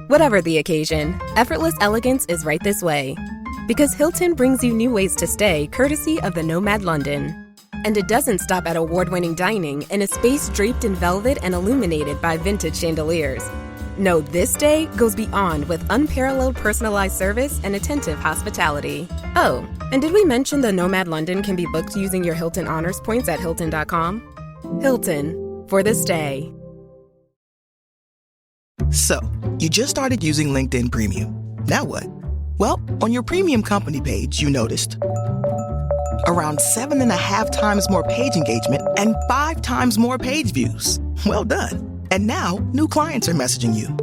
Whatever the occasion, effortless elegance is right this way. Because Hilton brings you new ways to stay courtesy of the Nomad London. And it doesn't stop at award-winning dining in a space draped in velvet and illuminated by vintage chandeliers. No, this day goes beyond with unparalleled personalized service and attentive hospitality. Oh, and did we mention the Nomad London can be booked using your Hilton Honors points at Hilton.com? Hilton, for the stay. So, you just started using LinkedIn Premium. Now what? Well, on your premium company page, you noticed around 7.5 times more page engagement and 5 times more page views. Well done. And now, new clients are messaging you.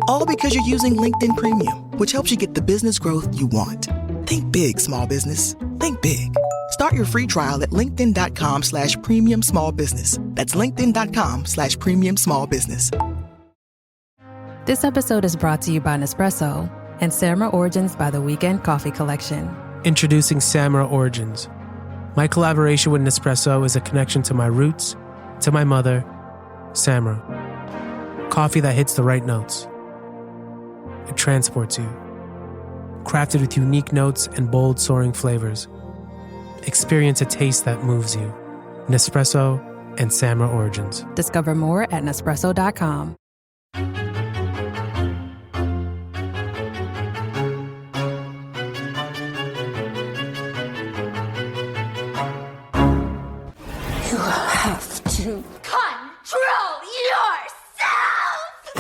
All because you're using LinkedIn Premium, which helps you get the business growth you want. Think big, small business. Think big. Start your free trial at linkedin.com/premium small business. That's linkedin.com/premium small business. This episode is brought to you by Nespresso and Samra Origins by the Weekend Coffee Collection. Introducing Samra Origins. My collaboration with Nespresso is a connection to my roots, to my mother, Samra. Coffee that hits the right notes. It transports you. Crafted with unique notes and bold soaring flavors. Experience a taste that moves you. Nespresso and Samra Origins. Discover more at Nespresso.com. You have to control yourself!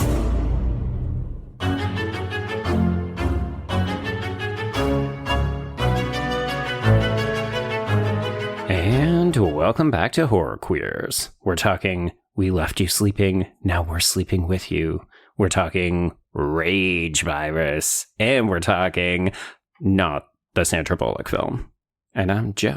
And welcome back to Horror Queers. We're talking We Left You Sleeping, Now We're Sleeping With You. We're talking Rage Virus. And we're talking not the Sandra Bullock film. And I'm Joe.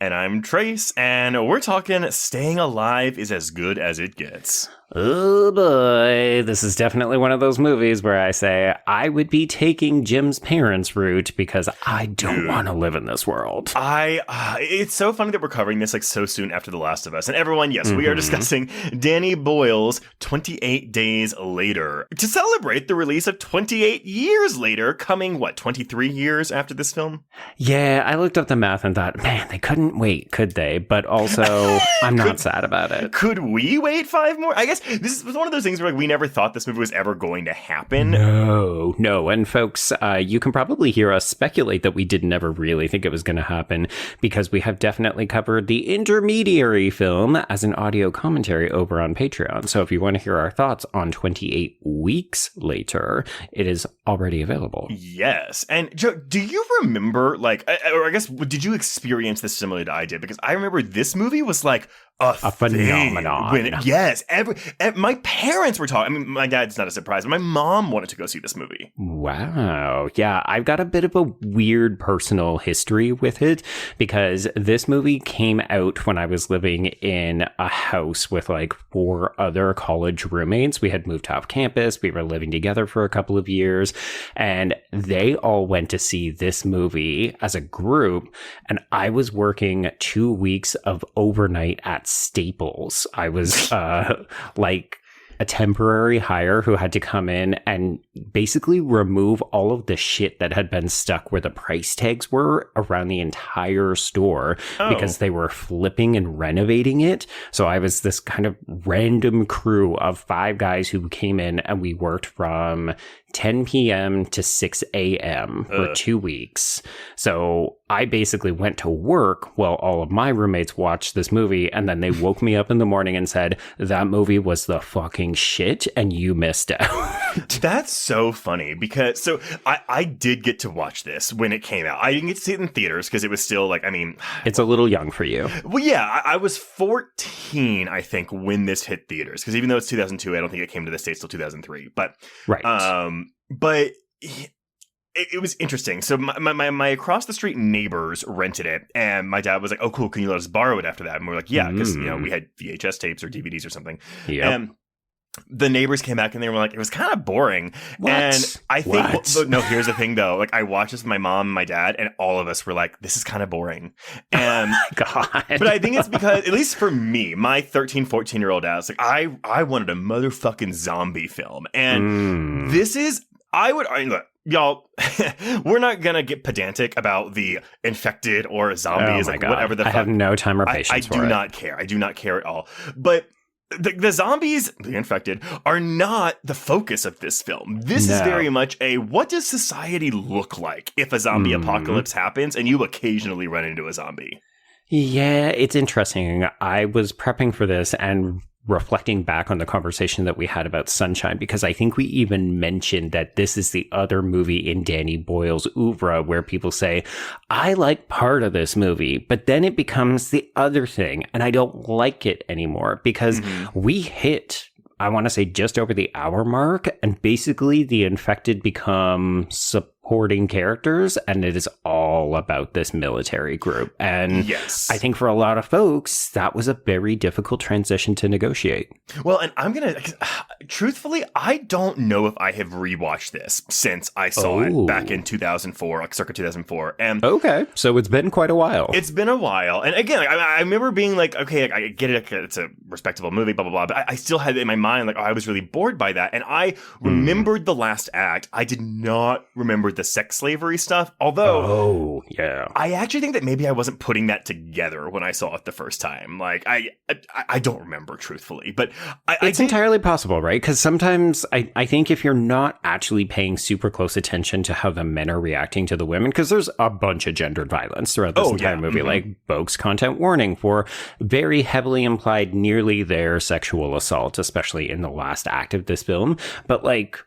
And I'm Trace, and we're talking Staying Alive is as good as it gets. Oh boy, this is definitely one of those movies where I say I would be taking Jim's parents' route because I don't want to live in this world. It's so funny that we're covering this like so soon after The Last of Us. And everyone, yes, we are discussing Danny Boyle's 28 Days Later to celebrate the release of 28 years later, coming, 23 years after this film? Yeah, I looked up the math and thought, man, they couldn't wait, could they? But also, I'm not sad about it. Could we wait 5 more? I guess this was one of those things where we never thought this movie was ever going to happen. No. And folks, you can probably hear us speculate that we didn't ever really think it was going to happen because we have definitely covered the intermediary film as an audio commentary over on Patreon. So if you want to hear our thoughts on 28 weeks later, it is already available. Yes. And Joe, do you remember, or I guess, did you experience this similarly to I did? Because I remember this movie was like a phenomenon. Yes. My parents were talking. I mean, my dad's not a surprise, but my mom wanted to go see this movie. Wow. Yeah, I've got a bit of a weird personal history with it because this movie came out when I was living in a house with 4 other college roommates. We had moved off campus. We were living together for a couple of years, and they all went to see this movie as a group. And I was working 2 weeks of overnight at Staples. I was a temporary hire who had to come in and basically remove all of the shit that had been stuck where the price tags were around the entire store because they were flipping and renovating it. So I was this kind of random crew of 5 guys who came in and we worked from 10 p.m. to 6 a.m. for 2 weeks. So I basically went to work while all of my roommates watched this movie, and then they woke me up in the morning and said, that movie was the fucking shit and you missed out. That's so funny because I did get to watch this when it came out. I didn't get to see it in theaters because it was still it's a little young for you. Well, yeah, I was 14, I think, when this hit theaters because even though it's 2002, I don't think it came to the States till 2003. But right. But it was interesting. So my across the street neighbors rented it, and my dad was like, "Oh, cool! Can you let us borrow it after that?" And we're like, "Yeah," because we had VHS tapes or DVDs or something. Yeah. the neighbors came back and they were like, it was kind of boring. What? And I think, no, here's the thing though. Like I watched this with my mom and my dad and all of us were like, this is kind of boring. And God. But I think it's because, at least for me, my 13, 14-year-old dad was like, I wanted a motherfucking zombie film. And this is, look, y'all, we're not going to get pedantic about the infected or zombies, like whatever the fuck. I have no time or patience for it. I do not care. I do not care at all. But the zombies, the infected, are not the focus of this film. This is very much what does society look like if a zombie apocalypse happens and you occasionally run into a zombie? Yeah, it's interesting. I was prepping for this and reflecting back on the conversation that we had about Sunshine, because I think we even mentioned that this is the other movie in Danny Boyle's oeuvre where people say, I like part of this movie, but then it becomes the other thing and I don't like it anymore, because we hit, I want to say, just over the hour mark, and basically the infected become supporting characters, and it is all about this military group. And yes, I think for a lot of folks, that was a very difficult transition to negotiate. Well, and I'm going to, truthfully, I don't know if I have rewatched this since I saw it back in 2004, like circa 2004. And okay, so it's been quite a while. It's been a while. And again, I remember being like, okay, I get it, it's a respectable movie, blah, blah, blah. But I still had it in my mind, like, oh, I was really bored by that. And I remembered the last act. I did not remember the sex slavery stuff, although I actually think that maybe I wasn't putting that together when I saw it the first time. Like I don't remember, truthfully, but it's entirely possible, right? Because sometimes I think if you're not actually paying super close attention to how the men are reacting to the women, because there's a bunch of gendered violence throughout this entire movie, like Boke's content warning for very heavily implied nearly there sexual assault, especially in the last act of this film. But like,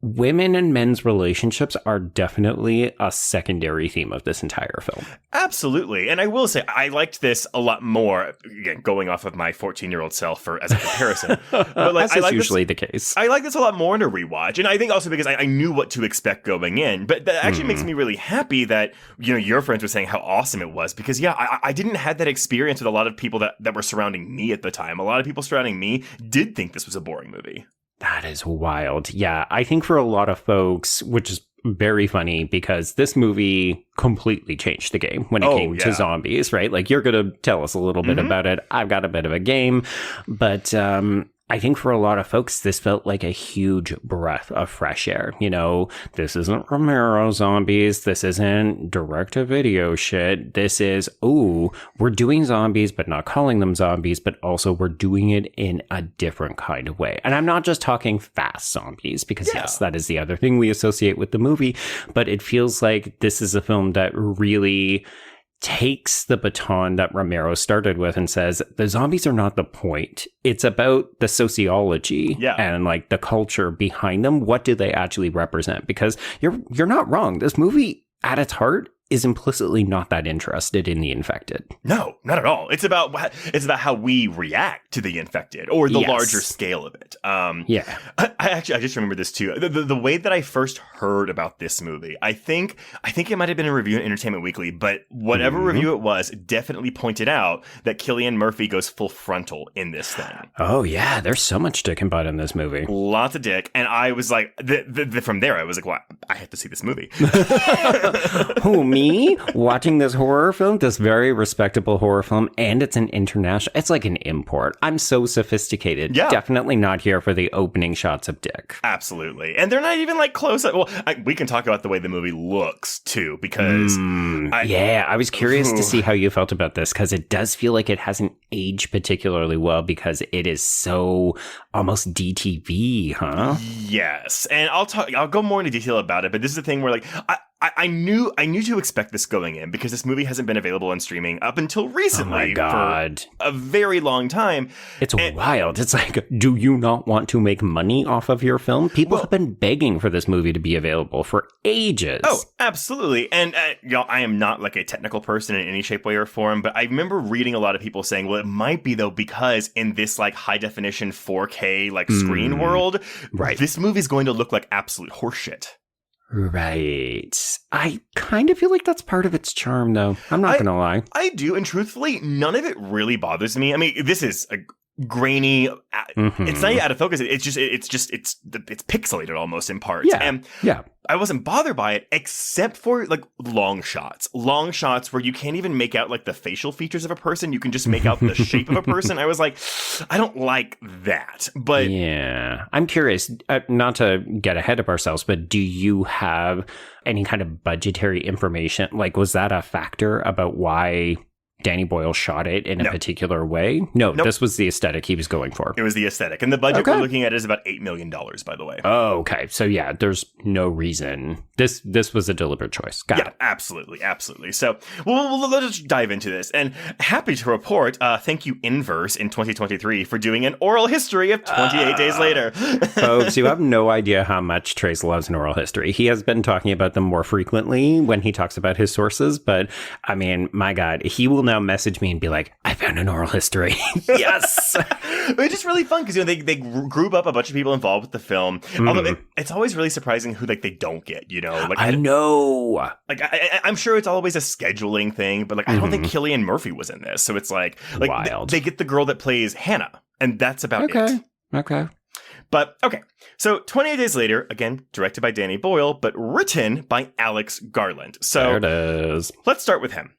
women and men's relationships are definitely a secondary theme of this entire film. Absolutely. And I will say, I liked this a lot more, again, going off of my 14-year-old self as a comparison. But like, That's usually the case. I like this a lot more in a rewatch. And I think also because I knew what to expect going in. But that actually makes me really happy that, you know, your friends were saying how awesome it was. Because, I didn't have that experience with a lot of people that were surrounding me at the time. A lot of people surrounding me did think this was a boring movie. That is wild. Yeah, I think for a lot of folks, which is very funny because this movie completely changed the game when it came to zombies, right? Like, you're going to tell us a little bit about it. I've got a bit of a game, but I think for a lot of folks, this felt like a huge breath of fresh air. You know, this isn't Romero zombies. This isn't direct-to-video shit. This is, we're doing zombies, but not calling them zombies, but also we're doing it in a different kind of way. And I'm not just talking fast zombies, because yes, that is the other thing we associate with the movie, but it feels like this is a film that really takes the baton that Romero started with and says, the zombies are not the point. It's about the sociology and like the culture behind them. What do they actually represent? Because you're not wrong. This movie at its heart is implicitly not that interested in the infected. No, not at all. It's about how we react to the infected, or the larger scale of it. I just remember this too. The way that I first heard about this movie, I think it might have been a review in Entertainment Weekly, but whatever review it was, definitely pointed out that Cillian Murphy goes full frontal in this thing. Oh yeah, there's so much dick and butt in this movie. Lots of dick, and I was like, from there I was like, well, I have to see this movie. Who, me? Watching this horror film, this very respectable horror film, and it's an international, it's like an import. I'm so sophisticated. Yeah. Definitely not here for the opening shots of dick. Absolutely. And they're not even like close up. Well, we can talk about the way the movie looks too, because I was curious to see how you felt about this, because it does feel like it hasn't aged particularly well, because it is so almost DTV, huh? Yes. And I'll go more into detail about it, but this is the thing where like I knew to expect this going in, because this movie hasn't been available on streaming up until recently. Oh my God. For a very long time. It's wild. It's like, do you not want to make money off of your film? People have been begging for this movie to be available for ages. Oh, absolutely. And I am not like a technical person in any shape, way, or form, but I remember reading a lot of people saying, well, it might be though, because in this like high definition 4K like screen world, this movie is going to look like absolute horseshit. Right. I kind of feel like that's part of its charm, though. I'm not going to lie. I do. And truthfully, none of it really bothers me. I mean, this is grainy. It's not out of focus. It's pixelated almost in parts. Yeah. And I wasn't bothered by it except for like long shots where you can't even make out like the facial features of a person. You can just make out the shape of a person. I was like, I don't like that. But yeah, I'm curious, not to get ahead of ourselves, but do you have any kind of budgetary information? Like, was that a factor about why Danny Boyle shot it in a particular way? No, this was the aesthetic he was going for. It was the aesthetic. And the budget we're looking at is about $8 million, by the way. Oh, okay. So yeah, there's no reason. This was a deliberate choice. Got it. Absolutely. Absolutely. So let's dive into this. And happy to report, thank you, Inverse, in 2023 for doing an oral history of 28 Days Later. Folks, you have no idea how much Trace loves an oral history. He has been talking about them more frequently when he talks about his sources. But I mean, my God, he will now message me and be like, I found an oral history. Yes. It's just really fun because they group up a bunch of people involved with the film. Although it's always really surprising who like they don't get, like I know. Like I'm sure it's always a scheduling thing, but like I don't think Cillian Murphy was in this. So it's like wild. They get the girl that plays Hannah, and that's about it. Okay. But okay, so 28 Days Later, again, directed by Danny Boyle, but written by Alex Garland. So there it is. Let's start with him.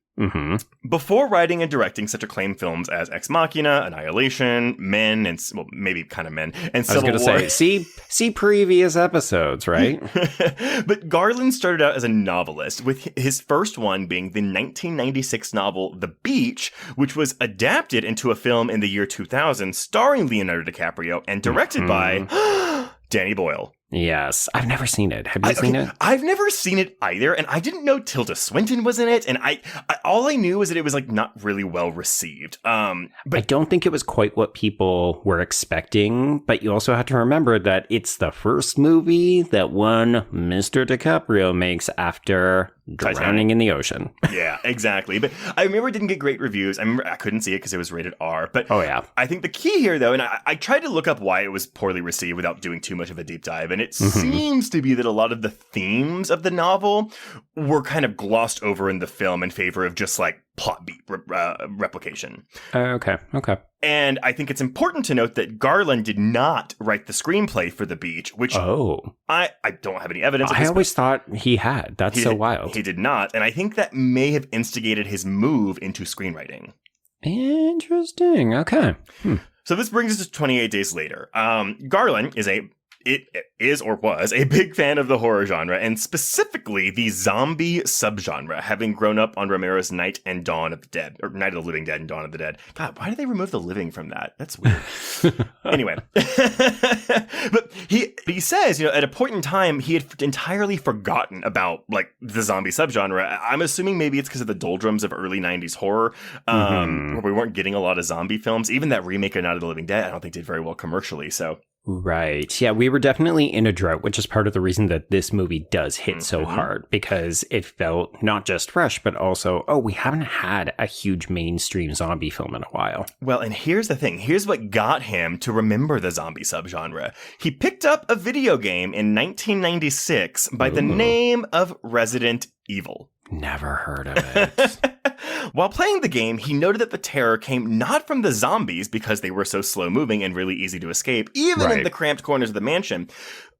Before writing and directing such acclaimed films as Ex Machina, Annihilation, Men, and maybe kind of Men, and Civil War. I was going to say, see previous episodes, right? But Garland started out as a novelist, with his first one being the 1996 novel The Beach, which was adapted into a film in the year 2000, starring Leonardo DiCaprio and directed by Danny Boyle. Yes. I've never seen it. Have you seen it? I've never seen it either, and I didn't know Tilda Swinton was in it, and I all I knew was that it was like not really well received. But I don't think it was quite what people were expecting, but you also have to remember that it's the first movie that one Mr. DiCaprio makes after drowning in the ocean. Yeah, exactly. But I remember it didn't get great reviews. I remember I couldn't see it because it was rated R. But I think the key here, though, and I tried to look up why it was poorly received without doing too much of a deep dive, and it seems to be that a lot of the themes of the novel were kind of glossed over in the film in favor of just like plot beat replication. Okay. And I think it's important to note that Garland did not write the screenplay for The Beach, which I don't have any evidence of this. I always thought he had. That's so wild. He did not. And I think that may have instigated his move into screenwriting. Interesting. Okay. So this brings us to 28 Days Later. Garland was a big fan of the horror genre, and specifically the zombie subgenre, having grown up on Romero's Night and Dawn of the Dead, or Night of the Living Dead and Dawn of the Dead. God, why did they remove the living from that? That's weird. Anyway. But he says, at a point in time, he had entirely forgotten about, like, the zombie subgenre. I'm assuming maybe it's because of the doldrums of early 90s horror, where we weren't getting a lot of zombie films. Even that remake of Night of the Living Dead, I don't think did very well commercially, so... Right. Yeah, we were definitely in a drought, which is part of the reason that this movie does hit so hard, because it felt not just fresh, but also, we haven't had a huge mainstream zombie film in a while. Well, and here's the thing. Here's what got him to remember the zombie subgenre. He picked up a video game in 1996 by the name of Resident Evil. Never heard of it. While playing the game, he noted that the terror came not from the zombies because they were so slow-moving and really easy to escape, even in the cramped corners of the mansion.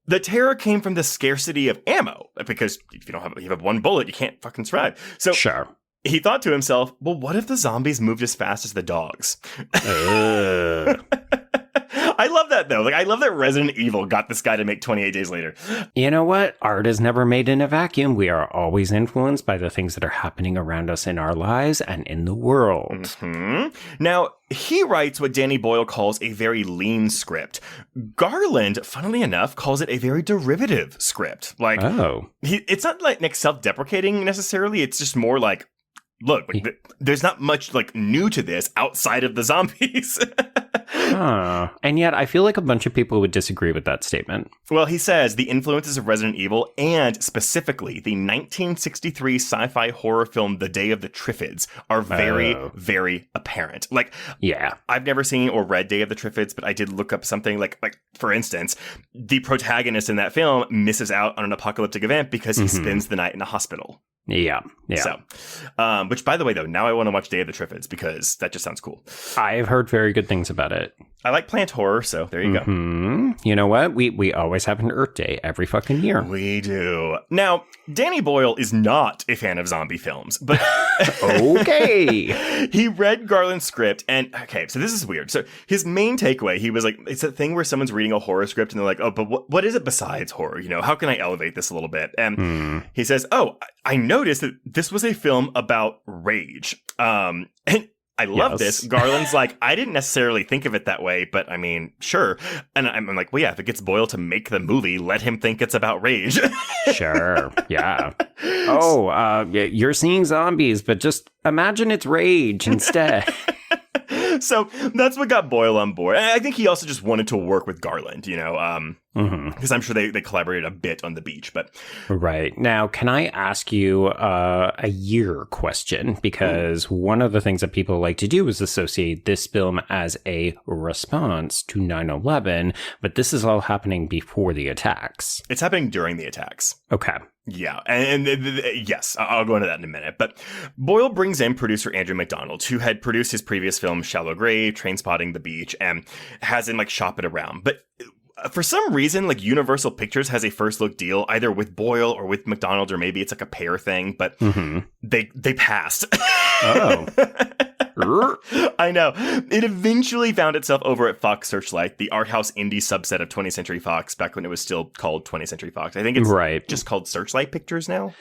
The terror came from the scarcity of ammo, because if you have one bullet, you can't fucking survive. So he thought to himself, well, what if the zombies moved as fast as the dogs? I love that, though. Like, I love that Resident Evil got this guy to make 28 Days Later. You know what? Art is never made in a vacuum. We are always influenced by the things that are happening around us in our lives and in the world. Now, he writes what Danny Boyle calls a very lean script. Garland, funnily enough, calls it a very derivative script. Like, it's not like self-deprecating necessarily. It's just more like, look, there's not much like new to this outside of the zombies. And yet I feel like a bunch of people would disagree with that statement. Well, he says the influences of Resident Evil and specifically the 1963 sci-fi horror film The Day of the Triffids are very, very apparent. Like, I've never seen or read Day of the Triffids, but I did look up something like for instance, the protagonist in that film misses out on an apocalyptic event because he spends the night in a hospital. Yeah. So, which, by the way, though, now I want to watch Day of the Triffids because that just sounds cool. I've heard very good things about it. I like plant horror, so there you go. You know what? We always have an Earth Day every fucking year. We do. Now, Danny Boyle is not a fan of zombie films, but okay. He read Garland's script, and okay, so this is weird. So his main takeaway, he was like, it's a thing where someone's reading a horror script and they're like, oh, but what is it besides horror? You know, how can I elevate this a little bit? And he says, oh, I noticed that this was a film about rage. And I love this. Garland's like, I didn't necessarily think of it that way, but I mean, sure. And I'm like, well, yeah, if it gets Boyle to make the movie, let him think it's about rage. Sure. Yeah. Oh, you're seeing zombies, but just imagine it's rage instead. So that's what got Boyle on board. And I think he also just wanted to work with Garland, you know, because I'm sure they collaborated a bit on the beach. But right. Now, can I ask you a year question? Because one of the things that people like to do is associate this film as a response to 9/11, but this is all happening before the attacks. It's happening during the attacks. Okay. Yeah, and yes, I'll go into that in a minute. But Boyle brings in producer Andrew McDonald, who had produced his previous film Shallow Grave, Trainspotting, The Beach, and has him like shop it around. But for some reason, like Universal Pictures has a first look deal either with Boyle or with McDonald, or maybe it's like a pair thing. But they passed. Oh. I know. It eventually found itself over at Fox Searchlight, the art house indie subset of 20th Century Fox, back when it was still called 20th Century Fox. I think it's just called Searchlight Pictures now.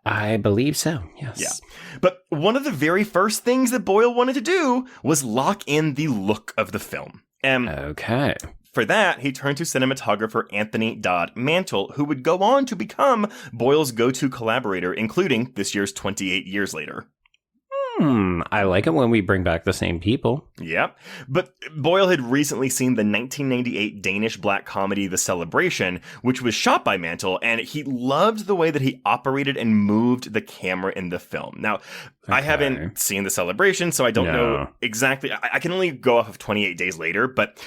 I believe so, yes. Yeah. But one of the very first things that Boyle wanted to do was lock in the look of the film. Okay. For that, he turned to cinematographer Anthony Dodd Mantle, who would go on to become Boyle's go-to collaborator, including this year's 28 Years Later. I like it when we bring back the same people. Yep. But Boyle had recently seen the 1998 Danish black comedy The Celebration, which was shot by Mantle, and he loved the way that he operated and moved the camera in the film. Now, I haven't seen The Celebration, so I don't know exactly. I can only go off of 28 Days Later, but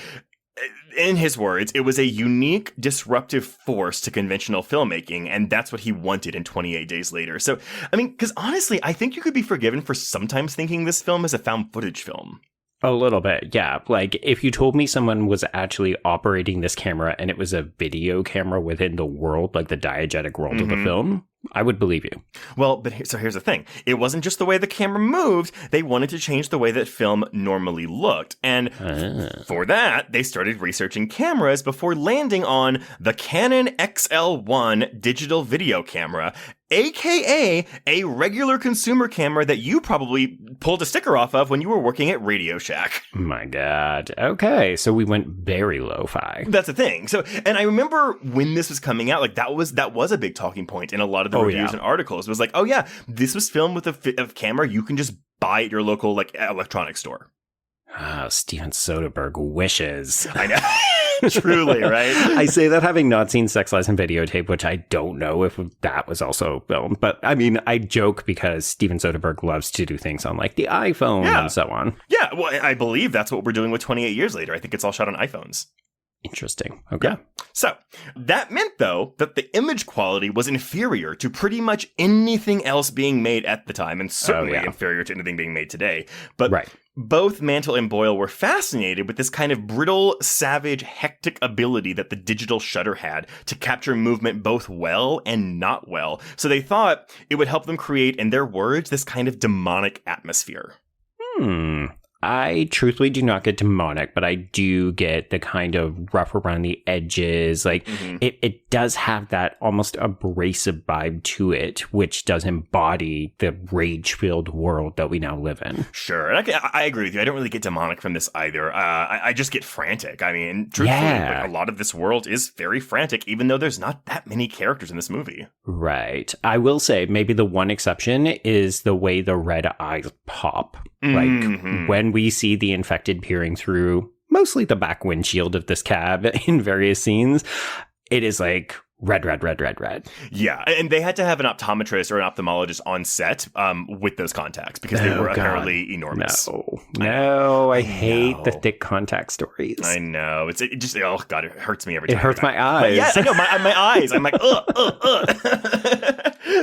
in his words, it was a unique, disruptive force to conventional filmmaking, and that's what he wanted in 28 Days Later. So, I mean, because honestly, I think you could be forgiven for sometimes thinking this film is a found footage film. A little bit, yeah. Like, if you told me someone was actually operating this camera and it was a video camera within the world, like the diegetic world of the film, I would believe you. Well, but here's the thing. It wasn't just the way the camera moved. They wanted to change the way that film normally looked. And for that, they started researching cameras before landing on the Canon XL1 digital video camera, aka a regular consumer camera that you probably pulled a sticker off of when you were working at Radio Shack. My God. Okay, so we went very lo-fi. That's the thing. So, and I remember when this was coming out, like that was a big talking point in a lot of the reviews and articles. It was like, oh yeah, this was filmed with a camera you can just buy at your local like electronics store. Steven Soderbergh wishes. I know. Truly, right? I say that having not seen Sex, Lies, and Videotape, which I don't know if that was also filmed. But I mean, I joke because Steven Soderbergh loves to do things on like the iPhone and so on. Yeah, well, I believe that's what we're doing with 28 Years Later. I think it's all shot on iPhones. Interesting. Okay. Yeah. So that meant, though, that the image quality was inferior to pretty much anything else being made at the time, and certainly inferior to anything being made today. But both Mantle and Boyle were fascinated with this kind of brittle, savage, hectic ability that the digital shutter had to capture movement both well and not well. So they thought it would help them create, in their words, this kind of demonic atmosphere. I truthfully do not get demonic, but I do get the kind of rough around the edges. Like it does have that almost abrasive vibe to it, which does embody the rage-filled world that we now live in. Sure. And I agree with you. I don't really get demonic from this either. I just get frantic. I mean, truthfully, like, a lot of this world is very frantic, even though there's not that many characters in this movie. Right. I will say maybe the one exception is the way the red eyes pop. Like when we see the infected peering through mostly the back windshield of this cab in various scenes, it is like red. Yeah, and they had to have an optometrist or an ophthalmologist on set with those contacts because they were apparently enormous. No, I hate the thick contact stories. I know. It just, oh God, it hurts me every time. It hurts my eyes. Yeah, I know, my eyes. I'm like, ugh.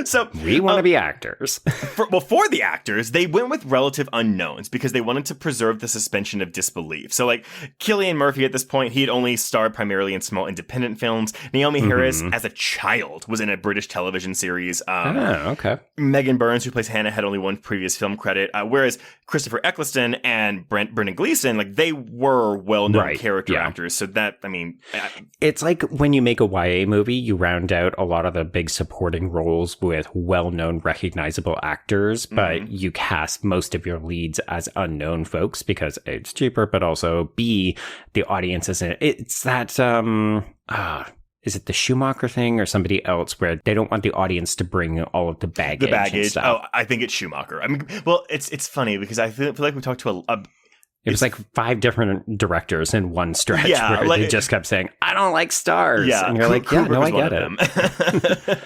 So we want to be actors. For the actors, they went with relative unknowns because they wanted to preserve the suspension of disbelief. So like Cillian Murphy at this point, he had only starred primarily in small independent films. Naomi Harris, as a child, was in a British television series. Okay. Megan Burns, who plays Hannah, had only one previous film credit, whereas Christopher Eccleston and Brendan Gleeson, like they were well-known character actors. So that, I mean... It's like when you make a YA movie, you round out a lot of the big supporting roles with well-known, recognizable actors, but you cast most of your leads as unknown folks because it's cheaper, but also B, the audience isn't... It's that... is it the Schumacher thing or somebody else where they don't want the audience to bring all of the baggage? The baggage. And stuff? Oh, I think it's Schumacher. I mean, well, it's funny because I feel like we talked to it was like 5 different directors in one stretch where they just kept saying, I don't like stars. Yeah, and you're like, yeah, no, I get it.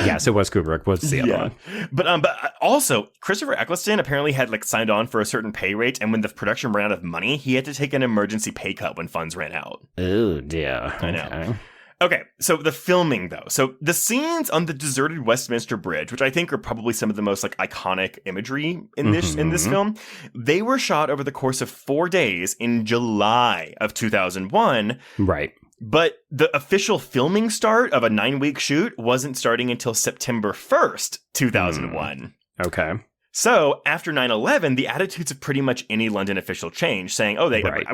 Yes, it was Kubrick. Was the other one. But also, Christopher Eccleston apparently had like signed on for a certain pay rate, and when the production ran out of money, he had to take an emergency pay cut when funds ran out. Oh, dear. I know. Okay, so the filming, though. So the scenes on the deserted Westminster Bridge, which I think are probably some of the most like iconic imagery in this film, they were shot over the course of 4 days in July of 2001. Right. But the official filming start of a 9-week shoot wasn't starting until September 1st, 2001. Okay. So, after 9/11, the attitudes of pretty much any London official changed, saying,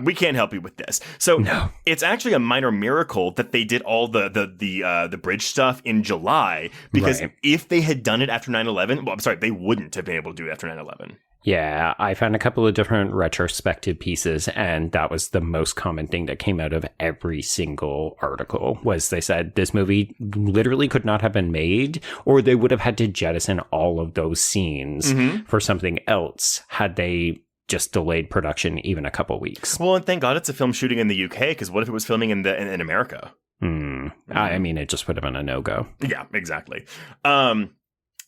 we can't help you with this. So, it's actually a minor miracle that they did all the bridge stuff in July, because if they had done it after 9/11, they wouldn't have been able to do it after 9/11. Yeah, I found a couple of different retrospective pieces, and that was the most common thing that came out of every single article, was they said this movie literally could not have been made, or they would have had to jettison all of those scenes for something else had they just delayed production even a couple weeks. Well, and thank God it's a film shooting in the UK, because what if it was filming in America? I mean, it just would have been a no-go. Yeah, exactly.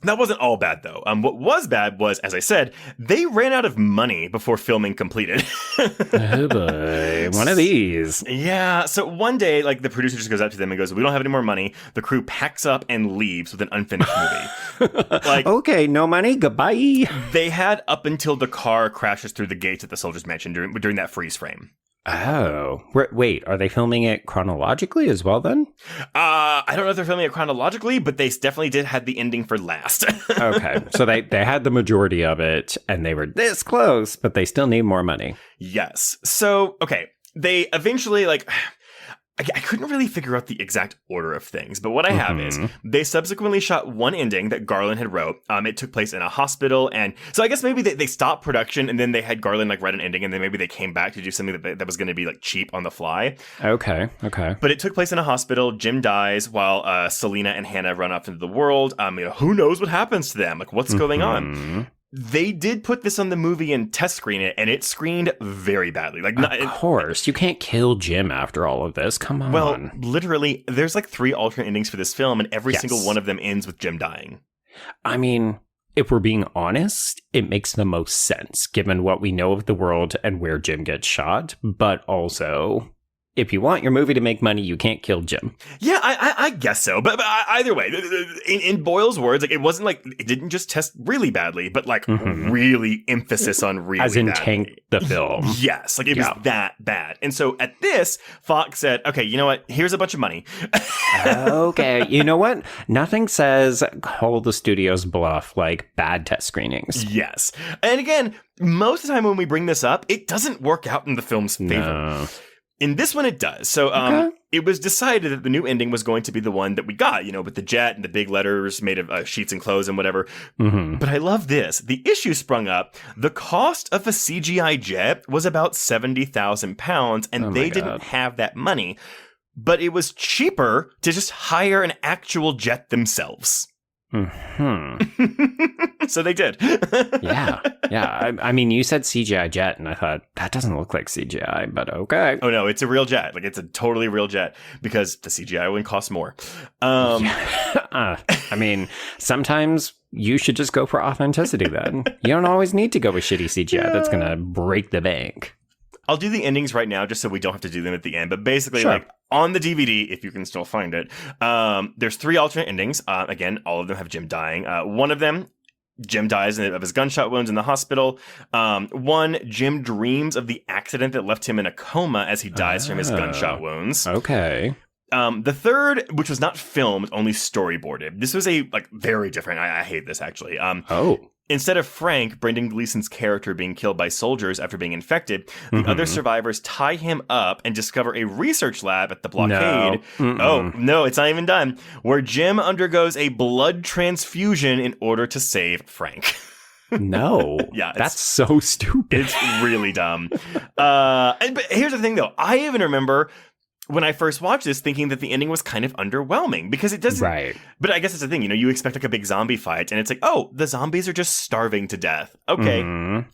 That wasn't all bad, though. What was bad was, as I said, they ran out of money before filming completed. Oh boy, one of these. Yeah, so one day, like, the producer just goes up to them and goes, we don't have any more money. The crew packs up and leaves with an unfinished movie. Like, okay, no money, goodbye. They had up until the car crashes through the gates at the Soldier's Mansion during that freeze frame. Oh, wait, are they filming it chronologically as well then? I don't know if they're filming it chronologically, but they definitely did have the ending for last. Okay, so they had the majority of it, and they were this close, but they still need more money. Yes. So, okay, they eventually, like... I couldn't really figure out the exact order of things, but what I have is they subsequently shot one ending that Garland had wrote. It took place in a hospital, and so I guess maybe they stopped production and then they had Garland like write an ending, and then maybe they came back to do something that was going to be like cheap on the fly. Okay. But it took place in a hospital. Jim dies while Selena and Hannah run off into the world. Who knows what happens to them? Like, what's going on? They did put this on the movie and test screen it, and it screened very badly. Like, of course, you can't kill Jim after all of this. Come on. Well, literally, there's like 3 alternate endings for this film, and every single one of them ends with Jim dying. I mean, if we're being honest, it makes the most sense given what we know of the world and where Jim gets shot. But also, if you want your movie to make money, you can't kill Jim. Yeah, I guess so. But either way, in Boyle's words, like, it wasn't like it didn't just test really badly, but like really emphasis on really as in badly. tank the film. Yes, like it was that bad. And so at this, Fox said, okay, you know what? Here's a bunch of money. Okay, you know what? Nothing says call the studio's bluff like bad test screenings. Yes. And again, most of the time when we bring this up, it doesn't work out in the film's favor. No. In this one, it does. So it was decided that the new ending was going to be the one that we got, with the jet and the big letters made of sheets and clothes and whatever. But I love this. The issue sprung up. The cost of a CGI jet was about £70,000, and they didn't have that money. But it was cheaper to just hire an actual jet themselves. So they did. Yeah. I mean, you said CGI jet, and I thought, that doesn't look like CGI, but okay. Oh, no, it's a real jet. Like, it's a totally real jet, because the CGI one costs more. I mean, sometimes you should just go for authenticity then. You don't always need to go with shitty CGI that's going to break the bank. I'll do the endings right now just so we don't have to do them at the end. But basically, Sure. like on the DVD, if you can still find it, there's 3 alternate endings. Again, all of them have Jim dying. One of them, Jim dies of his gunshot wounds in the hospital. One, Jim dreams of the accident that left him in a coma as he dies from his gunshot wounds. Okay. The third, which was not filmed, only storyboarded. This was a very different. I hate this actually. Instead of Frank, Brendan Gleeson's character, being killed by soldiers after being infected, the other survivors tie him up and discover a research lab at the blockade. Oh, no, it's not even done. Where Jim undergoes a blood transfusion in order to save Frank. No. Yeah. That's so stupid. It's really dumb. But here's the thing, though. I even remember when I first watched this, thinking that the ending was kind of underwhelming because it doesn't. Right. But I guess it's the thing, you expect like a big zombie fight, and it's like, oh, the zombies are just starving to death. Okay. Mm-hmm.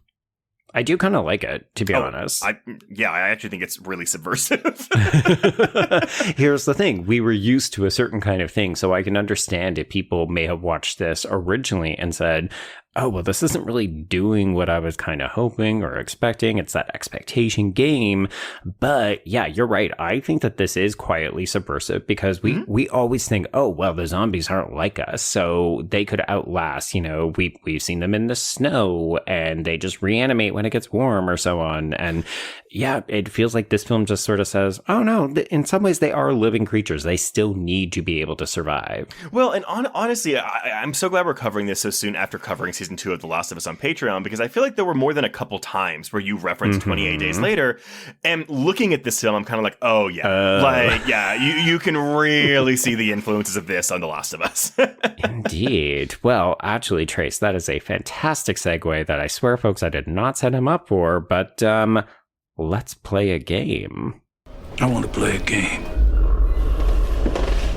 I do kind of like it, to be honest. I actually think it's really subversive. Here's the thing. We were used to a certain kind of thing, so I can understand if people may have watched this originally and said, oh, well, this isn't really doing what I was kind of hoping or expecting. It's that expectation game. But yeah, you're right. I think that this is quietly subversive because we always think, oh, well, the zombies aren't like us, so they could outlast, we've seen them in the snow and they just reanimate when it gets warm or so on. And yeah, it feels like this film just sort of says, oh, no, in some ways they are living creatures. They still need to be able to survive. Well, and honestly, I'm so glad we're covering this so soon after covering season 2 of The Last of Us on Patreon, because I feel like there were more than a couple times where you referenced 28 Days Later, and looking at this film, I'm kind of like, oh yeah, you can really see the influences of this on The Last of Us. Indeed. Well, actually, Trace, that is a fantastic segue that I swear, folks, I did not set him up for, but let's play a game. I want to play a game.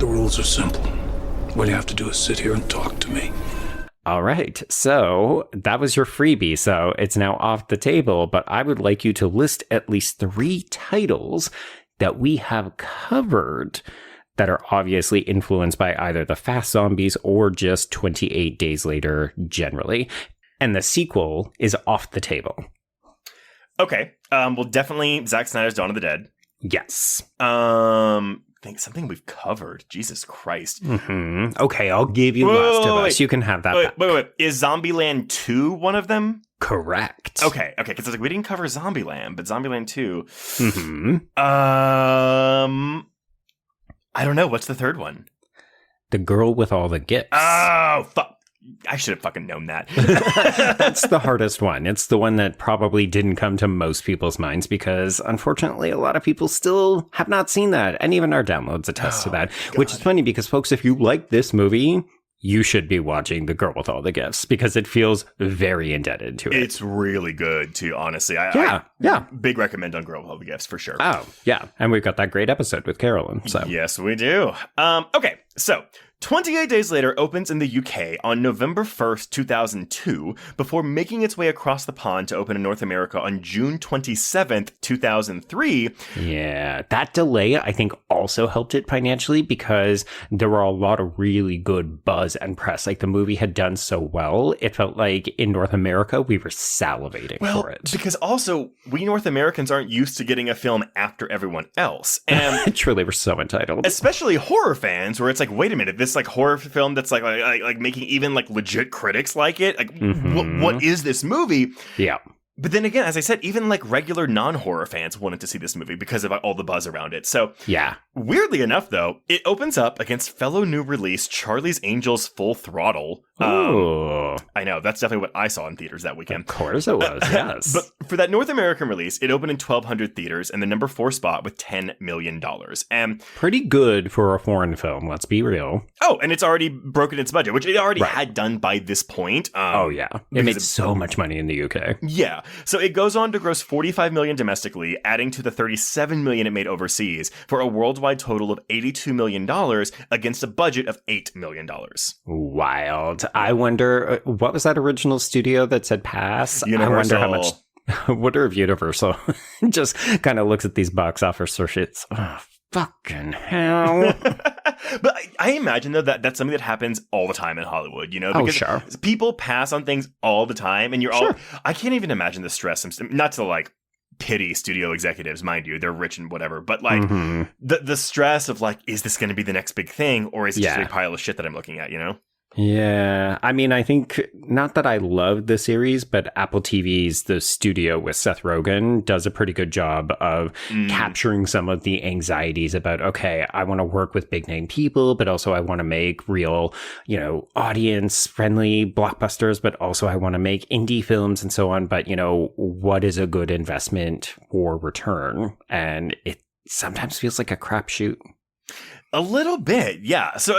The rules are simple. What you have to do is sit here and talk to me. All right, so that was your freebie, so it's now off the table, but I would like you to list at least 3 titles that we have covered that are obviously influenced by either the Fast Zombies or just 28 Days Later generally. And the sequel is off the table. Okay, well, definitely Zack Snyder's Dawn of the Dead. Yes. Think something we've covered. Jesus Christ. Okay, I'll give you Last of Us. You can have that. Wait. Is Zombieland 2 one of them? Correct. Okay. Because I was like, we didn't cover Zombieland, but Zombieland 2. I don't know. What's the third one? The Girl with All the Gifts. Oh, fuck. I should have fucking known that. That's the hardest one. It's the one that probably didn't come to most people's minds because, unfortunately, a lot of people still have not seen that. And even our downloads attest to that. God. Which is funny because, folks, if you like this movie, you should be watching The Girl with All the Gifts because it feels very indebted to it. It's really good, too, honestly. Yeah. Big recommend on Girl with All the Gifts, for sure. Oh, yeah. And we've got that great episode with Carolyn. So. Yes, we do. Okay, so 28 Days Later opens in the UK on November 1st, 2002, before making its way across the pond to open in North America on June 27th, 2003. Yeah, that delay, I think, also helped it financially because there were a lot of really good buzz and press. Like, the movie had done so well, it felt like in North America, we were salivating for it. Because also, we North Americans aren't used to getting a film after everyone else. And truly, we're so entitled. Especially horror fans, where it's like, wait a minute, this like horror film that's like making even like legit critics like it. Like, what is this movie? Yeah. But then again, as I said, even like regular non-horror fans wanted to see this movie because of all the buzz around it. So yeah. Weirdly enough, though, it opens up against fellow new release Charlie's Angels Full Throttle. I know, that's definitely what I saw in theaters that weekend. Of course it was, yes. But for that North American release, it opened in 1,200 theaters and the number 4 spot with $10 million. And pretty good for a foreign film, let's be real. Oh, and it's already broken its budget, which it already had done by this point. It made so much money in the UK. Yeah. So it goes on to gross $45 million domestically, adding to the $37 million it made overseas, for a worldwide total of $82 million against a budget of $8 million. Wild. I wonder, what was that original studio that said pass? Universal. I wonder how much. I wonder if Universal just kind of looks at these box office searches. Oh, fucking hell. But I imagine, though, that that's something that happens all the time in Hollywood, you know? Because people pass on things all the time, and you're all... I can't even imagine the stress. Not to, like, pity studio executives, mind you, they're rich and whatever, but like the stress of like, is this going to be the next big thing, or is it just a pile of shit that I'm looking at, you know? Yeah, I mean, I think, not that I love the series, but Apple TV's The Studio with Seth Rogen does a pretty good job of capturing some of the anxieties about, okay, I want to work with big name people, but also I want to make real, you know, audience friendly blockbusters, but also I want to make indie films and so on. But, you know, what is a good investment or return? And it sometimes feels like a crapshoot. A little bit, yeah. So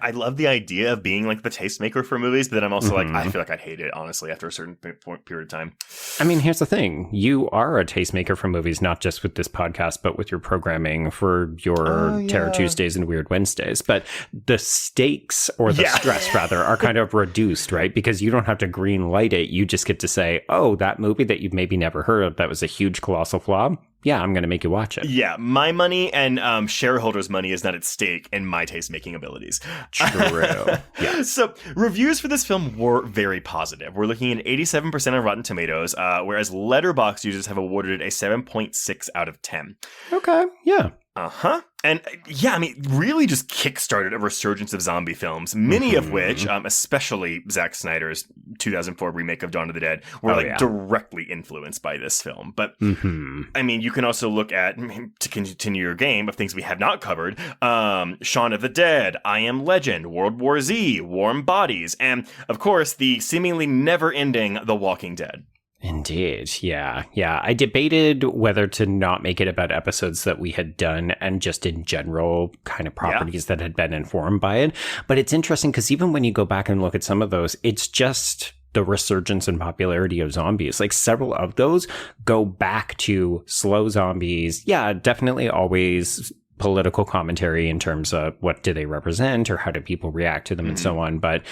I love the idea of being like the tastemaker for movies, but then I'm also like, I feel like I'd hate it, honestly, after a certain period of time. I mean, here's the thing. You are a tastemaker for movies, not just with this podcast, but with your programming for your Terror Tuesdays and Weird Wednesdays. But the stakes, or the stress rather, are kind of reduced, right? Because you don't have to green light it. You just get to say, oh, that movie that you've maybe never heard of, that was a huge colossal flaw. Yeah, I'm going to make you watch it. Yeah, my money and shareholders' money is not at stake in my taste-making abilities. True. Yeah. So reviews for this film were very positive. We're looking at 87% on Rotten Tomatoes, whereas Letterboxd users have awarded it a 7.6 out of 10. Okay, yeah. Uh-huh. And yeah, I mean, really just kickstarted a resurgence of zombie films, many of which, especially Zack Snyder's 2004 remake of Dawn of the Dead, were directly influenced by this film. But I mean, you can also look at, to continue your game of things we have not covered, Shaun of the Dead, I Am Legend, World War Z, Warm Bodies, and of course, the seemingly never-ending The Walking Dead. Indeed. Yeah. Yeah. I debated whether to not make it about episodes that we had done and just in general kind of properties that had been informed by it. But it's interesting because even when you go back and look at some of those, it's just the resurgence and popularity of zombies. Like several of those go back to slow zombies. Yeah, definitely always political commentary in terms of what do they represent or how do people react to them and so on. But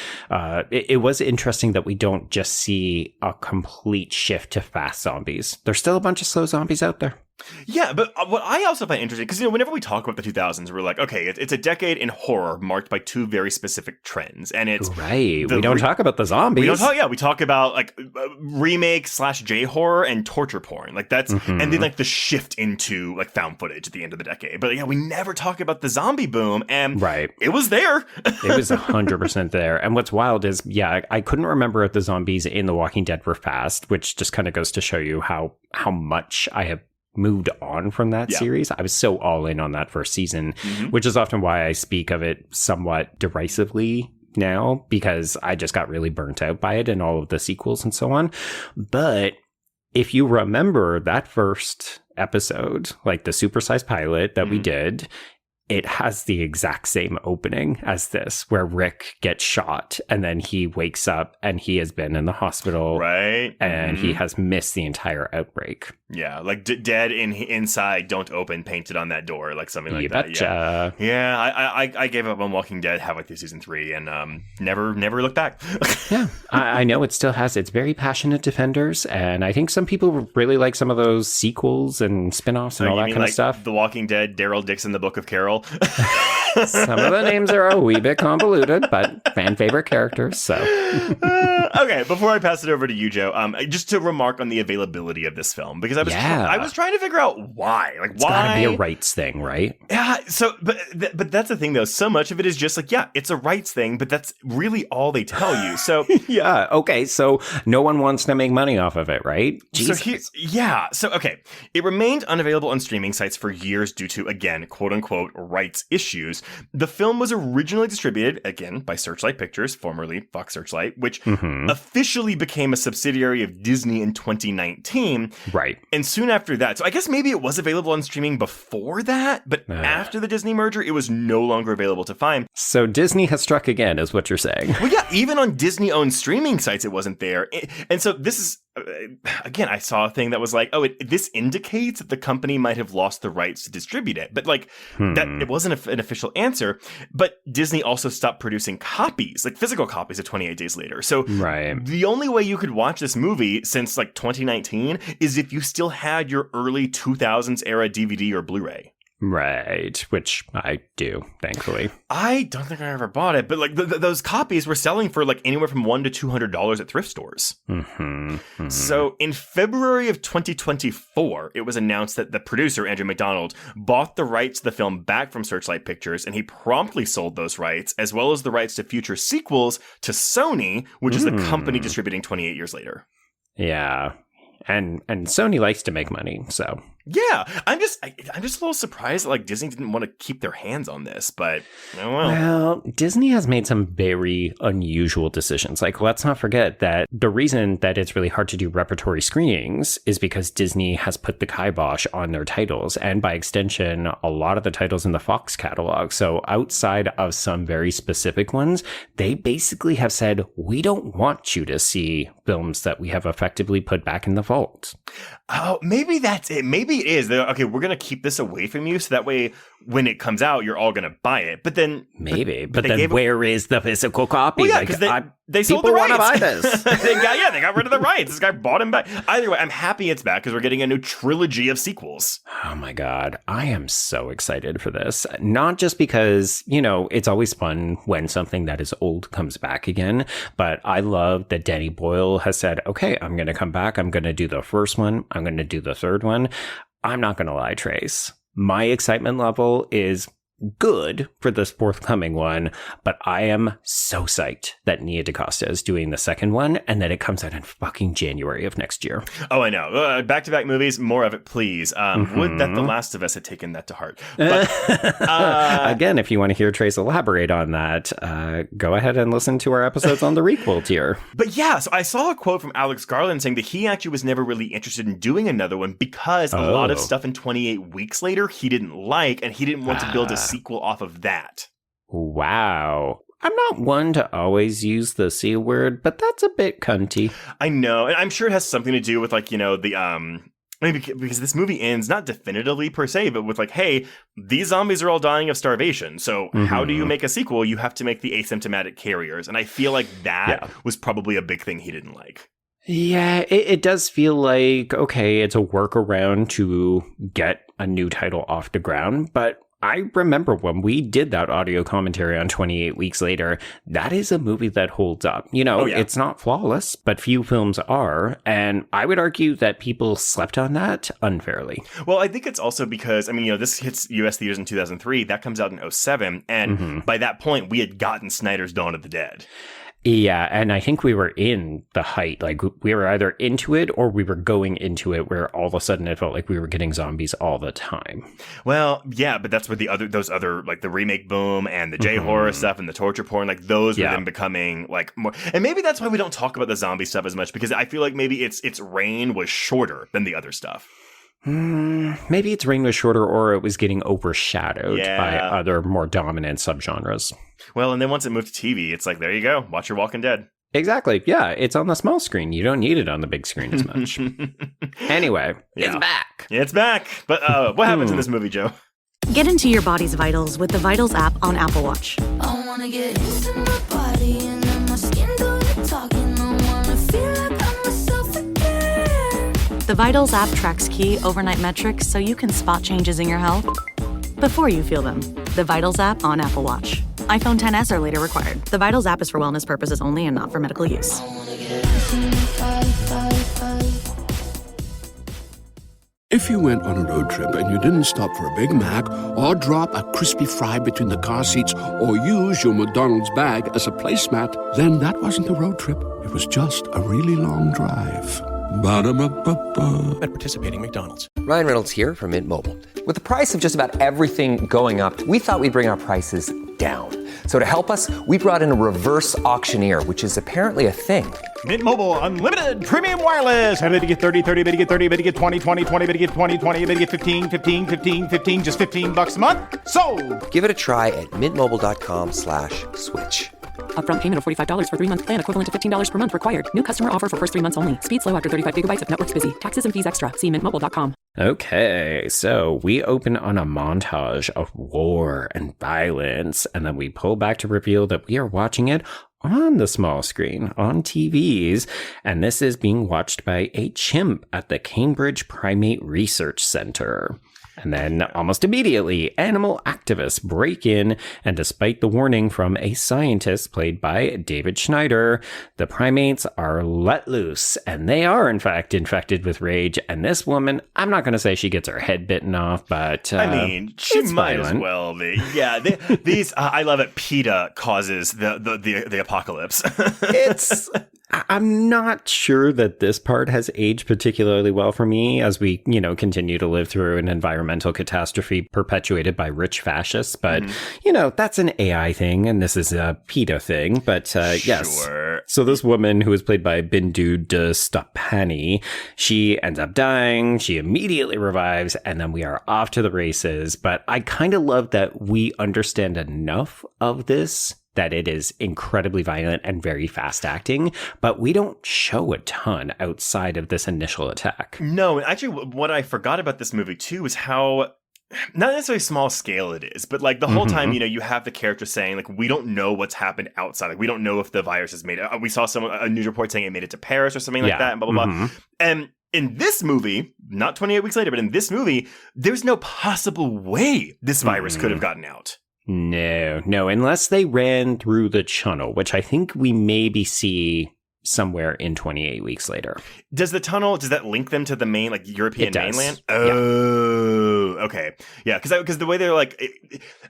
it was interesting that we don't just see a complete shift to fast zombies. There's still a bunch of slow zombies out there. Yeah, but what I also find interesting, because, you know, whenever we talk about the 2000s, we're like, okay, it's a decade in horror marked by two very specific trends. And it's... Right. We don't talk about the zombies. We talk about, like, remake / J-horror and torture porn. Like, that's... And then, like, the shift into, like, found footage at the end of the decade. But, yeah, we never talk about the zombie boom, and it was there. It was 100% there. And what's wild is, I couldn't remember if the zombies in The Walking Dead were fast, which just kind of goes to show you how much I have moved on from that series. I was so all in on that first season, which is often why I speak of it somewhat derisively now, because I just got really burnt out by it and all of the sequels and so on. But if you remember that first episode, like the supersized pilot that we did, it has the exact same opening as this, where Rick gets shot and then he wakes up and he has been in the hospital. Right. And he has missed the entire outbreak. Yeah, like dead inside, don't open, painted on that door, like something like that. Betcha. Yeah, I gave up on Walking Dead halfway through season 3 and never looked back. Yeah, I know it still has its very passionate defenders, and I think some people really like some of those sequels and spin-offs and all that kind of stuff. The Walking Dead, Daryl Dixon, The Book of Carol. Some of the names are a wee bit convoluted, but fan favorite characters, so. Okay, before I pass it over to you, Joe, just to remark on the availability of this film, because I was trying to figure out why. Like, it's gotta be a rights thing, right? Yeah, so, but that's the thing, though. So much of it is just like, yeah, it's a rights thing, but that's really all they tell you. So, yeah, okay, so no one wants to make money off of it, right? Jesus. So, okay, it remained unavailable on streaming sites for years due to, again, quote-unquote, rights issues. The film was originally distributed, again, by Searchlight Pictures, formerly Fox Searchlight, which officially became a subsidiary of Disney in 2019. Right. And soon after that, so I guess maybe it was available on streaming before that, but after the Disney merger, it was no longer available to find. So Disney has struck again, is what you're saying. Well, yeah, even on Disney-owned streaming sites, it wasn't there. And so this is, again, I saw a thing that was like, this indicates that the company might have lost the rights to distribute it. But like, that it wasn't an official answer. But Disney also stopped producing copies, like physical copies of 28 Days Later. So the only way you could watch this movie since like 2019 is if you still had your early 2000s era DVD or Blu-ray. Right, which I do, thankfully. I don't think I ever bought it, but like those copies were selling for like anywhere from $100 to $200 at thrift stores. So in February of 2024, it was announced that the producer, Andrew McDonald, bought the rights to the film back from Searchlight Pictures, and he promptly sold those rights, as well as the rights to future sequels to Sony, which is the company distributing 28 years later. Yeah. And Sony likes to make money, so. Yeah, I'm just a little surprised that like Disney didn't want to keep their hands on this, but oh well. Well, Disney has made some very unusual decisions. Like, let's not forget that the reason that it's really hard to do repertory screenings is because Disney has put the kibosh on their titles, and by extension, a lot of the titles in the Fox catalog. So outside of some very specific ones, they basically have said, we don't want you to see films that we have effectively put back in the vault. Oh, maybe that's it. Maybe it is. They're, okay, we're going to keep this away from you so that way when it comes out, you're all going to buy it. But then... Maybe. But then where is the physical copy? Well, yeah, because they sold the rights. People want to buy this. they got rid of the rights. This guy bought him back. Either way, I'm happy it's back because we're getting a new trilogy of sequels. Oh my God. I am so excited for this. Not just because, you know, it's always fun when something that is old comes back again, but I love that Danny Boyle has said, okay, I'm going to come back. I'm going to do the first one. I'm going to do the third one. I'm not going to lie, Trace. My excitement level is good for this forthcoming one, but I am so psyched that Nia DaCosta is doing the second one and that it comes out in fucking January of next year. Oh, I know. Back-to-back movies, more of it, please. Would that The Last of Us had taken that to heart. But, again, if you want to hear Trace elaborate on that, go ahead and listen to our episodes on the requel tier. But yeah, so I saw a quote from Alex Garland saying that he actually was never really interested in doing another one because a lot of stuff in 28 Weeks Later he didn't like, and he didn't want to build a sequel off of that. Wow. I'm not one to always use the C word, but that's a bit cunty. I know, and I'm sure it has something to do with like, you know, the maybe because this movie ends not definitively per se, but with like, hey, these zombies are all dying of starvation. So how do you make a sequel? You have to make the asymptomatic carriers. And I feel like that was probably a big thing he didn't like. Yeah, it does feel like, okay, it's a workaround to get a new title off the ground, but I remember when we did that audio commentary on 28 Weeks Later, that is a movie that holds up. You know, It's not flawless, but few films are. And I would argue that people slept on that unfairly. Well, I think it's also because, I mean, you know, this hits U.S. theaters in 2003. That comes out in 2007. And by that point, we had gotten Snyder's Dawn of the Dead. Yeah, and I think we were in the height. Like, we were either into it or we were going into it where all of a sudden it felt like we were getting zombies all the time. Well, yeah, but that's where those other, like the remake boom and the J-horror stuff and the torture porn, like those were then becoming like more. And maybe that's why we don't talk about the zombie stuff as much, because I feel like maybe its reign was shorter than the other stuff. Maybe its reign was shorter, or it was getting overshadowed by other more dominant subgenres. Well, and then once it moved to TV, it's like, there you go. Watch your Walking Dead. Exactly. Yeah, it's on the small screen. You don't need it on the big screen as much. Anyway, it's back. It's back. But what happens in this movie, Joe? Get into your body's vitals with the Vitals app on Apple Watch. I wanna get into my body and let my skin do the talking. I wanna feel like I'm myself again. The Vitals app tracks key overnight metrics so you can spot changes in your health before you feel them. The Vitals app on Apple Watch. iPhone XS or later required. The Vitals app is for wellness purposes only and not for medical use. If you went on a road trip and you didn't stop for a Big Mac or drop a crispy fry between the car seats or use your McDonald's bag as a placemat, then that wasn't a road trip. It was just a really long drive. Ba-da-ba-ba-ba. At participating McDonald's. Ryan Reynolds here from Mint Mobile. With the price of just about everything going up, we thought we'd bring our prices down. So to help us, we brought in a reverse auctioneer, which is apparently a thing. Mint Mobile Unlimited Premium Wireless. How to get 30, 30, bit to get 30, bit to get 20, 20, 20, bit to get 20, 20, bit to get 15, 15, 15, 15, just $15 a month? Sold! Give it a try at mintmobile.com/switch. Upfront payment of $45 for 3-month plan equivalent to $15 per month required. New customer offer for first 3 months only. Speed slow after 35 gigabytes if network's busy. Taxes and fees extra. See mintmobile.com. Okay, so we open on a montage of war and violence, and then we pull back to reveal that we are watching it on the small screen, on TVs, and this is being watched by a chimp at the Cambridge Primate Research Center. And then almost immediately, animal activists break in, and despite the warning from a scientist played by David Schneider, the primates are let loose, and they are in fact infected with rage. And this woman, I'm not going to say she gets her head bitten off, but I mean, she might violent. as well be. Yeah, these I love it. PETA causes the apocalypse. I'm not sure that this part has aged particularly well for me as we, continue to live through an environmental catastrophe perpetuated by rich fascists. But, that's an AI thing, and this is a PETA thing. But yes. Sure. So this woman, who is played by Bindu Dastapani, she ends up dying. She immediately revives, and then we are off to the races. But I kind of love that we understand enough of this that it is incredibly violent and very fast acting, but we don't show a ton outside of this initial attack. No, and actually what I forgot about this movie too is how, not necessarily small scale it is, but like the whole time, you have the character saying like, we don't know what's happened outside. Like we don't know if the virus has made it. We saw a news report saying it made it to Paris or something like that, and blah, blah, blah. And in this movie, not 28 weeks later, but in this movie, there's no possible way this virus could have gotten out. No, unless they ran through the tunnel, which I think we maybe see somewhere in 28 weeks later. Does that link them to the main, like, European mainland? Oh, okay. Yeah, because the way they're like,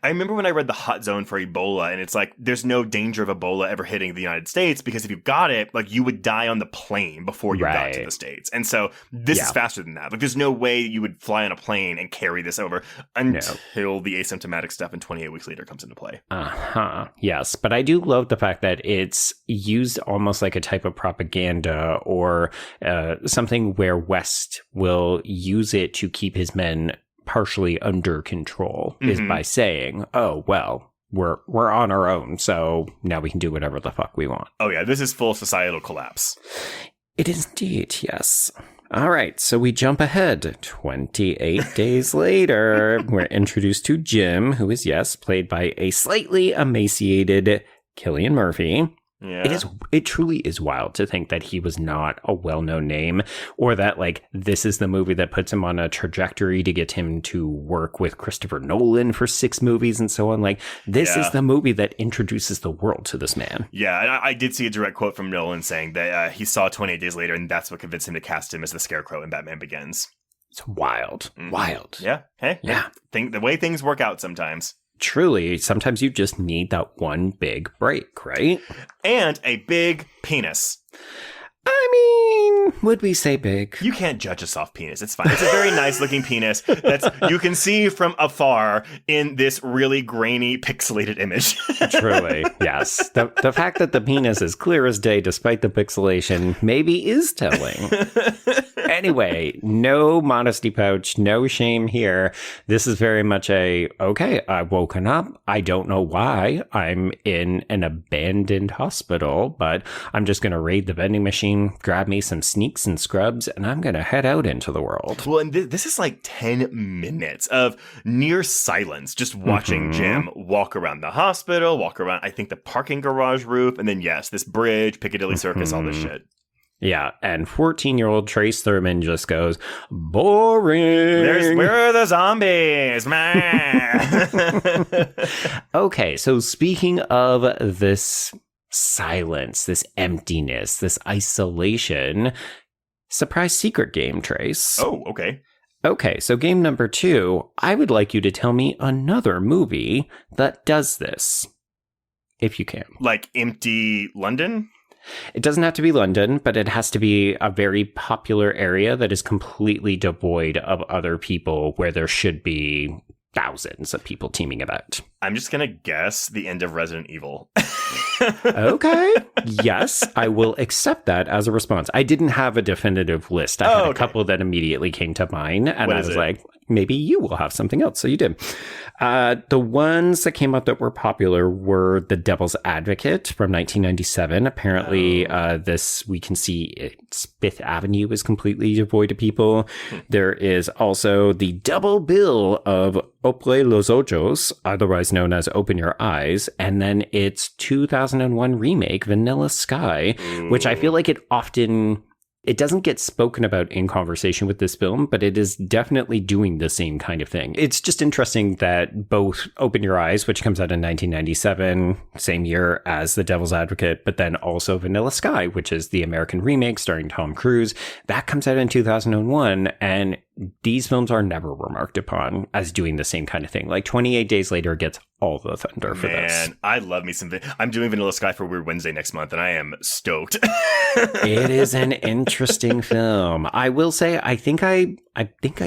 I remember when I read The Hot Zone for Ebola, and it's like, there's no danger of Ebola ever hitting the United States, because if you got it, like, you would die on the plane before you got to the States. And so this is faster than that. Like, there's no way you would fly on a plane and carry this over until the asymptomatic stuff in 28 weeks later comes into play. Yes, but I do love the fact that it's used almost like a type of propaganda or something where West will use it to keep his men partially under control, is by saying, oh, well, we're on our own, so now we can do whatever the fuck we want. Oh, yeah, this is full societal collapse. It is indeed, yes. All right, so we jump ahead. 28 days later, we're introduced to Jim, who is, played by a slightly emaciated Cillian Murphy. Yeah. It truly is wild to think that he was not a well-known name, or that like this is the movie that puts him on a trajectory to get him to work with Christopher Nolan for 6 movies and so on. Like this is the movie that introduces the world to this man. Yeah, and I did see a direct quote from Nolan saying that he saw 28 Days Later, and that's what convinced him to cast him as the Scarecrow in Batman Begins. It's wild. Wild. Yeah. Hey. Yeah. The way things work out sometimes. Truly, sometimes you just need that one big break, right? And a big penis. I mean, would we say big? You can't judge a soft penis. It's fine. It's a very nice looking penis that you can see from afar in this really grainy, pixelated image. Truly, yes. The fact that the penis is clear as day despite the pixelation maybe is telling. Anyway, no modesty pouch, no shame here. This is very much I've woken up. I don't know why I'm in an abandoned hospital, but I'm just going to raid the vending machine, grab me some sneaks and scrubs, and I'm going to head out into the world. Well, and this is like 10 minutes of near silence, just watching Jim walk around the hospital, walk around, I think, the parking garage roof, and then, this bridge, Piccadilly Circus, all this shit. Yeah, and 14-year-old Trace Thurman just goes, boring. Where are the zombies, man? Okay, so speaking of this silence, this emptiness, this isolation, surprise secret game, Trace. Oh, okay. Okay, so game number 2, I would like you to tell me another movie that does this, if you can. Like empty London? It doesn't have to be London, but it has to be a very popular area that is completely devoid of other people, where there should be thousands of people teaming about. I'm just going to guess the end of Resident Evil. Okay. Yes, I will accept that as a response. I didn't have a definitive list. I had a couple that immediately came to mind, and I was like, maybe you will have something else. So you did. The ones that came up that were popular were The Devil's Advocate from 1997. Apparently, this, we can see it's Fifth Avenue is completely devoid of people. There is also the double bill of Ople los Ojos, otherwise known as Open Your Eyes, and then its 2001 remake, Vanilla Sky, which I feel like it often It doesn't get spoken about in conversation with this film, but it is definitely doing the same kind of thing. It's just interesting that both Open Your Eyes, which comes out in 1997, same year as The Devil's Advocate, but then also Vanilla Sky, which is the American remake starring Tom Cruise, that comes out in 2001, and these films are never remarked upon as doing the same kind of thing. Like 28 Days Later gets all the thunder for this. Man, I love me some. I'm doing Vanilla Sky for Weird Wednesday next month, and I am stoked. It is an interesting film. I will say, I think I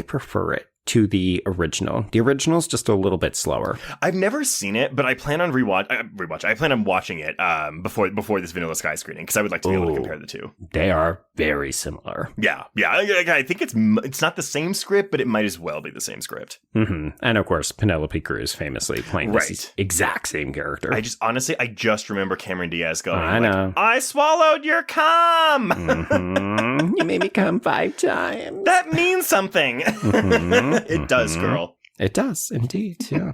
prefer it to the original. The original's just a little bit slower. I've never seen it, but I plan on I plan on watching it before this Vanilla Sky screening, because I would like to be able to compare the two. They are very similar. Yeah. I think it's not the same script, but it might as well be the same script. Mm-hmm. And of course, Penelope Cruz famously playing this exact same character. I just remember Cameron Diaz going, I know. I swallowed your cum. Mm-hmm. You made me come 5 times. That means something. Mm-hmm. It does, girl. It does, indeed, yeah.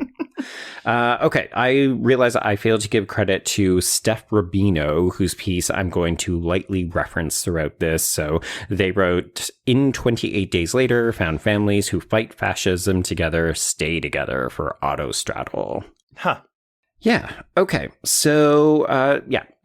Okay, I realize I failed to give credit to Steph Rubino, whose piece I'm going to lightly reference throughout this. So they wrote, in 28 Days Later, found families who fight fascism together stay together for autostraddle. Huh. Yeah. Okay. So,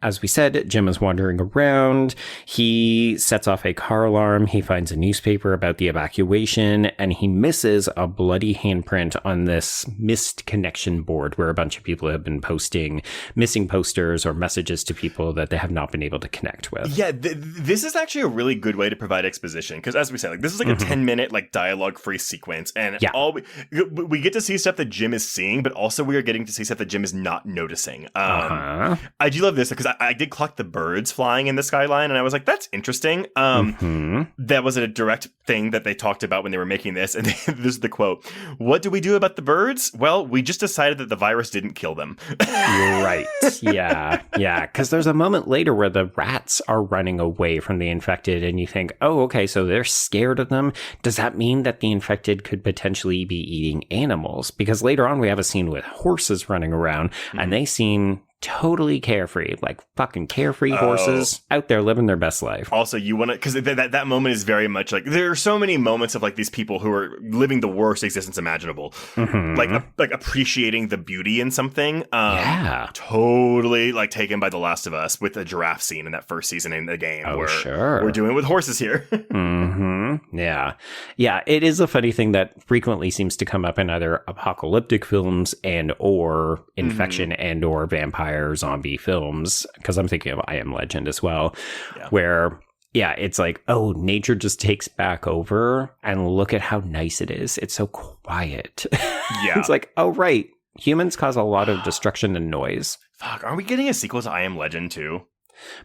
as we said, Jim is wandering around. He sets off a car alarm. He finds a newspaper about the evacuation, and he misses a bloody handprint on this missed connection board where a bunch of people have been posting missing posters or messages to people that they have not been able to connect with. Yeah, this is actually a really good way to provide exposition, because as we said, like, this is like a 10-minute like dialogue-free sequence, and all we get to see stuff that Jim is seeing, but also we are getting to see stuff that Jim is not noticing. I do love this because I did clock the birds flying in the skyline, and I was like, that's interesting. That was a direct thing that they talked about when they were making this, and this is the quote: "What do we do about the birds? Well, we just decided that the virus didn't kill them." Right. Yeah. Because there's a moment later where the rats are running away from the infected, and you think, oh, okay, so they're scared of them. Does that mean that the infected could potentially be eating animals? Because later on we have a scene with horses running around, and they seem totally carefree, like fucking carefree horses out there living their best life. Also, you want to, because that moment is very much like, there are so many moments of like these people who are living the worst existence imaginable, like appreciating the beauty in something. Totally like taken by The Last of Us with the giraffe scene in that first season in the game. We're doing it with horses here. Yeah. It is a funny thing that frequently seems to come up in either apocalyptic films and or infection and or vampire zombie films, because I'm thinking of I Am Legend as well, where it's like, oh, nature just takes back over, and look at how nice it is. It's so quiet. It's like, oh, right, humans cause a lot of destruction and noise. Fuck, are we getting a sequel to I Am Legend too?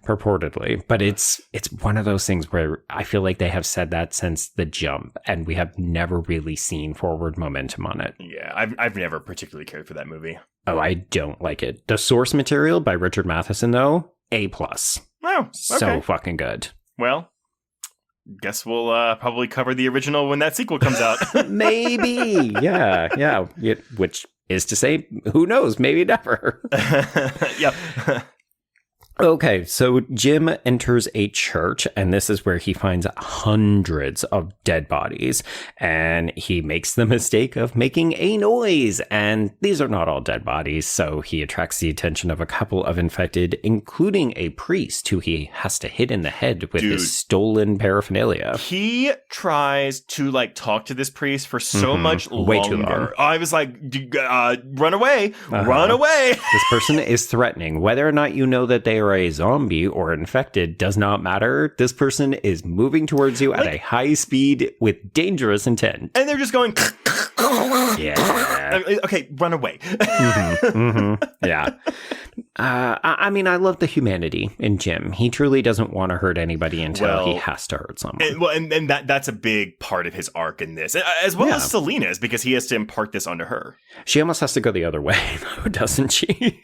Purportedly, but it's one of those things where I feel like they have said that since the jump, and we have never really seen forward momentum on it. Yeah, I've never particularly cared for that movie. Oh, I don't like it. The source material by Richard Matheson, though, A+. Oh, okay. So fucking good. Well, guess we'll probably cover the original when that sequel comes out. Maybe. Yeah. Which is to say, who knows? Maybe never. Yep. Okay, so Jim enters a church, and this is where he finds hundreds of dead bodies, and he makes the mistake of making a noise, and these are not all dead bodies, so he attracts the attention of a couple of infected, including a priest who he has to hit in the head with his stolen paraphernalia. He tries to like talk to this priest for so much longer. Way too long. I was like, run away, run away. This person is threatening. Whether or not you know that they are a zombie or infected does not matter. This person is moving towards you at a high speed with dangerous intent. And they're just going... Yeah. Okay, run away. Yeah. I mean, I love the humanity in Jim. He truly doesn't want to hurt anybody until he has to hurt someone. And that's a big part of his arc in this, as well as Selena's, because he has to impart this onto her. She almost has to go the other way, though, doesn't she?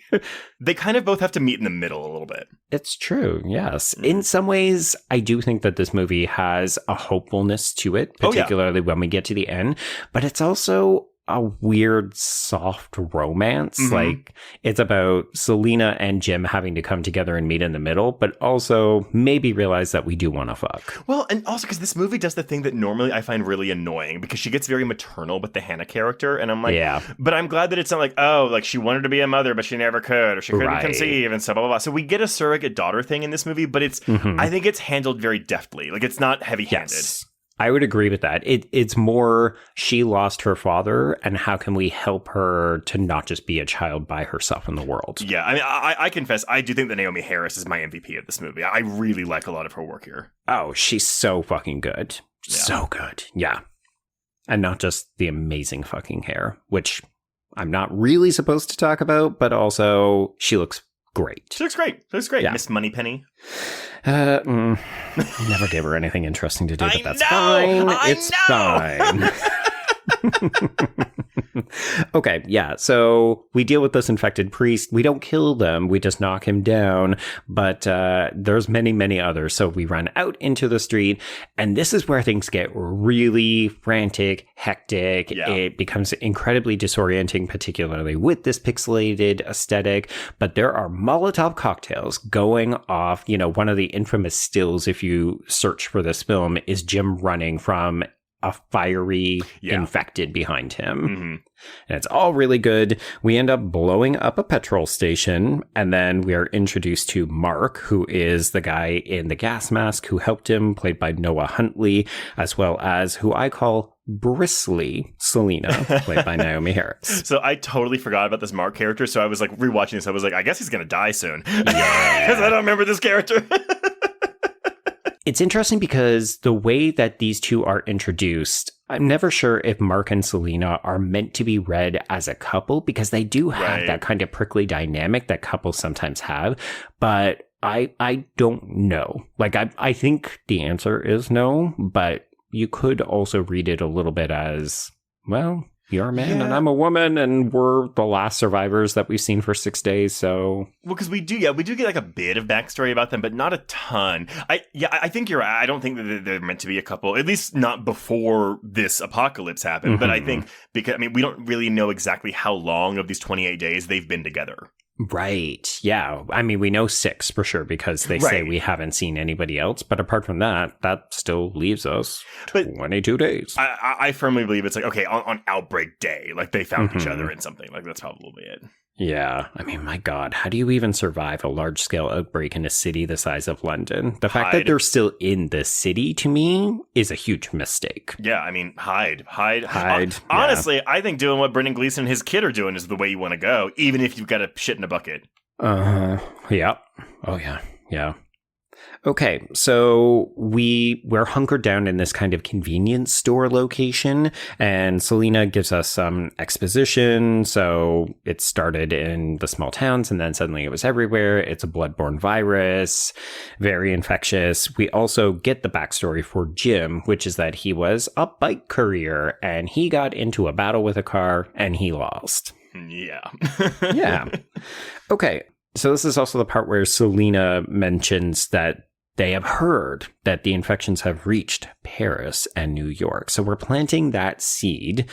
They kind of both have to meet in the middle a little bit. It's true, yes. In some ways, I do think that this movie has a hopefulness to it, particularly when we get to the end. But it's also a weird soft romance. Mm-hmm. Like it's about Selena and Jim having to come together and meet in the middle, but also maybe realize that we do want to fuck. Well, and also because this movie does the thing that normally I find really annoying, because she gets very maternal with the Hannah character, and I'm like, yeah. But I'm glad that it's not like, oh, like she wanted to be a mother but she never could, or she couldn't conceive and stuff, blah, blah, blah. So we get a surrogate daughter thing in this movie, but it's I think it's handled very deftly. Like it's not heavy-handed. Yes. I would agree with that. It's more she lost her father, and how can we help her to not just be a child by herself in the world? Yeah, I mean, I confess, I do think that Naomi Harris is my MVP of this movie. I really like a lot of her work here. Oh, she's so fucking good. Yeah. So good. Yeah. And not just the amazing fucking hair, which I'm not really supposed to talk about, but also she looks great. She looks great. She looks great. Yeah. Miss Moneypenny. I never gave her anything interesting to do, but that's fine. It's fine. Okay, yeah, so we deal with this infected priest. We don't kill them, we just knock him down, but there's many, many others. So we run out into the street, and this is where things get really frantic, hectic. Yeah. It becomes incredibly disorienting, particularly with this pixelated aesthetic, but there are Molotov cocktails going off. You know, one of the infamous stills, if you search for this film, is Jim running from a fiery infected behind him. Mm-hmm. And it's all really good. We end up blowing up a petrol station, and then we are introduced to Mark, who is the guy in the gas mask who helped him, played by Noah Huntley, as well as who I call Bristly Selena, played by Naomi Harris. So I totally forgot about this Mark character, so I was like rewatching this, I was like, I guess he's gonna die soon. Yeah. Because I don't remember this character. It's interesting because the way that these two are introduced, I'm never sure if Mark and Selena are meant to be read as a couple, because they do have that kind of prickly dynamic that couples sometimes have. But I don't know. Like, I think the answer is no, but you could also read it a little bit as, well, you're a man and I'm a woman, and we're the last survivors that we've seen for 6 days, so... Well, because we do get like a bit of backstory about them, but not a ton. I think you're right. I don't think that they're meant to be a couple, at least not before this apocalypse happened. Mm-hmm. But I think, because, I mean, we don't really know exactly how long of these 28 days they've been together. Right. Yeah. I mean, we know 6 for sure, because they say we haven't seen anybody else. But apart from that, that still leaves us 22 days. I firmly believe it's like, okay, on outbreak day, like they found each other in something. Like that's probably it. Yeah. I mean, my God, how do you even survive a large scale outbreak in a city the size of London? The fact that they're still in the city, to me, is a huge mistake. Yeah. I mean, hide. Honestly, I think doing what Brendan Gleeson and his kid are doing is the way you want to go, even if you've got a shit in a bucket. Yeah. Oh, yeah. Yeah. Okay, so we're hunkered down in this kind of convenience store location, and Selena gives us some exposition. So it started in the small towns, and then suddenly it was everywhere. It's a bloodborne virus, very infectious. We also get the backstory for Jim, which is that he was a bike courier, and he got into a battle with a car, and he lost. Yeah. Yeah. Okay. So this is also the part where Selena mentions that they have heard that the infections have reached Paris and New York. So we're planting that seed,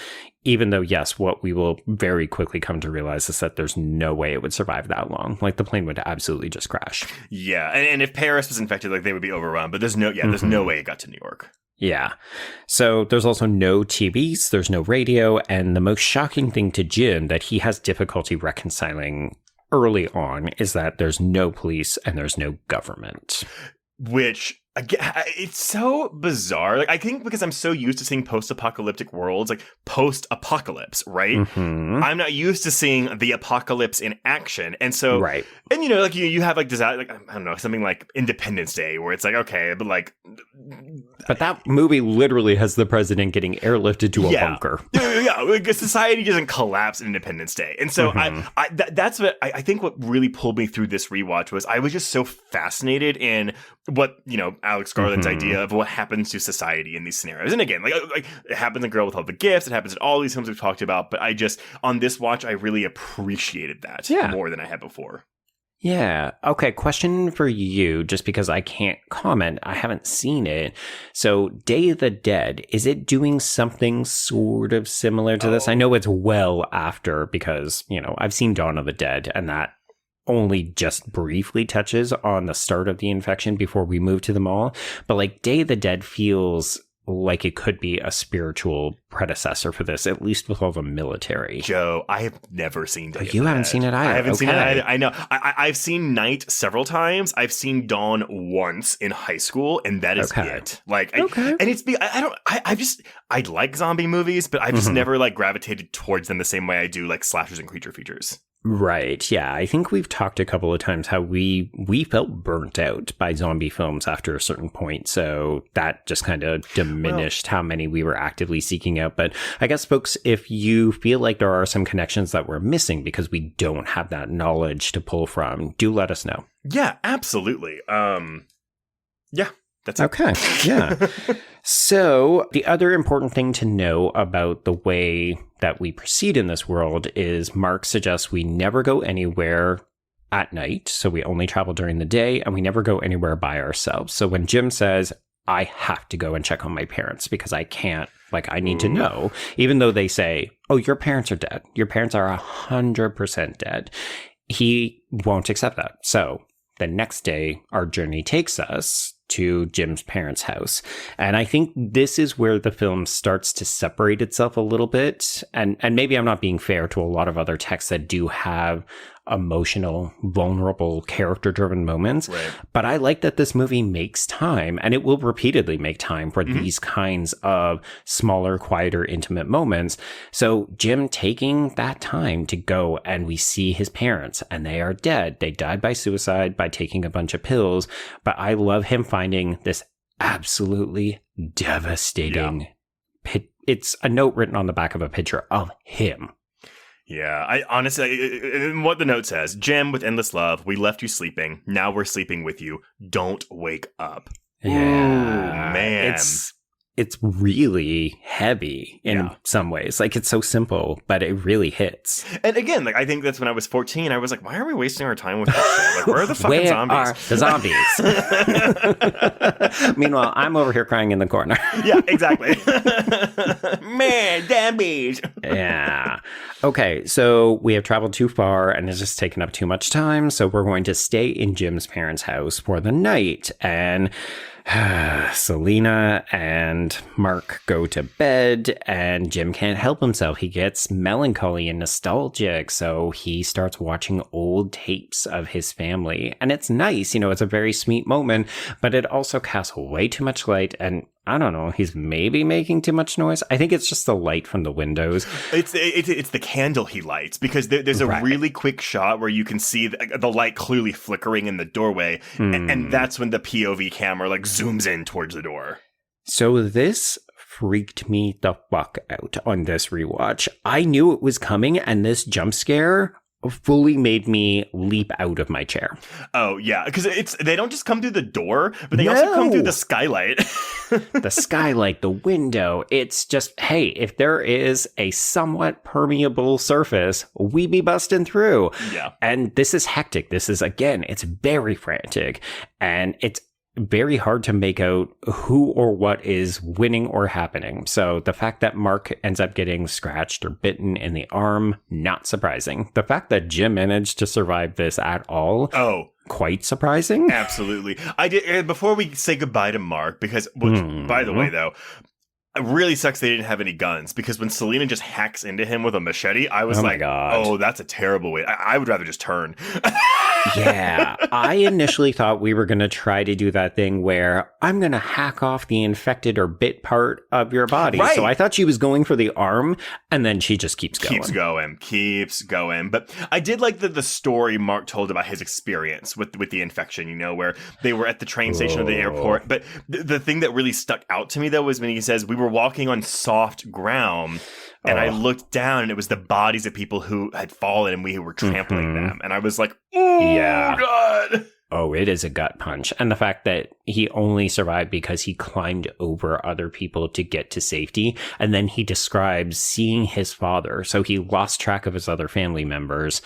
even though, yes, what we will very quickly come to realize is that there's no way it would survive that long. Like, the plane would absolutely just crash. Yeah. And if Paris was infected, like, they would be overrun. But there's no way it got to New York. Yeah. So there's also no TVs, there's no radio. And the most shocking thing to Jim that he has difficulty reconciling early on is that there's no police and there's no government. Which, again, it's so bizarre. Like, I think because I'm so used to seeing post-apocalyptic worlds, like post-apocalypse, right? Mm-hmm. I'm not used to seeing the apocalypse in action. And so, and you know, like you have like disaster, like, I don't know, something like Independence Day, where it's like, okay, but like... But that movie literally has the president getting airlifted to a bunker. Yeah, like society doesn't collapse in Independence Day. And so that's what I think what really pulled me through this rewatch was I was just so fascinated in what, you know, Alex Garland's idea of what happens to society in these scenarios. And again, like it happens in Girl with All the Gifts, it happens in all these films we've talked about, but I just, on this watch, I really appreciated that more than I had before. Yeah. Okay. Question for you, just because I can't comment. I haven't seen it. So, Day of the Dead, is it doing something sort of similar to this? I know it's well after because, I've seen Dawn of the Dead, and that only just briefly touches on the start of the infection before we move to the mall. But like Day of the Dead feels like it could be a spiritual predecessor for this, at least with all the military. Joe, I have never seen Day of the Dead. You haven't seen it either. I haven't seen it either. I know. I've seen Night several times. I've seen Dawn once in high school, and that is it. I like zombie movies, but I've just never like gravitated towards them the same way I do like slashers and creature features. Right. Yeah. I think we've talked a couple of times how we felt burnt out by zombie films after a certain point. So that just kind of diminished how many we were actively seeking out. But I guess, folks, if you feel like there are some connections that we're missing because we don't have that knowledge to pull from, do let us know. Yeah, absolutely. Yeah. That's it. Okay. Yeah. So the other important thing to know about the way that we proceed in this world is Mark suggests we never go anywhere at night. So we only travel during the day, and we never go anywhere by ourselves. So when Jim says, I have to go and check on my parents because I can't, I need to know, even though they say, oh, your parents are dead. Your parents are 100% dead. He won't accept that. So the next day, our journey takes us to Jim's parents' house. And I think this is where the film starts to separate itself a little bit. And maybe I'm not being fair to a lot of other texts that do have emotional, vulnerable, character-driven moments. Right. But I like that this movie makes time, and it will repeatedly make time for these kinds of smaller, quieter, intimate moments. So Jim taking that time to go, and we see his parents, and they are dead. They died by suicide by taking a bunch of pills. But I love him finding this absolutely devastating it's a note written on the back of a picture of him. Yeah, I honestly, what the note says, Jim, with endless love, we left you sleeping. Now we're sleeping with you. Don't wake up. Yeah. Ooh, man. It's really heavy in some ways. It's so simple, but it really hits. And again, I think that's when I was 14. I was like, why are we wasting our time with this shit? Where are the fucking zombies? Where are the zombies? Meanwhile, I'm over here crying in the corner. Yeah, exactly. Man, zombies. Yeah. Okay, so we have traveled too far and it's just taken up too much time. So we're going to stay in Jim's parents' house for the night. And Selena and Mark go to bed, and Jim can't help himself. He gets melancholy and nostalgic, so he starts watching old tapes of his family. And it's nice, it's a very sweet moment, but it also casts way too much light, and I don't know, he's maybe making too much noise. I think it's just the light from the windows. It's the candle he lights, because there's a really quick shot where you can see the light clearly flickering in the doorway, and that's when the POV camera zooms in towards the door. So this freaked me the fuck out on this rewatch. I knew it was coming, and this jump scare fully made me leap out of my chair. Oh, yeah, because they don't just come through the door, but they also come through the skylight. The skylight, the window. It's just, hey, if there is a somewhat permeable surface, we be busting through. Yeah. And this is hectic. This is, again, it's very frantic. And it's very hard to make out who or what is winning or happening. So the fact that Mark ends up getting scratched or bitten in the arm, not surprising. The fact that Jim managed to survive this at all, quite surprising. Absolutely. I did. Before we say goodbye to Mark, because by the way, though, it really sucks they didn't have any guns, because when Selena just hacks into him with a machete, I was my God. Oh, that's a terrible way. I would rather just turn. Yeah, I initially thought we were going to try to do that thing where I'm going to hack off the infected or bit part of your body. Right. So I thought she was going for the arm, and then she just keeps going. Keeps going. But I did like the story Mark told about his experience with the infection, where they were at the train station or the airport. But the thing that really stuck out to me, though, was when he says, we were walking on soft ground. And I looked down, and it was the bodies of people who had fallen, and we were trampling them. And I was like, oh, yeah. God. Oh, it is a gut punch. And the fact that he only survived because he climbed over other people to get to safety. And then he describes seeing his father. So he lost track of his other family members,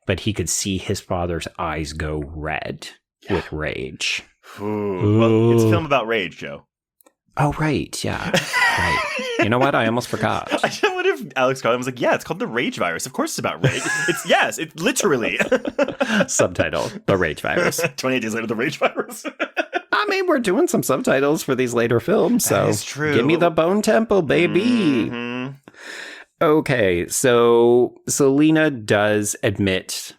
but he could see his father's eyes go red with rage. Ooh. Well, it's a film about rage, Joe. Oh, right. Yeah. Right. You know what? I almost forgot. What if Alex Garland was like, yeah, it's called The Rage Virus. Of course it's about rage. It literally. Subtitle, The Rage Virus. 28 Days Later, The Rage Virus. I mean, we're doing some subtitles for these later films, so that is true. Give me the Bone Temple, baby. Mm-hmm. Okay, so Selena does admit,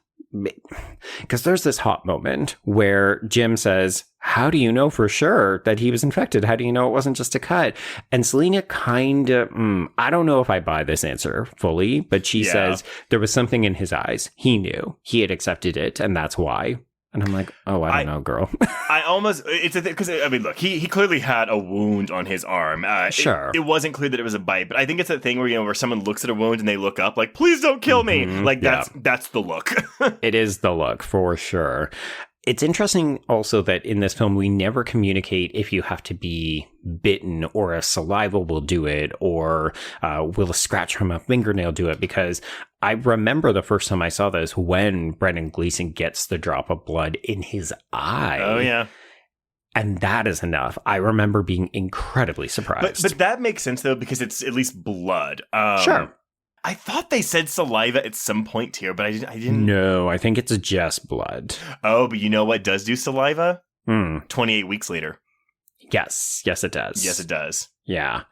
because there's this hot moment where Jim says, how do you know for sure that he was infected? How do you know it wasn't just a cut? And Selena kind of, I don't know if I buy this answer fully, but she says there was something in his eyes. He knew. He had accepted it, and that's why. And I'm like, oh, I don't know, girl. It's a thing, because, I mean, look, he clearly had a wound on his arm. Sure. It wasn't clear that it was a bite, but I think it's that thing where, where someone looks at a wound and they look up like, please don't kill me. Like, that's the look. It is the look, for sure. It's interesting also that in this film, we never communicate if you have to be bitten or a saliva will do it or will a scratch from a fingernail do it? Because I remember the first time I saw this when Brendan Gleeson gets the drop of blood in his eye. Oh, yeah. And that is enough. I remember being incredibly surprised. But that makes sense, though, because it's at least blood. Sure. I thought they said saliva at some point here, but I didn't. No, I think it's just blood. Oh, but you know what does do saliva? 28 weeks later. Yes, it does. Yes, it does. Yeah.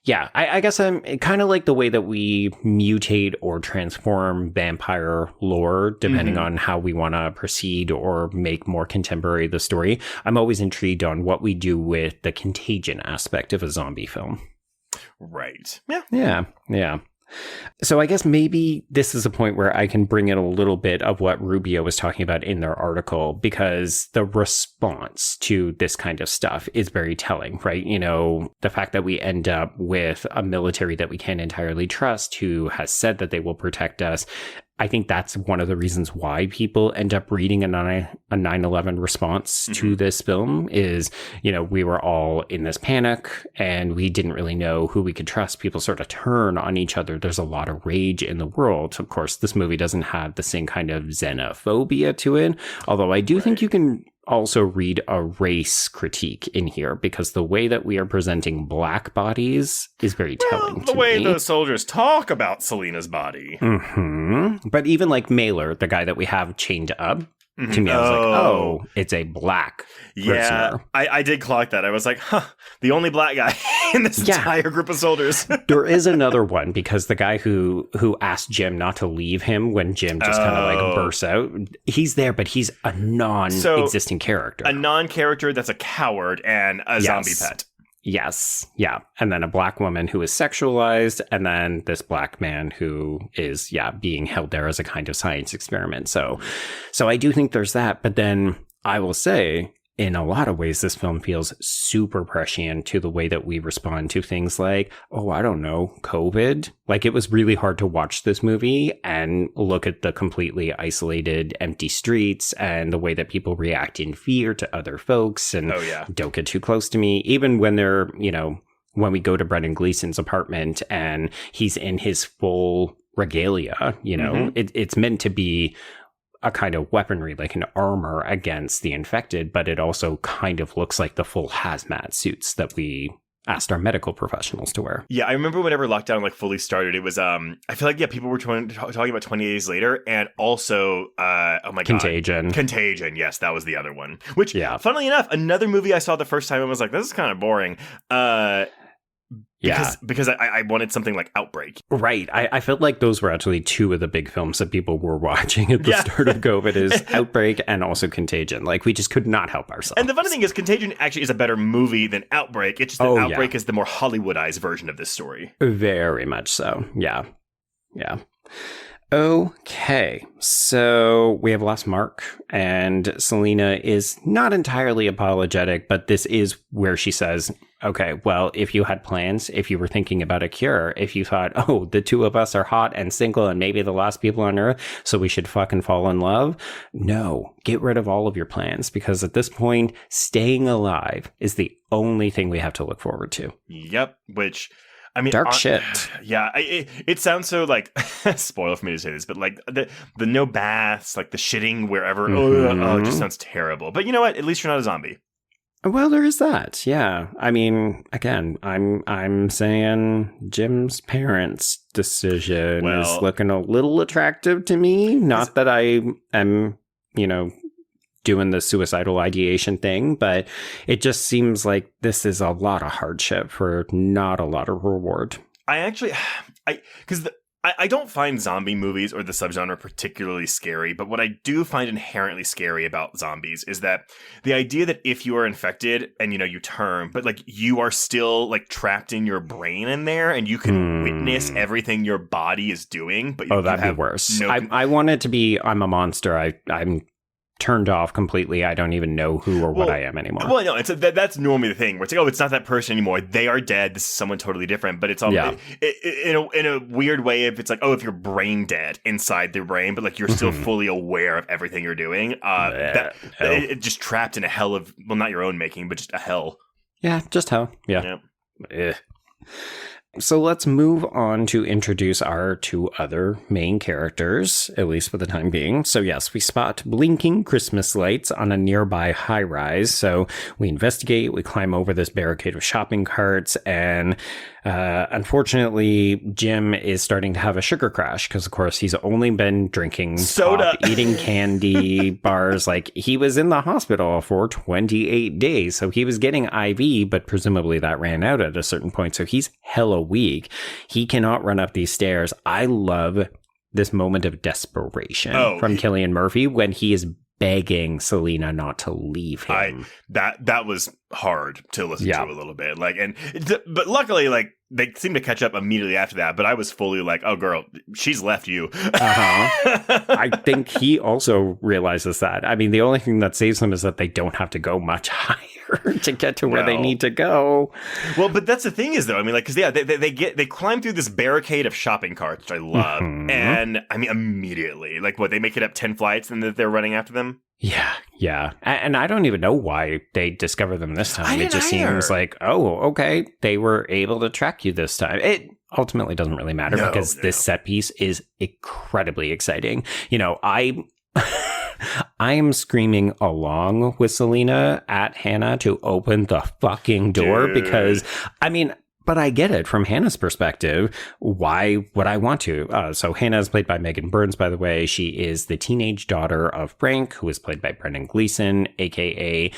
Yeah, I guess I'm kind of like the way that we mutate or transform vampire lore, depending on how we want to proceed or make more contemporary the story. I'm always intrigued on what we do with the contagion aspect of a zombie film. Right. Yeah. So I guess maybe this is a point where I can bring in a little bit of what Rubio was talking about in their article, because the response to this kind of stuff is very telling, right? The fact that we end up with a military that we can't entirely trust, who has said that they will protect us. I think that's one of the reasons why people end up reading a 9/11 response to this film is, we were all in this panic and we didn't really know who we could trust. People sort of turn on each other. There's a lot of rage in the world. Of course, this movie doesn't have the same kind of xenophobia to it, although I do think you can also read a race critique in here, because the way that we are presenting black bodies is very telling to me. The way the soldiers talk about Selena's body. But even like Mailer, the guy that we have chained up, to me, I was like, oh, it's a black prisoner. I did clock that. I was like, the only black guy in this entire group of soldiers. There is another one, because the guy who asked Jim not to leave him when Jim just kind of like bursts out, he's there, but he's a non-existing character. A non-character that's a coward and a zombie pet. Yes. Yeah. And then a black woman who is sexualized, and then this black man who is, being held there as a kind of science experiment. So I do think there's that. But then I will say, in a lot of ways, this film feels super prescient to the way that we respond to things like, COVID. Like, it was really hard to watch this movie and look at the completely isolated, empty streets and the way that people react in fear to other folks and don't get too close to me. Even when they're, when we go to Brendan Gleeson's apartment and he's in his full regalia, it's meant to be a kind of weaponry, like an armor against the infected, but it also kind of looks like the full hazmat suits that we asked our medical professionals to wear. Yeah, I remember whenever lockdown fully started, it was I feel like people were talking about 20 Days Later, and also Contagion. Contagion, yes, that was the other one. Which, funnily enough, another movie I saw the first time and was like, this is kind of boring. Because I wanted something like Outbreak. Right. I felt like those were actually two of the big films that people were watching at the start of COVID is Outbreak and also Contagion. Like, we just could not help ourselves. And the funny thing is, Contagion actually is a better movie than Outbreak. It's just that Outbreak is the more Hollywoodized version of this story. Very much so. Yeah. Okay, so we have lost Mark, and Selena is not entirely apologetic, but this is where she says, okay, well, if you had plans, if you were thinking about a cure, if you thought, the two of us are hot and single and maybe the last people on earth, so we should fucking fall in love, no, get rid of all of your plans, because at this point, staying alive is the only thing we have to look forward to. Yep, which I mean, dark shit. Yeah, it sounds so like spoiled for me to say this, but like the no baths, like the shitting wherever. It just sounds terrible. But you know what? At least you're not a zombie. Well, there is that. Yeah. I mean, again, I'm saying Jim's parents' decision is looking a little attractive to me. Not that I am, doing the suicidal ideation thing, but it just seems like this is a lot of hardship for not a lot of reward. I don't find zombie movies or the subgenre particularly scary, but what I do find inherently scary about zombies is that the idea that if you are infected and, you turn, but like you are still like trapped in your brain in there and you can witness everything your body is doing. But that'd be worse. I want it to be, I'm a monster. I'm turned off completely. I don't even know who or what I am anymore. Well, no, that's normally the thing where it's like, it's not that person anymore. They are dead. This is someone totally different. But it's all in a weird way. If it's like, if you're brain dead inside their brain, but like you're still fully aware of everything you're doing. It just trapped in a hell of, well, not your own making, but just a hell. Yeah, just hell. Yeah. So let's move on to introduce our two other main characters, at least for the time being. So yes, we spot blinking Christmas lights on a nearby high-rise. So we investigate, we climb over this barricade of shopping carts, and unfortunately, Jim is starting to have a sugar crash because, of course, he's only been drinking soda, eating candy bars. Like, he was in the hospital for 28 days, so he was getting IV, but presumably that ran out at a certain point. So he's hella weak. He cannot run up these stairs. I love this moment of desperation from Cillian Murphy when he is begging Selena not to leave him. That was hard to listen to a little bit. But luckily, like, they seem to catch up immediately after that. But I was fully like, oh, girl, she's left you. I think he also realizes that. I mean, the only thing that saves them is that they don't have to go much higher to get to where they need to go. Well, but that's the thing is, though, I mean, like, because they climb through this barricade of shopping carts, which I love, and I mean, immediately, like, they make it up 10 flights and they're running after them. Yeah. And I don't even know why they discover them this time. It just seems like, okay, they were able to track you this time. It ultimately doesn't really matter because this set piece is incredibly exciting. I am screaming along with Selena at Hannah to open the fucking door because, I mean, but I get it from Hannah's perspective. Why would I want to? So Hannah is played by Megan Burns, by the way. She is the teenage daughter of Frank, who is played by Brendan Gleeson, a.k.a.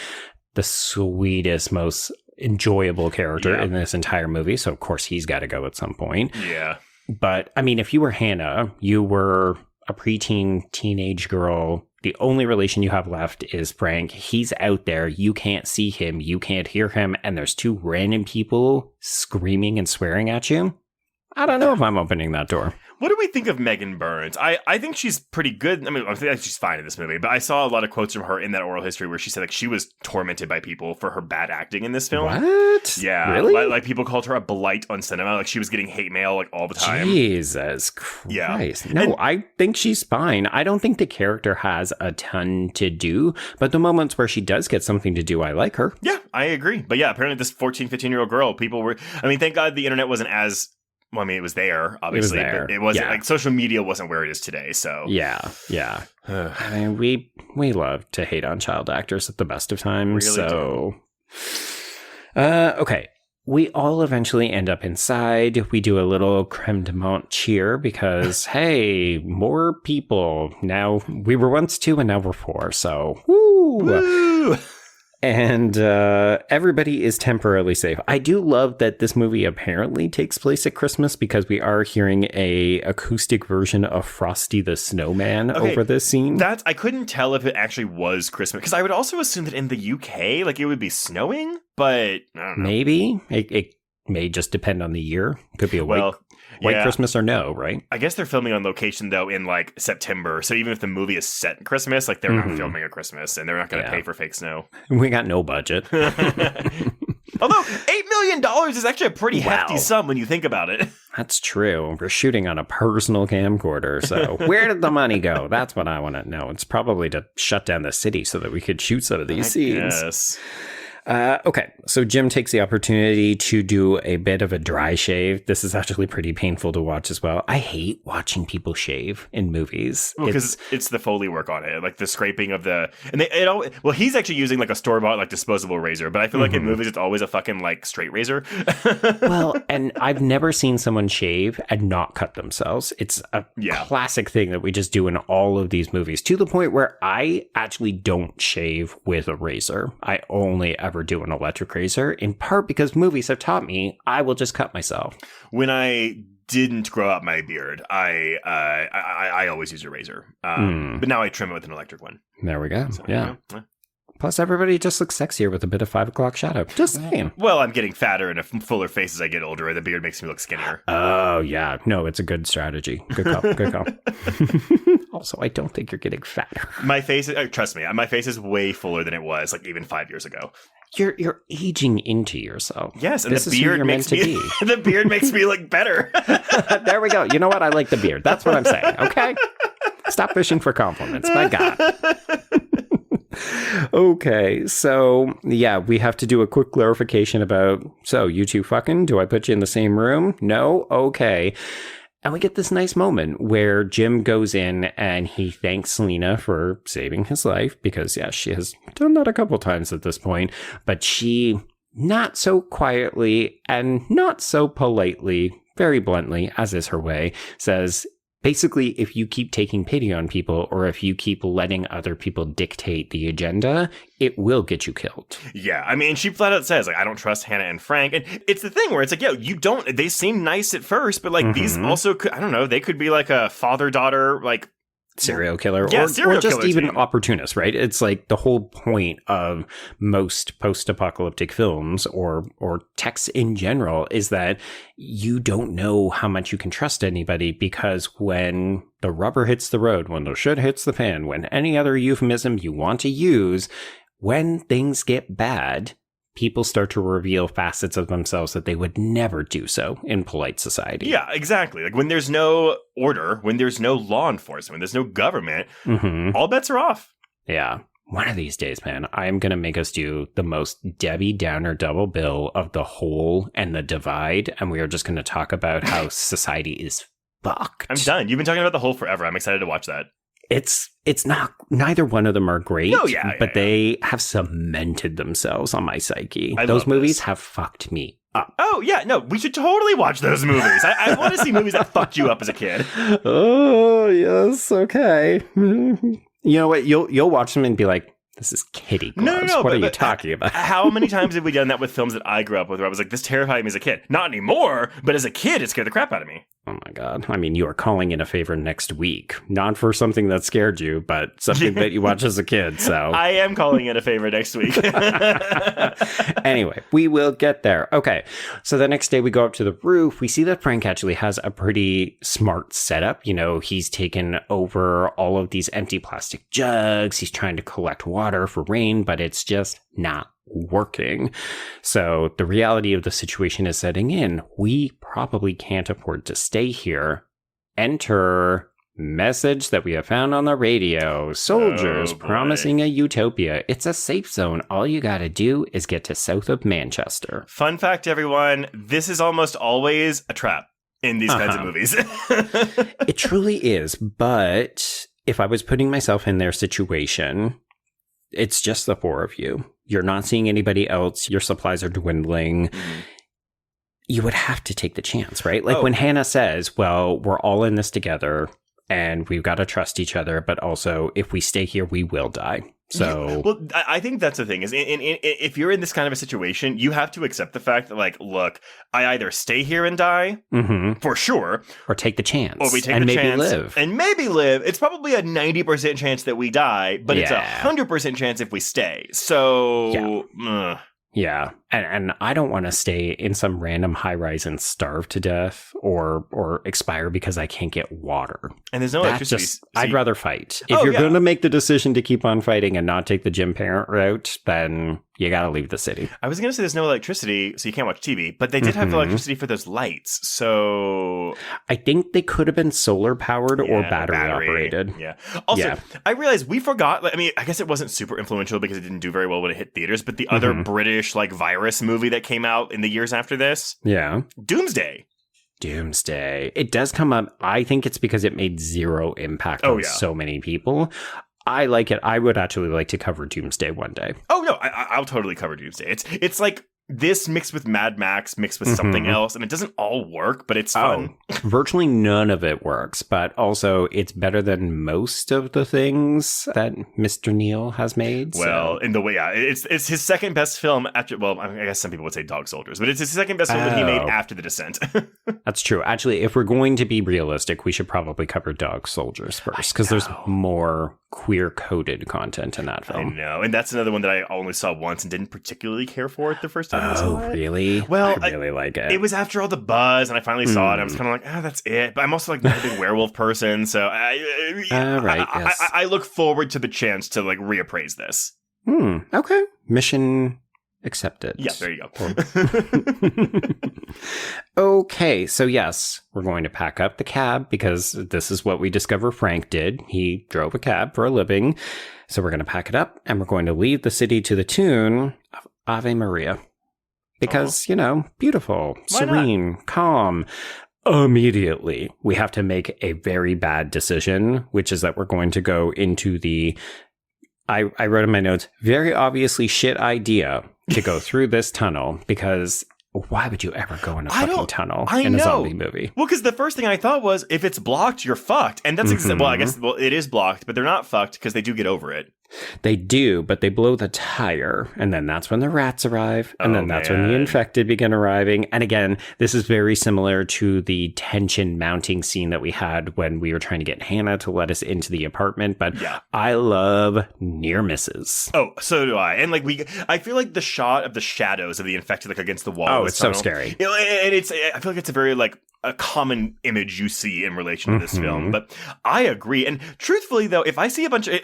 the sweetest, most enjoyable character in this entire movie. So, of course, he's got to go at some point. Yeah. But, I mean, if you were Hannah, you were a preteen teenage girl. The only relation you have left is Frank. He's out there. You can't see him. You can't hear him. And there's two random people screaming and swearing at you. I don't know if I'm opening that door. What do we think of Megan Burns? I think she's pretty good. I mean, I think she's fine in this movie, but I saw a lot of quotes from her in that oral history where she said like she was tormented by people for her bad acting in this film. What? Yeah. Really? Like people called her a blight on cinema. Like she was getting hate mail like all the time. Jesus Christ. Yeah. No, I think she's fine. I don't think the character has a ton to do, but the moments where she does get something to do, I like her. Yeah, I agree. But yeah, apparently this 14, 15-year-old girl, people were, I mean, thank God the internet wasn't as, well, I mean, it was there, obviously. It was there. But it wasn't like social media wasn't where it is today. So yeah. I mean, we love to hate on child actors at the best of times. Really so, okay, we all eventually end up inside. We do a little creme de menthe cheer because hey, more people. Now we were once 2 and now we're 4. So woo. And everybody is temporarily safe. I do love that this movie apparently takes place at Christmas because we are hearing a acoustic version of Frosty the Snowman over this scene. I couldn't tell if it actually was Christmas because I would also assume that in the UK, like it would be snowing, but I don't know. Maybe it may just depend on the year. Could be a white Christmas or no, right? I guess they're filming on location, though, in, like, September. So even if the movie is set in Christmas, like, they're not filming at Christmas, and they're not going to pay for fake snow. We got no budget. Although, $8 million is actually a pretty hefty sum when you think about it. That's true. We're shooting on a personal camcorder, so where did the money go? That's what I want to know. It's probably to shut down the city so that we could shoot some of these scenes. Yes. Okay, so Jim takes the opportunity to do a bit of a dry shave. This is actually pretty painful to watch as well. I hate watching people shave in movies. Well, because it's the Foley work on it, like the scraping of the... Well, he's actually using like a store-bought like disposable razor, but I feel like in movies it's always a fucking like straight razor. Well, and I've never seen someone shave and not cut themselves. It's a classic thing that we just do in all of these movies, to the point where I actually don't shave with a razor. I only ever do an electric razor, in part because movies have taught me I will just cut myself. When I didn't grow out my beard, I always use a razor, but now I trim it with an electric one. There we go. So, yeah. Plus, everybody just looks sexier with a bit of 5 o'clock shadow. Just saying. Well, I'm getting fatter and a fuller face as I get older. The beard makes me look skinnier. Oh, yeah. No, it's a good strategy. Good call. Good call. Also, I don't think you're getting fatter. My face, trust me, my face is way fuller than it was like even 5 years ago. You're aging into yourself. Yes, and the beard makes me the beard makes me look better. There we go. You know what? I like the beard. That's what I'm saying. Okay? Stop fishing for compliments. My God. Okay, so yeah, we have to do a quick clarification about, so you two fucking, do I put you in the same room? No? Okay. And we get this nice moment where Jim goes in and he thanks Selena for saving his life because, yeah, she has done that a couple times at this point, but she, not so quietly and not so politely, very bluntly, as is her way, says, basically, if you keep taking pity on people or if you keep letting other people dictate the agenda, it will get you killed. Yeah, I mean, she flat out says, like, I don't trust Hannah and Frank. And it's the thing where it's like, yo, you don't, they seem nice at first, but like these also could, I don't know, they could be like a father-daughter, like, serial killer, yeah, or just even opportunist, right? It's like the whole point of most post-apocalyptic films or texts in general is that you don't know how much you can trust anybody, because when the rubber hits the road, when the shit hits the fan, when any other euphemism you want to use, when things get bad, people start to reveal facets of themselves that they would never do so in polite society. Yeah, exactly. Like when there's no order, when there's no law enforcement, when there's no government, all bets are off. Yeah. One of these days, man, I'm going to make us do the most Debbie Downer double bill of The Hole and The Divide, and we are just going to talk about how society is fucked. I'm done. You've been talking about The Hole forever. I'm excited to watch that. It's not, neither one of them are great, but yeah. They have cemented themselves on my psyche. I Those love movies this. have fucked me up. Oh, yeah, no, we should totally watch those movies. I want to see movies that fucked you up as a kid. Oh, yes, okay. You know what? You'll watch them and be like, this is kitty gloves. No, what are you talking about? How many times have we done that with films that I grew up with where I was like, this terrified me as a kid? Not anymore, but as a kid, it scared the crap out of me. Oh my God. I mean, you are calling in a favor next week. Not for something that scared you, but something that you watched as a kid, so. I am calling in a favor next week. Anyway, we will get there. Okay. So the next day we go up to the roof. We see that Frank actually has a pretty smart setup. You know, he's taken over all of these empty plastic jugs. He's trying to collect water for rain, but it's just not working. So the reality of the situation is setting in. We probably can't afford to stay here. Enter message that we have found on the radio. Soldiers promising a utopia. It's a safe zone. All you gotta do is get to south of Manchester. Fun fact, everyone, this is almost always a trap in these kinds of movies. It truly is, but if I was putting myself in their situation, it's just the four of you. You're not seeing anybody else. Your supplies are dwindling. You would have to take the chance, right? Like when Hannah says, well, we're all in this together and we've got to trust each other, but also if we stay here, we will die. So, well, I think that's the thing is if you're in this kind of a situation, you have to accept the fact that, like, look, I either stay here and die for sure, or take the chance, or we take and the maybe chance live. and maybe live. It's probably a 90% chance that we die, but it's a 100% chance if we stay. So, yeah. And I don't want to stay in some random high rise and starve to death or expire because I can't get water. And there's no electricity. I'd rather fight. If you're going to make the decision to keep on fighting and not take the Jim Parent route, then you gotta leave the city. I was going to say there's no electricity, so you can't watch TV, but they did have electricity for those lights, so... I think they could have been solar powered or battery operated. Yeah. Also, I realized we forgot, I mean, I guess it wasn't super influential because it didn't do very well when it hit theaters, but the other British, like, virus movie that came out in the years after this? Yeah. Doomsday. It does come up. I think it's because it made zero impact on so many people. I like it. I would actually like to cover Doomsday one day. Oh, no, I'll totally cover Doomsday. It's like this mixed with Mad Max, mixed with something else, and it doesn't all work, but it's fun. Virtually none of it works, but also it's better than most of the things that Mr. Neil has made. Well, in the way, it's his second best film after, well, I guess some people would say Dog Soldiers, but it's his second best film that he made after The Descent. That's true. Actually, if we're going to be realistic, we should probably cover Dog Soldiers first, because there's more queer-coded content in that film. I know, and that's another one that I only saw once and didn't particularly care for it the first time I saw it. Really? Well, I really like it. It was after all the buzz, and I finally saw it. I was kind of like, that's it. But I'm also like not a big werewolf person, so I look forward to the chance to like reappraise this. Okay. Mission accepted. Yeah, there you go. Okay, so yes, we're going to pack up the cab because this is what we discover Frank did. He drove a cab for a living. So we're going to pack it up and we're going to leave the city to the tune of Ave Maria. Because, beautiful, serene, calm. Immediately, we have to make a very bad decision, which is that we're going to go into the, I wrote in my notes, very obviously shit idea to go through this tunnel because why would you ever go in a fucking tunnel in a zombie movie? Well, because the first thing I thought was if it's blocked, you're fucked. And that's well, I guess it is blocked, but they're not fucked because they do get over it. They do, but they blow the tire, and then that's when the rats arrive, and then that's when the infected begin arriving. And again, this is very similar to the tension mounting scene that we had when we were trying to get Hannah to let us into the apartment. But I love near misses. Oh, so do I. And I feel like the shot of the shadows of the infected against the wall. Oh, it's so scary. And I feel like it's a very a common image you see in relation to this film. But I agree. And truthfully, though, if I see a bunch of...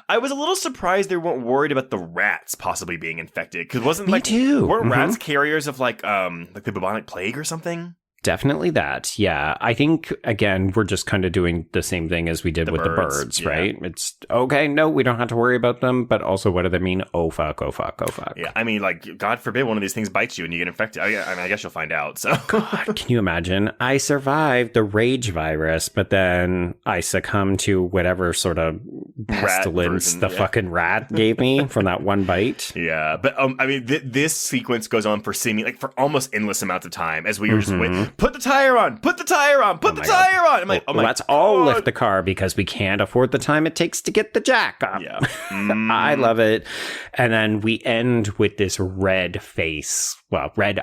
I was a little surprised they weren't worried about the rats possibly being infected. Because weren't rats carriers of the bubonic plague or something? Definitely that. Yeah. I think, again, we're just kind of doing the same thing as we did with the birds, right? It's okay. No, we don't have to worry about them. But also, what do they mean? Oh, fuck, oh, fuck, oh, fuck. Yeah. I mean, God forbid one of these things bites you and you get infected. I guess you'll find out. So, God, can you imagine? I survived the rage virus, but then I succumbed to whatever sort of pestilence the fucking rat gave me from that one bite. Yeah. But I mean, this sequence goes on for for almost endless amounts of time as we were just waiting. Put the tire on! Put the tire on! Put the tire on! I'm like, oh my let's all lift the car because we can't afford the time it takes to get the jack up. Yeah. I love it. And then we end with this red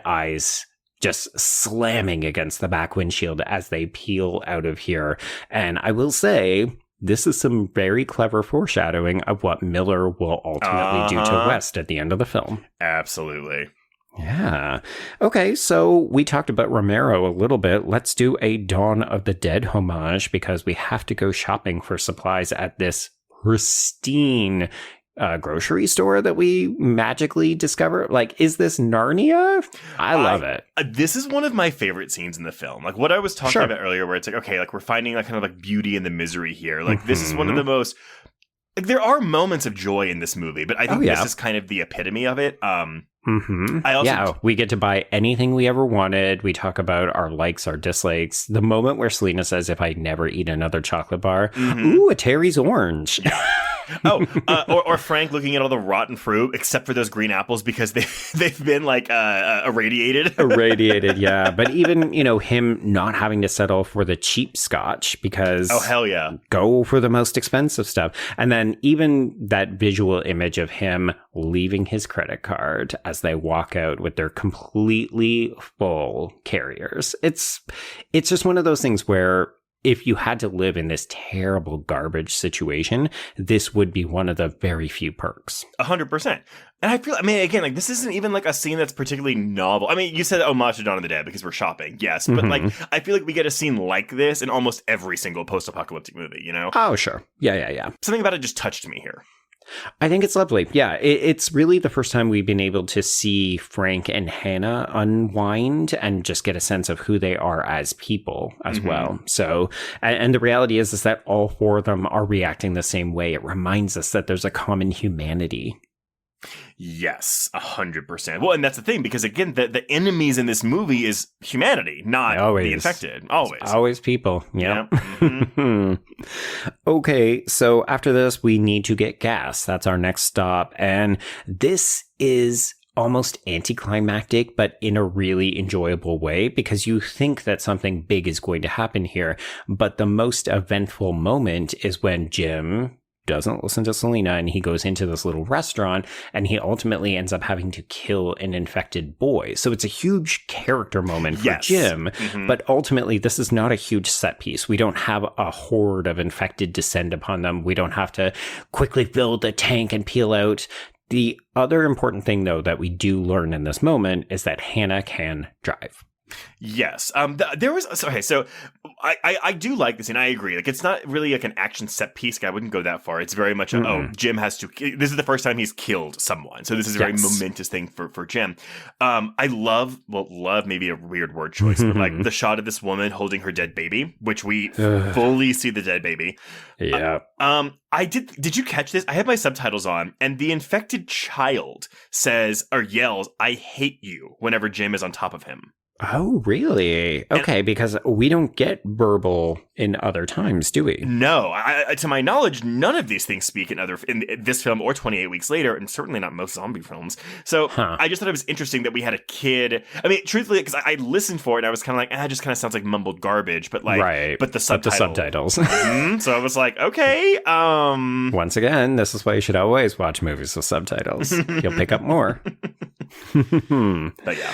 eyes just slamming against the back windshield as they peel out of here. And I will say, this is some very clever foreshadowing of what Miller will ultimately do to West at the end of the film. Absolutely. Yeah. Okay, so we talked about Romero a little bit. Let's do a Dawn of the Dead homage because we have to go shopping for supplies at this pristine grocery store that we magically discover. Is this Narnia? I love it. This is one of my favorite scenes in the film. What I was talking about earlier where it's okay, we're finding kind of beauty in the misery here. This is one of the most... there are moments of joy in this movie, but I think this is kind of the epitome of it. We get to buy anything we ever wanted. We talk about our likes, our dislikes. The moment where Selena says, if I never eat another chocolate bar, ooh, a Terry's orange. Or Frank looking at all the rotten fruit, except for those green apples because they've been irradiated. Irradiated, yeah. But even him not having to settle for the cheap scotch because hell yeah, go for the most expensive stuff. And then even that visual image of him leaving his credit card as they walk out with their completely full carriers. It's just one of those things where if you had to live in this terrible garbage situation, this would be one of the very few perks. 100%. And again, this isn't even a scene that's particularly novel. I mean, you said homage to Dawn of the Dead because we're shopping, yes. But I feel like we get a scene like this in almost every single post-apocalyptic movie, Oh, sure. Yeah. Something about it just touched me here. I think it's lovely. Yeah, it's really the first time we've been able to see Frank and Hannah unwind and just get a sense of who they are as people as well. So, and the reality is that all four of them are reacting the same way. It reminds us that there's a common humanity. Yes, 100%. Well, and that's the thing, because again, the enemies in this movie is humanity, not the infected. Always people. Yeah. Mm-hmm. Okay, so after this, we need to get gas. That's our next stop. And this is almost anticlimactic, but in a really enjoyable way, because you think that something big is going to happen here. But the most eventful moment is when Jim doesn't listen to Selena and he goes into this little restaurant and he ultimately ends up having to kill an infected boy. So it's a huge character moment for Jim, but ultimately this is not a huge set piece. We don't have a horde of infected descend upon them. We don't have to quickly build a tank and peel out. The other important thing, though, that we do learn in this moment is that Hannah can drive. Yes. There was so I do like this, and I agree. Like, it's not really like an action set piece. I wouldn't go that far. It's very much Jim has to. This is the first time he's killed someone, so this is a very momentous thing for Jim. I love maybe a weird word choice, but like the shot of this woman holding her dead baby, which we fully see the dead baby. Yeah. I did you catch this? I had my subtitles on, and the infected child says or yells, "I hate you," whenever Jim is on top of him. Oh, really? Okay, because we don't get verbal in other times, do we? No. To my knowledge, none of these things speak in this film or 28 Weeks Later, and certainly not most zombie films. So I just thought it was interesting that we had a kid. I mean, truthfully, because I listened for it, and I was kind of like, it just kind of sounds like mumbled garbage, but like, right. But the subtitles. So I was like, okay. Once again, this is why you should always watch movies with subtitles. You'll pick up more. But yeah.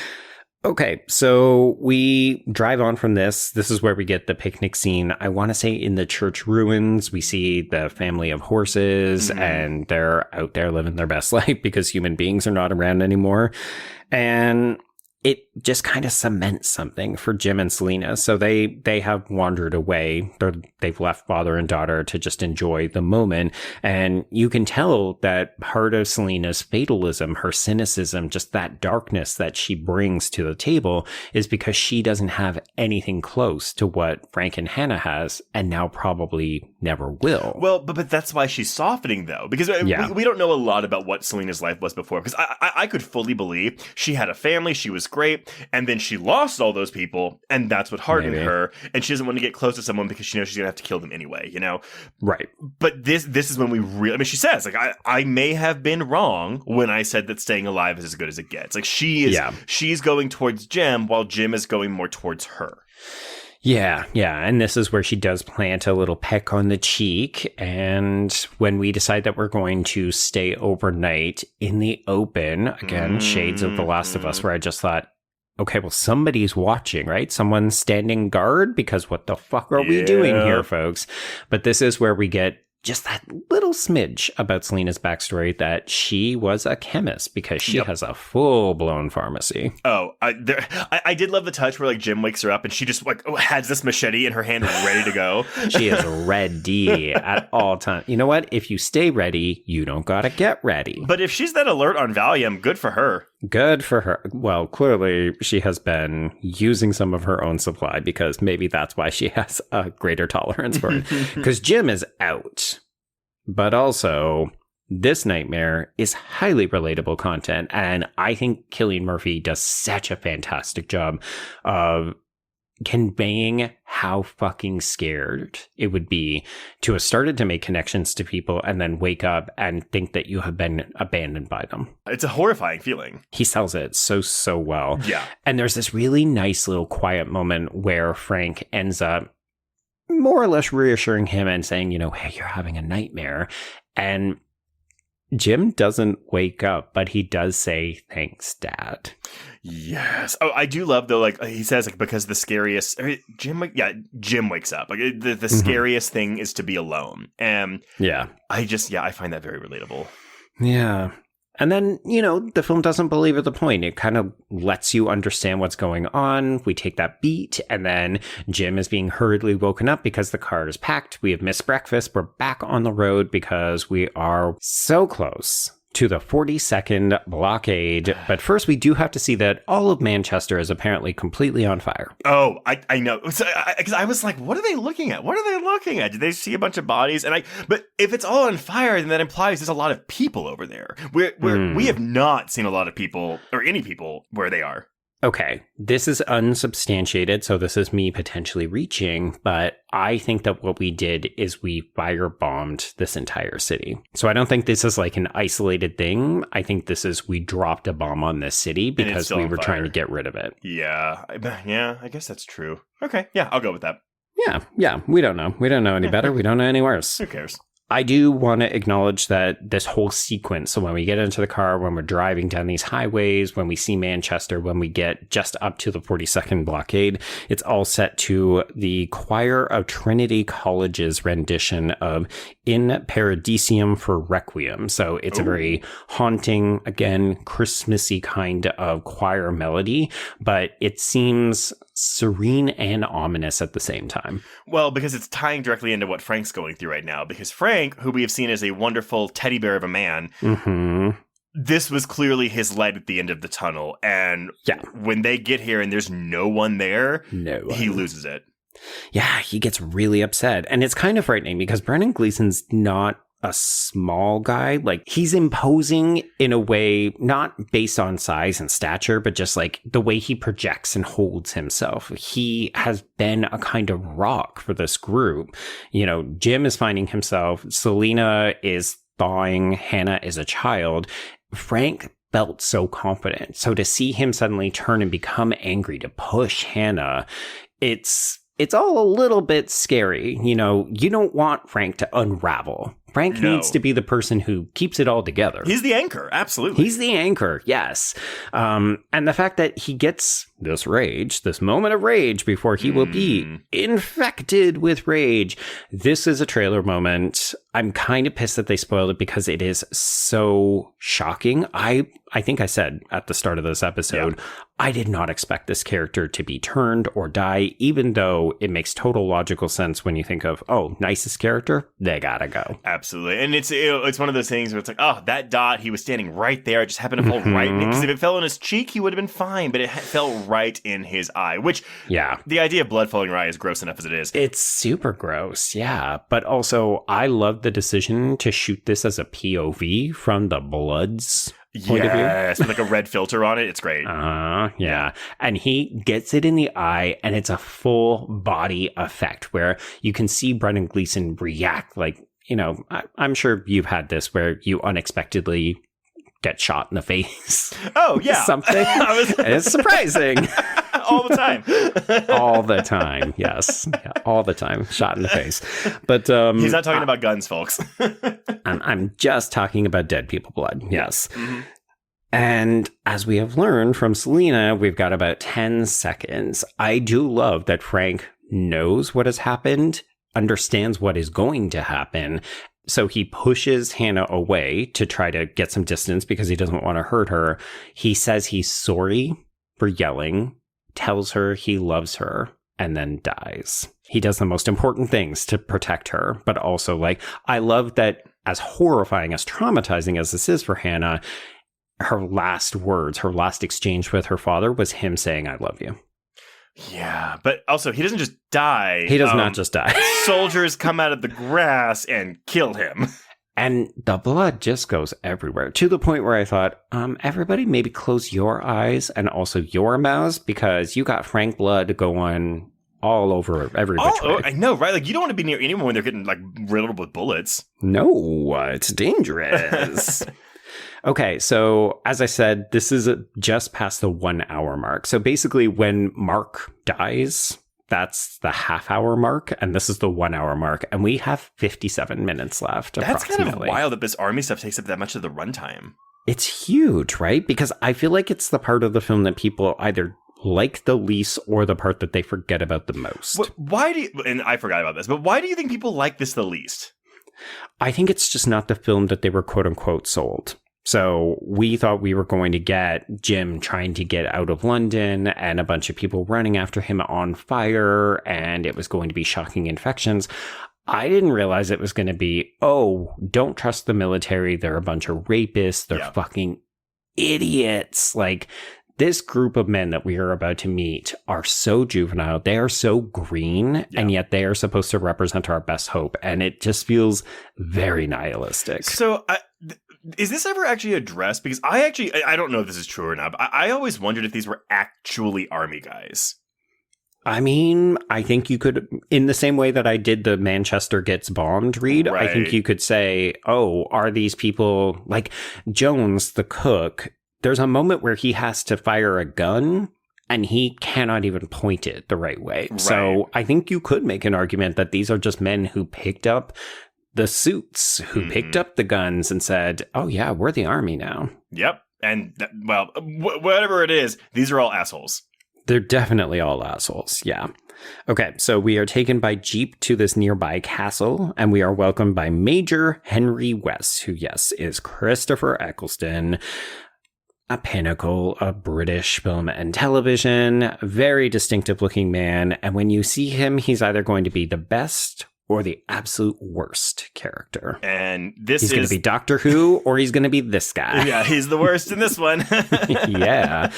Okay, so we drive on from this. This is where we get the picnic scene. I want to say in the church ruins, we see the family of horses, and they're out there living their best life because human beings are not around anymore. And it just kind of cements something for Jim and Selena. So they have wandered away. They've left father and daughter to just enjoy the moment. And you can tell that part of Selena's fatalism, her cynicism, just that darkness that she brings to the table is because she doesn't have anything close to what Frank and Hannah has, and now probably never will. Well, but that's why she's softening, though, because we don't know a lot about what Selena's life was before, because I could fully believe she had a family, she was great, and then she lost all those people, and that's what hardened her, and she doesn't want to get close to someone because she knows she's gonna have to kill them anyway, you know? Right. But this is when we really, I mean, she says, like, I may have been wrong when I said that staying alive is as good as it gets. Like, she's going towards Jim while Jim is going more towards her. Yeah. And this is where she does plant a little peck on the cheek. And when we decide that we're going to stay overnight in the open, again, shades of The Last of Us, where I just thought, okay, well, somebody's watching, right? Someone's standing guard, because what the fuck are we doing here, folks? But this is where we get just that little smidge about Selena's backstory, that she was a chemist because she has a full-blown pharmacy. Oh, I did love the touch where, like, Jim wakes her up and she just, like, has this machete in her hand ready to go. She is ready at all times. You know what? If you stay ready, you don't gotta get ready. But if she's that alert on Valium, good for her. Good for her. Well, clearly she has been using some of her own supply, because maybe that's why she has a greater tolerance for it. Because Jim is out. But also, this nightmare is highly relatable content. And I think Cillian Murphy does such a fantastic job of conveying how fucking scared it would be to have started to make connections to people and then wake up and think that you have been abandoned by them. It's a horrifying feeling. He sells it so well. Yeah. And there's this really nice little quiet moment where Frank ends up more or less reassuring him and saying, you know, hey, you're having a nightmare. And Jim doesn't wake up, but he does say, thanks, Dad. Yes. Oh, I do love, though, like, he says, like, because the scariest, Jim wakes up. Like, the scariest thing is to be alone. And I find that very relatable. Yeah. And then, the film doesn't belabor the point. It kind of lets you understand what's going on. We take that beat, and then Jim is being hurriedly woken up because the car is packed. We have missed breakfast. We're back on the road because we are so close to the 42nd blockade. But first, we do have to see that all of Manchester is apparently completely on fire. Oh, I know. Because I was like, what are they looking at? What are they looking at? Did they see a bunch of bodies? But if it's all on fire, then that implies there's a lot of people over there. We have not seen a lot of people, or any people, where they are. Okay, this is unsubstantiated, so this is me potentially reaching, but I think that what we did is we firebombed this entire city. So I don't think this is like an isolated thing. I think this is we dropped a bomb on this city because we were trying to get rid of it. Yeah, I guess that's true. Okay, yeah, I'll go with that. Yeah, we don't know. We don't know any better. We don't know any worse. Who cares? I do want to acknowledge that this whole sequence, so when we get into the car, when we're driving down these highways, when we see Manchester, when we get just up to the 42nd blockade, it's all set to the Choir of Trinity College's rendition of In Paradisium for Requiem. So it's a very haunting, again, Christmassy kind of choir melody, but it seems serene and ominous at the same time. Well, because it's tying directly into what Frank's going through right now. Because Frank, who we have seen as a wonderful teddy bear of a man, this was clearly his light at the end of the tunnel. And when they get here and there's no one there, he loses it. Yeah, he gets really upset. And it's kind of frightening because Brendan Gleeson's not a small guy. Like, he's imposing in a way, not based on size and stature, but just like the way he projects and holds himself. He has been a kind of rock for this group. Jim is finding himself. Selena is thawing. Hannah is a child. Frank felt so confident. So to see him suddenly turn and become angry, to push Hannah, it's all a little bit scary. You don't want Frank to unravel. Frank needs to be the person who keeps it all together. He's the anchor, absolutely. He's the anchor, yes. And the fact that he gets this rage, this moment of rage before he will be infected with rage. This is a trailer moment. I'm kind of pissed that they spoiled it because it is so shocking. I think I said at the start of this episode, I did not expect this character to be turned or die, even though it makes total logical sense when you think of, nicest character, they gotta go. Absolutely. And it's one of those things where it's like, that dot, he was standing right there. It just happened to fall right in it. Because if it fell in his cheek, he would have been fine. But it fell right in his eye, which, the idea of blood falling in your eye is gross enough as it is. It's super gross, yeah. But also, I love the decision to shoot this as a POV from the Blood's point of view. Yes, with like a red filter on it. It's great. Yeah. And he gets it in the eye, and it's a full body effect where you can see Brendan Gleeson react like, I'm sure you've had this where you unexpectedly get shot in the face. Oh, yeah. Something. It's surprising. All the time. All the time, yes. Yeah, all the time. Shot in the face. But he's not talking about guns, folks. I'm just talking about dead people blood, yes. Mm-hmm. And as we have learned from Selena, we've got about 10 seconds. I do love that Frank knows what has happened, understands what is going to happen. So he pushes Hannah away to try to get some distance because he doesn't want to hurt her. He says he's sorry for yelling, tells her he loves her, and then dies. He does the most important things to protect her. But also, I love that as horrifying, as traumatizing as this is for Hannah, her last words, her last exchange with her father was him saying, I love you. Yeah, but also he doesn't just die. He does not just die. Soldiers come out of the grass and kill him. And the blood just goes everywhere, to the point where I thought, everybody maybe close your eyes and also your mouths, because you got Frank blood going all over every which way. I know, right? You don't want to be near anyone when they're getting riddled with bullets. No, it's dangerous. Okay, so as I said, this is just past the 1 hour mark. So basically when Mark dies, that's the half-hour mark, and this is the 1 hour mark, and we have 57 minutes left, That's kind of wild that this army stuff takes up that much of the runtime. It's huge, right? Because I feel like it's the part of the film that people either like the least or the part that they forget about the most. Why do you, and I forgot about this, but why do you think people like this the least? I think it's just not the film that they were quote-unquote sold. So we thought we were going to get Jim trying to get out of London and a bunch of people running after him on fire, and it was going to be shocking infections. I didn't realize it was going to be, oh, don't trust the military. They're a bunch of rapists. They're fucking idiots. Like, this group of men that we are about to meet are so juvenile. They are so green, and yet they are supposed to represent our best hope. And it just feels very nihilistic. So is this ever actually addressed? Because I don't know if this is true or not, but I always wondered if these were actually army guys. I mean, I think you could, in the same way that I did the Manchester gets bombed read, Right. I think you could say, oh, are these people like Jones, the cook? There's a moment where he has to fire a gun and he cannot even point it the right way. Right. So I think you could make an argument that these are just men who picked up the suits, who picked up the guns and said, oh, yeah, we're the army now. Yep. And, whatever it is, these are all assholes. They're definitely all assholes. Yeah. Okay, so we are taken by Jeep to this nearby castle, and we are welcomed by Major Henry West, who, yes, is Christopher Eccleston, a pinnacle of British film and television, very distinctive looking man. And when you see him, he's either going to be the best or the absolute worst character. And he's going to be Doctor Who, or he's going to be this guy. Yeah, he's the worst in this one. Yeah.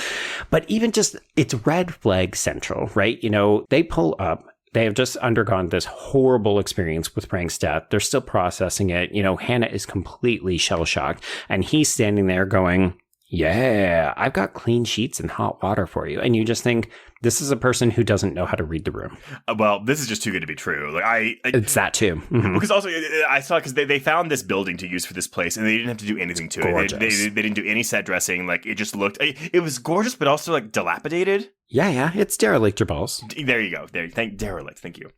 But even just, it's red flag central, right? You know, they pull up. They have just undergone this horrible experience with Frank's death. They're still processing it. You know, Hannah is completely shell-shocked. And he's standing there going, yeah, I've got clean sheets and hot water for you. And you just think, this is a person who doesn't know how to read the room. Well, this is just too good to be true. Like it's that too. Mm-hmm. Because also, I saw, because they found this building to use for this place, and they didn't have to do anything to it. They didn't do any set dressing. Like, it just looked, it was gorgeous, but also like dilapidated. Yeah, it's derelict your balls. There you go. Derelict. Thank you.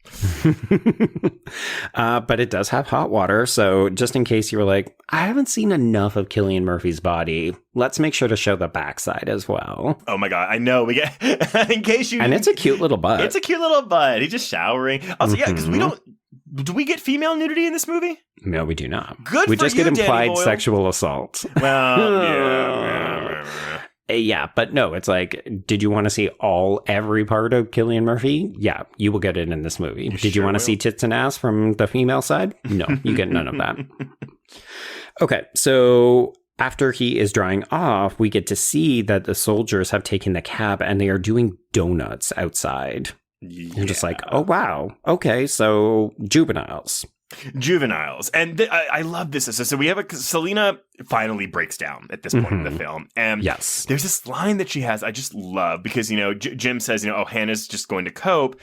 But it does have hot water. So just in case you were like, I haven't seen enough of Cillian Murphy's body, let's make sure to show the backside as well. Oh my God. I know. We get, in case you. And it's a cute little butt. It's a cute little butt. He's just showering. Also, yeah, because do we get female nudity in this movie? No, we do not. Good we for just you, get implied Danny Boyle. Sexual assault. Well, yeah. Yeah, but no, it's like, did you want to see every part of Cillian Murphy? Yeah, you will get it in this movie. Did you want to see tits and ass from the female side? No, you get none of that. Okay, so after he is drying off, we get to see that the soldiers have taken the cab and they are doing donuts outside. Yeah. You're just like, oh, wow. Okay, so juveniles. And I love this. So we have Selena finally breaks down at this point in the film. And yes, there's this line that she has I just love because, you know, Jim says, you know, oh, Hannah's just going to cope.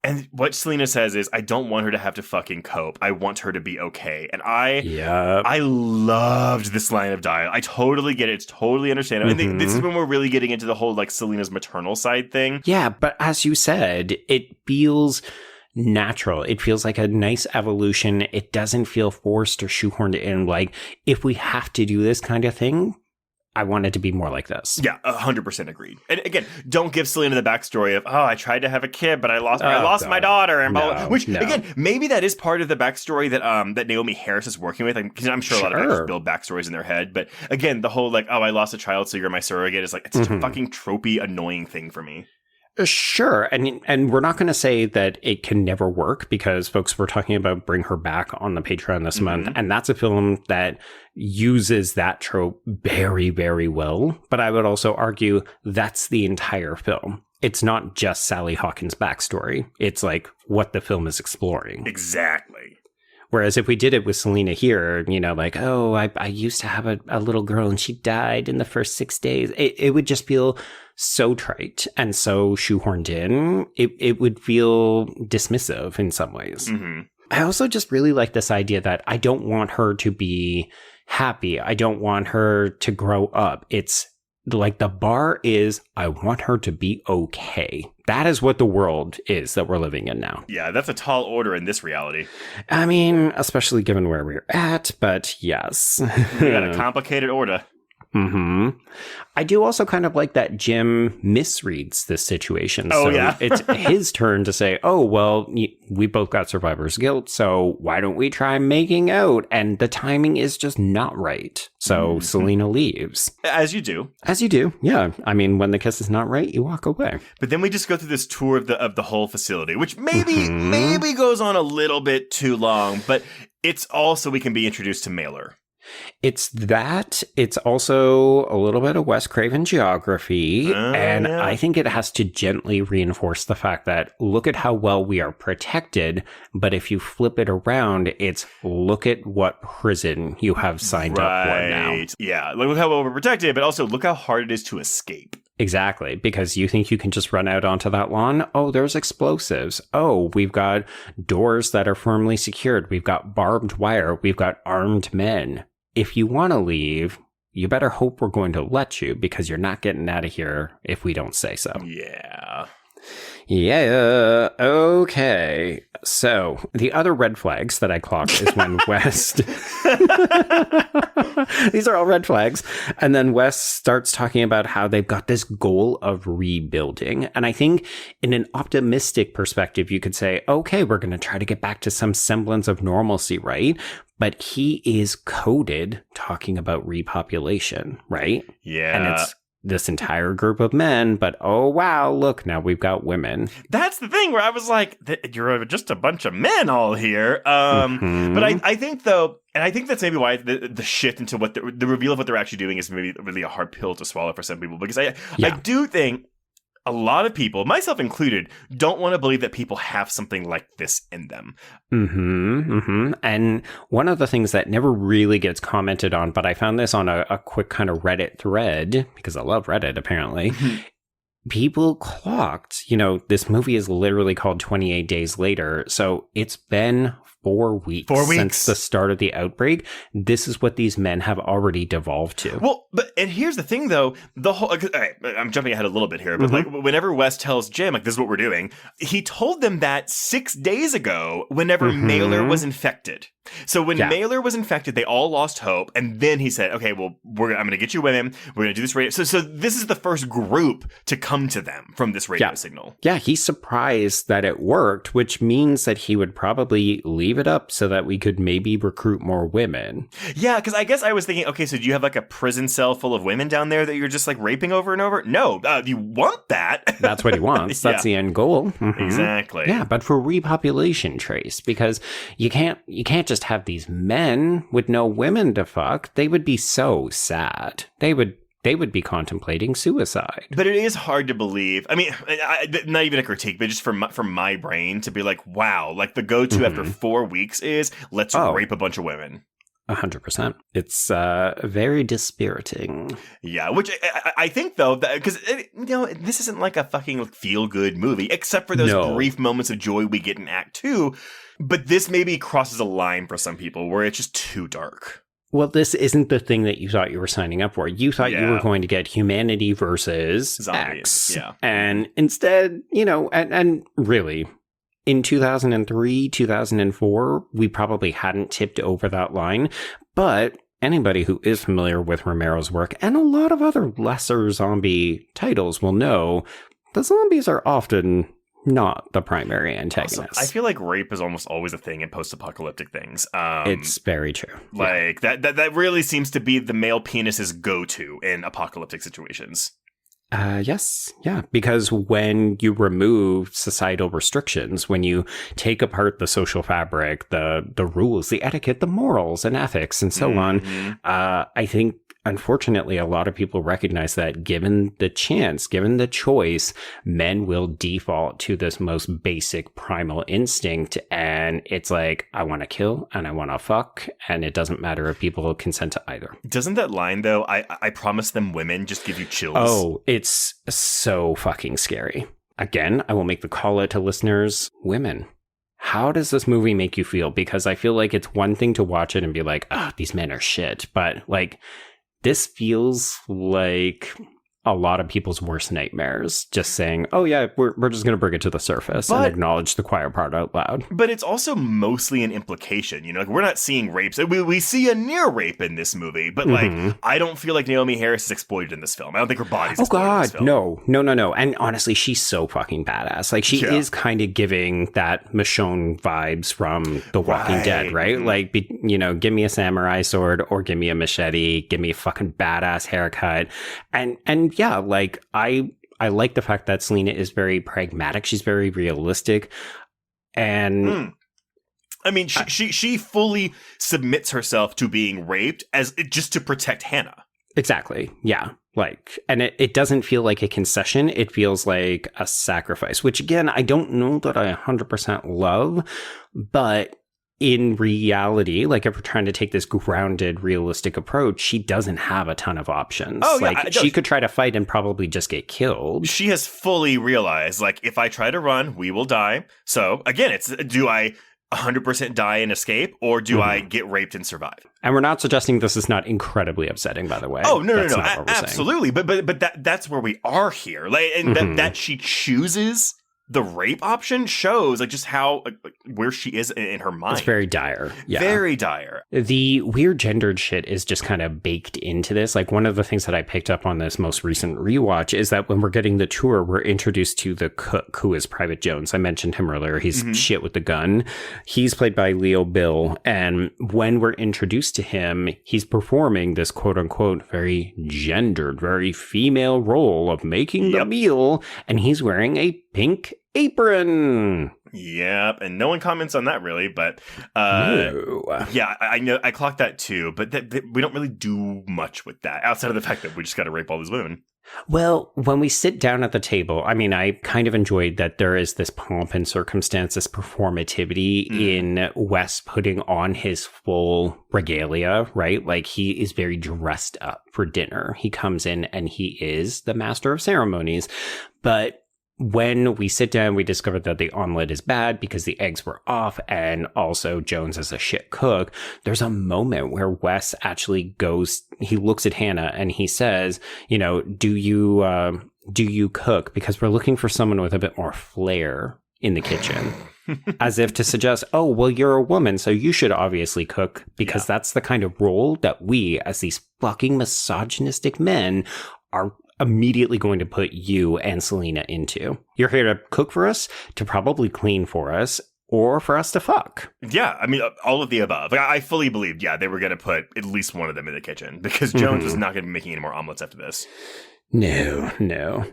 And what Selena says is, I don't want her to have to fucking cope. I want her to be okay. And I loved this line of dialogue. I totally get it. It's totally understandable. And this is when we're really getting into the whole, like, Selena's maternal side thing. Yeah, but as you said, it feels natural. It feels like a nice evolution. It doesn't feel forced or shoehorned in. Like, if we have to do this kind of thing, I want it to be more like this. Yeah, 100% agreed. And again, don't give Selena the backstory of, oh, I tried to have a kid, but I lost my daughter. And blah, blah. Which, again, maybe that is part of the backstory that that Naomi Harris is working with. Because I'm sure a lot of actors build backstories in their head. But again, the whole, like, oh, I lost a child, so you're my surrogate is like, it's such a fucking tropey, annoying thing for me. Sure. And we're not going to say that it can never work because folks were talking about Bring Her Back on the Patreon this month. And that's a film that uses that trope very, very well. But I would also argue that's the entire film. It's not just Sally Hawkins' backstory. It's like what the film is exploring. Exactly. Whereas if we did it with Selena here, you know, like, oh, I used to have a little girl and she died in the first 6 days. It would just feel so trite and so shoehorned in. It would feel dismissive in some ways. I also just really like this idea that I don't want her to be happy. I don't want her to grow up. It's like the bar is, I want her to be okay. That is what the world is that we're living in now. Yeah, that's a tall order in this reality. I mean, especially given where we're at, but yes. We got a complicated order. I do also kind of like that Jim misreads this situation. Oh, so yeah. It's his turn to say, oh, well, we both got survivor's guilt, so why don't we try making out? And the timing is just not right. So Selena leaves. As you do. As you do, yeah. I mean, when the kiss is not right, you walk away. But then we just go through this tour of the whole facility, which maybe goes on a little bit too long, but it's also we can be introduced to Mailer. It's that. It's also a little bit of Wes Craven geography. I think it has to gently reinforce the fact that look at how well we are protected. But if you flip it around, it's look at what prison you have signed up for now. Yeah. Look how well we're protected, but also look how hard it is to escape. Exactly, because you think you can just run out onto that lawn? Oh, there's explosives. Oh, we've got doors that are firmly secured. We've got barbed wire. We've got armed men. If you want to leave, you better hope we're going to let you because you're not getting out of here if we don't say so. Yeah. Yeah. Okay. So the other red flags that I clocked is when West. These are all red flags. And then West starts talking about how they've got this goal of rebuilding. And I think in an optimistic perspective, you could say, okay, we're going to try to get back to some semblance of normalcy, right? But he is coded talking about repopulation, right? Yeah. And it's this entire group of men, but oh wow, look, now we've got women. That's the thing where I was like, you're just a bunch of men all here. But I think though, and I think that's maybe why the shift into what the reveal of what they're actually doing is maybe really a hard pill to swallow for some people, because I do think a lot of people, myself included, don't want to believe that people have something like this in them. And one of the things that never really gets commented on, but I found this on a quick kind of Reddit thread, because I love Reddit, apparently. People clocked, this movie is literally called 28 Days Later. So it's been 4 weeks since the start of the outbreak. This is what these men have already devolved to. Well, and here's the thing, though. The whole I'm jumping ahead a little bit here, but like whenever Wes tells Jim, like, this is what we're doing, he told them that 6 days ago whenever Mailer was infected. So when Mailer was infected, they all lost hope. And then he said, okay, well, I'm going to get you women. We're going to do this radio. So this is the first group to come to them from this radio signal. Yeah, he's surprised that it worked, which means that he would probably leave it up so that we could maybe recruit more women. Yeah, because I guess I was thinking, okay, so do you have like a prison cell full of women down there that you're just like raping over and over? No, you want that. That's what he wants. That's the end goal. Exactly. Yeah, but for repopulation, Trace, because you can't just have these men with no women to fuck. They would be so sad. They would be contemplating suicide. But it is hard to believe. I mean, not even a critique, but just from my brain to be like, wow, like the go-to after 4 weeks is let's rape a bunch of women. 100%. It's very dispiriting. Yeah, which I think, though, because, this isn't like a fucking feel-good movie, except for those brief moments of joy we get in Act 2. But this maybe crosses a line for some people where it's just too dark. Well, this isn't the thing that you thought you were signing up for. You thought you were going to get humanity versus zombies. X. Yeah. And instead, and really, in 2003, 2004, we probably hadn't tipped over that line. But anybody who is familiar with Romero's work and a lot of other lesser zombie titles will know the zombies are often not the primary antagonist. Also, I feel like rape is almost always a thing in post-apocalyptic things. It's very true. Like that really seems to be the male penis's go-to in apocalyptic situations. Yes. Yeah. Because when you remove societal restrictions, when you take apart the social fabric, the rules, the etiquette, the morals and ethics and so on, I think, unfortunately, a lot of people recognize that given the chance, given the choice, men will default to this most basic primal instinct. And it's like, I want to kill and I want to fuck. And it doesn't matter if people consent to either. Doesn't that line, though, I promise them women, just give you chills? Oh, it's so fucking scary. Again, I will make the call out to listeners, women. How does this movie make you feel? Because I feel like it's one thing to watch it and be like, these men are shit. But like, this feels like a lot of people's worst nightmares, just saying, oh yeah, we're just going to bring it to the surface and acknowledge the quiet part out loud. But it's also mostly an implication, you know, like we're not seeing rapes. We see a near rape in this movie, but like, I don't feel like Naomi Harris is exploited in this film. I don't think her body's exploited in this film. No. And honestly, she's so fucking badass. Like she is kind of giving that Michonne vibes from The Walking Dead, right? Like, you know, give me a samurai sword or give me a machete, give me a fucking badass haircut. And yeah, like I like the fact that Selena is very pragmatic. She's very realistic. And I mean, she fully submits herself to being raped as just to protect Hannah. Exactly. Yeah. Like, and it doesn't feel like a concession. It feels like a sacrifice, which again, I don't know that I 100% love, but in reality, like if we're trying to take this grounded, realistic approach, she doesn't have a ton of options. Oh, yeah, like she could try to fight and probably just get killed. She has fully realized, like, if I try to run, we will die. So again, it's do I 100% die and escape, or do I get raped and survive? And we're not suggesting this is not incredibly upsetting, by the way. Oh, no. Absolutely. But that's where we are here. Like, and that she chooses the rape option shows like just how where she is in her mind. It's very dire. Yeah. Very dire. The weird gendered shit is just kind of baked into this. Like one of the things that I picked up on this most recent rewatch is that when we're getting the tour, we're introduced to the cook, who is Private Jones. I mentioned him earlier. He's shit with the gun. He's played by Leo Bill. And when we're introduced to him, he's performing this quote unquote very gendered, very female role of making the meal. And he's wearing a pink apron. Yep, and no one comments on that really, but yeah, I know I clocked that too, but we don't really do much with that outside of the fact that we just got to rape all these women. Well, when we sit down at the table, I mean, I kind of enjoyed that there is this pomp and circumstance, this performativity in Wes putting on his full regalia, right? Like he is very dressed up for dinner. He comes in and he is the master of ceremonies, but when we sit down, we discover that the omelet is bad because the eggs were off, and also Jones is a shit cook. There's a moment where Wes actually goes, he looks at Hannah and he says, you know, do you cook? Because we're looking for someone with a bit more flair in the kitchen. As if to suggest, oh, well, you're a woman, so you should obviously cook, because that's the kind of role that we, as these fucking misogynistic men, are immediately going to put you and Selena into. You're here to cook for us, to probably clean for us, or for us to fuck. Yeah, I mean, all of the above. Like, I fully believed, they were going to put at least one of them in the kitchen, because Jones was not going to be making any more omelets after this. No.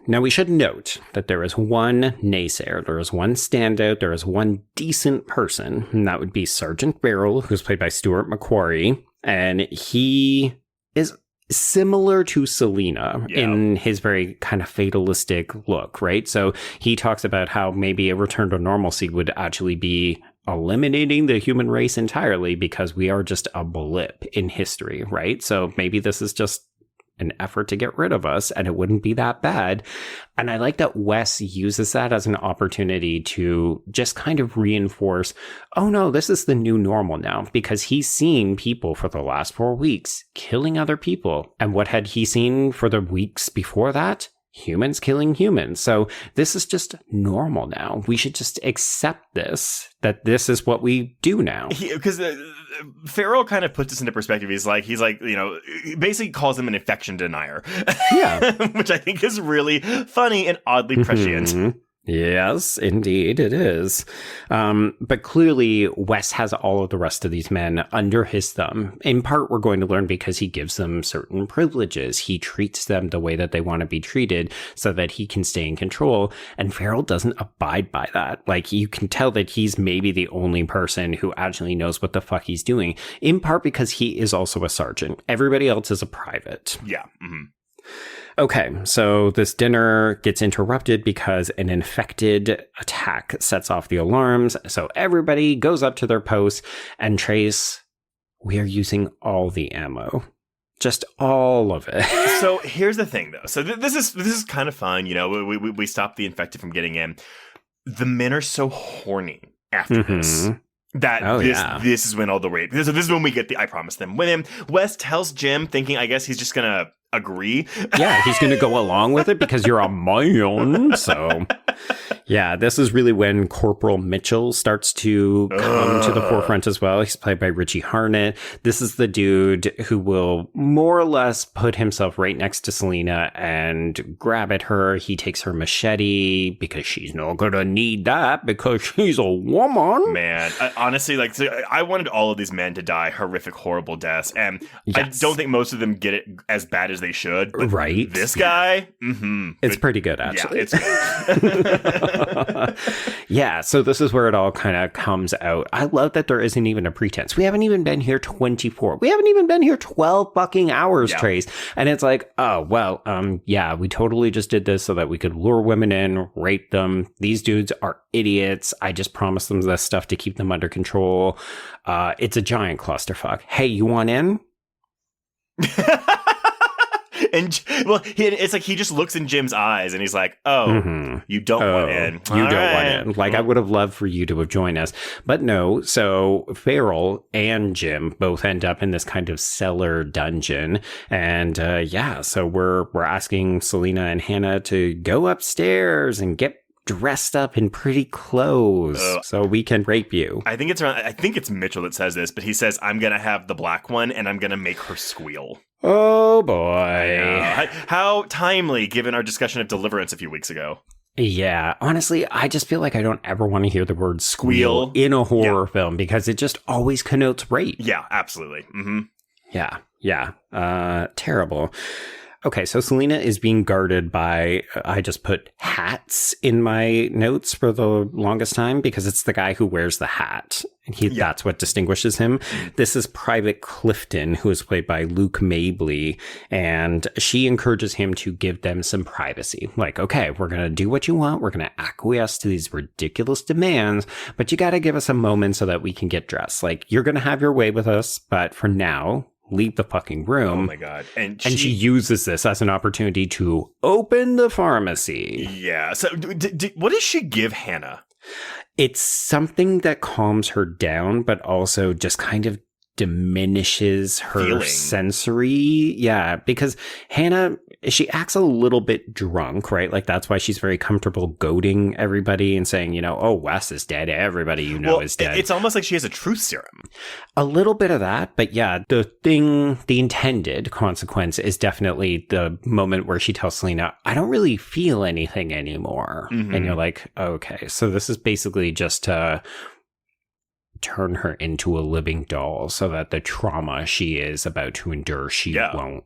Now, we should note that there is one naysayer, there is one standout, there is one decent person, and that would be Sergeant Beryl, who's played by Stuart McQuarrie, and he is similar to Selena in his very kind of fatalistic look, right? So he talks about how maybe a return to normalcy would actually be eliminating the human race entirely because we are just a blip in history, right? So maybe this is just an effort to get rid of us and it wouldn't be that bad. And I like that Wes uses that as an opportunity to just kind of reinforce, oh no, this is the new normal now, because he's seen people for the last 4 weeks killing other people. And what had he seen for the weeks before that? Humans killing humans. So this is just normal now. We should just accept this, that this is what we do now. Because Farrell kind of puts this into perspective. He's like, you know, he basically calls him an infection denier. Yeah. Which I think is really funny and oddly prescient. Yes, indeed it is. But clearly Wes has all of the rest of these men under his thumb. In part, we're going to learn because he gives them certain privileges. He treats them the way that they want to be treated so that he can stay in control. And Farrell doesn't abide by that. Like, you can tell that he's maybe the only person who actually knows what the fuck he's doing. In part because he is also a sergeant. Everybody else is a private. Yeah. Okay, so this dinner gets interrupted because an infected attack sets off the alarms. So everybody goes up to their posts, and Trace, we are using all the ammo. Just all of it. So here's the thing, though. So this is kind of fun. You know, we stop the infected from getting in. The men are so horny after this. That this is when all the rape. This is when we get the I promise them women. Wes tells Jim, thinking I guess he's just gonna agree. Yeah, he's going to go along with it because you're a man. So, yeah, this is really when Corporal Mitchell starts to come to the forefront as well. He's played by Richie Harnett. This is the dude who will more or less put himself right next to Selena and grab at her. He takes her machete because she's not going to need that because she's a woman. Man, honestly, like, I wanted all of these men to die horrific, horrible deaths. And Yes. I don't think most of them get it as bad as they should. But right. This guy, it's pretty good, actually. Yeah, it's good. Yeah, so this is where it all kind of comes out. I love that there isn't even a pretense. We haven't even been here 24. We haven't even been here 12 fucking hours, Trace. And it's like, oh, well, yeah, we totally just did this so that we could lure women in, rape them. These dudes are idiots. I just promised them this stuff to keep them under control. It's a giant clusterfuck. Hey, you want in? And well, it's like he just looks in Jim's eyes and he's like, "Oh, you don't want in. You don't want in." Like, I would have loved for you to have joined us, but no. So Farrell and Jim both end up in this kind of cellar dungeon, and yeah, so we're asking Selena and Hannah to go upstairs and get dressed up in pretty clothes so we can rape you. I think it's Mitchell that says this, but he says, "I'm gonna have the black one and I'm gonna make her squeal." Oh boy. How timely, given our discussion of Deliverance a few weeks ago. Yeah, honestly, I just feel like I don't ever want to hear the word squeal in a horror film because it just always connotes rape. Yeah, absolutely. Mm-hmm. Yeah. Terrible. Okay, so Selena is being guarded by, I just put hats in my notes for the longest time because it's the guy who wears the hat. And that's what distinguishes him. This is Private Clifton, who is played by Luke Mabley, and she encourages him to give them some privacy. Like, okay, we're going to do what you want. We're going to acquiesce to these ridiculous demands, but you got to give us a moment so that we can get dressed. Like, you're going to have your way with us, but for now, leave the fucking room. Oh my God. And she uses this as an opportunity to open the pharmacy. Yeah. So what does she give Hannah? It's something that calms her down, but also just kind of diminishes her sensory. Yeah, because Hannah, she acts a little bit drunk, right? Like, that's why she's very comfortable goading everybody and saying, you know, oh, Wes is dead. Everybody is dead. It's almost like she has a truth serum. A little bit of that. But yeah, the intended consequence is definitely the moment where she tells Selena, I don't really feel anything anymore. Mm-hmm. And you're like, okay, so this is basically just to turn her into a living doll so that the trauma she is about to endure, she won't.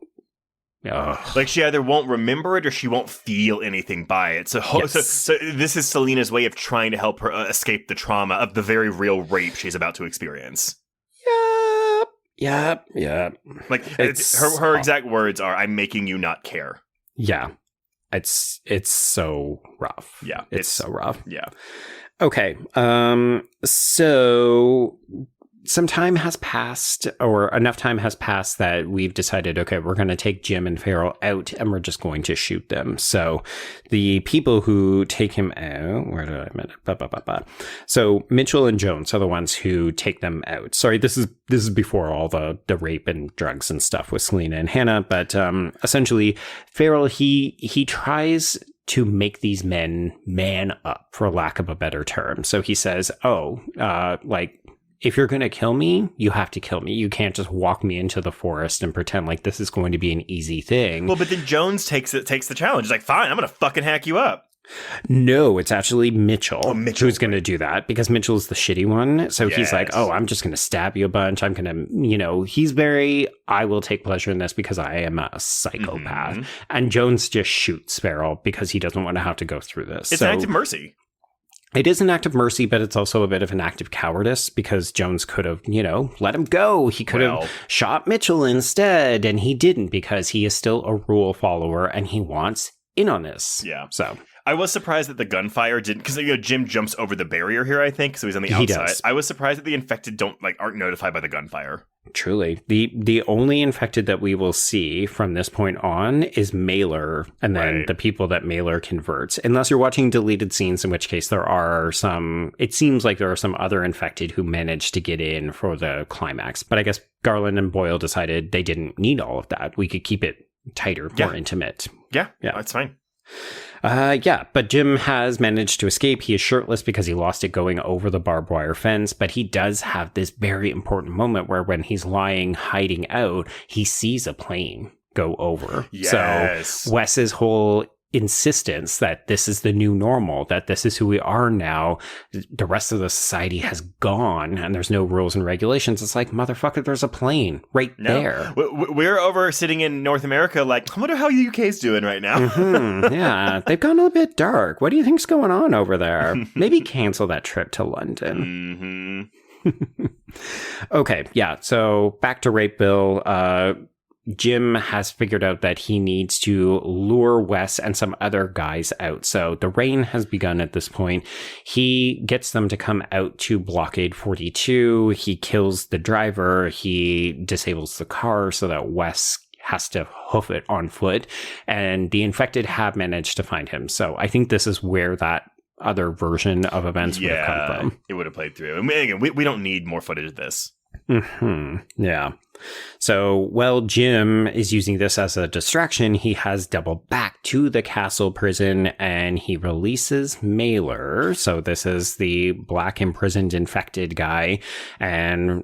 Like, she either won't remember it or she won't feel anything by it. So this is Selena's way of trying to help her escape the trauma of the very real rape she's about to experience. Yeah. Like, her exact words are, "I'm making you not care." Yeah. It's so rough. Yeah. It's so rough. Yeah. Okay, so some time has passed, or enough time has passed that we've decided, okay, we're going to take Jim and Farrell out and we're just going to shoot them. So the people who take him out, where did I mean it? So Mitchell and Jones are the ones who take them out. Sorry, this is before all the rape and drugs and stuff with Selena and Hannah, but essentially Farrell, he tries to make these men man up, for lack of a better term. So he says, like, if you're going to kill me, you have to kill me. You can't just walk me into the forest and pretend like this is going to be an easy thing. Well, but then Jones takes the challenge. He's like, fine, I'm going to fucking hack you up. No, it's actually Mitchell who's going to do that, because Mitchell's the shitty one. So he's like, oh, I'm just going to stab you a bunch. I'm going to, he's very, I will take pleasure in this because I am a psychopath. Mm-hmm. And Jones just shoots Farrell because he doesn't want to have to go through this. It's an act of mercy. It is an act of mercy, but it's also a bit of an act of cowardice because Jones could have, let him go. He could have shot Mitchell instead, and he didn't because he is still a rule follower and he wants in on this. Yeah. So I was surprised that the gunfire didn't, because Jim jumps over the barrier here, I think, so he's on the outside. He does. I was surprised that the infected aren't notified by the gunfire. Truly. The only infected that we will see from this point on is Mailer, and then the people that Mailer converts. Unless you're watching deleted scenes, in which case it seems like there are some other infected who managed to get in for the climax. But I guess Garland and Boyle decided they didn't need all of that. We could keep it tighter, more intimate. Yeah, that's fine. But Jim has managed to escape. He is shirtless because he lost it going over the barbed wire fence, but he does have this very important moment where when he's lying, hiding out, he sees a plane go over. Yes. So Wes's whole insistence that this is the new normal, that this is who we are now, the rest of the society has gone and there's no rules and regulations. It's like, motherfucker, there's a plane right there. We're over sitting in North America like, I wonder how the UK's doing right now. Yeah, they've gone a bit dark. What do you think's going on over there? Maybe cancel that trip to London. Okay, yeah, so back to Rape Bill. Jim has figured out that he needs to lure Wes and some other guys out. So the rain has begun at this point. He gets them to come out to Blockade 42. He kills the driver. He disables the car so that Wes has to hoof it on foot. And the infected have managed to find him. So I think this is where that other version of events would have come from. It would have played through. And again, we don't need more footage of this. Yeah. So, while Jim is using this as a distraction, he has doubled back to the castle prison and he releases Mailer. So, this is the black imprisoned infected guy. And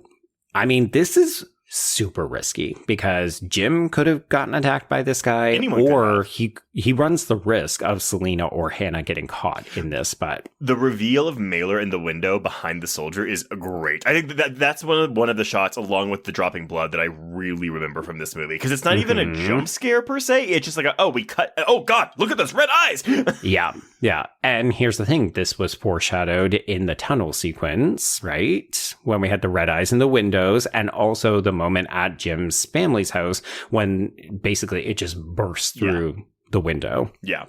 I mean, this is super risky because Jim could have gotten attacked by this guy, or he runs the risk of Selena or Hannah getting caught in this. But the reveal of Mailer in the window behind the soldier is great. I think that's one of the shots, along with the dropping blood, that I really remember from this movie, because it's not even a jump scare per se. It's just like we cut. Oh God, look at those red eyes. Yeah. And here's the thing: this was foreshadowed in the tunnel sequence, right? When we had the red eyes in the windows, and also the moment at Jim's family's house when basically it just bursts through the window. Yeah.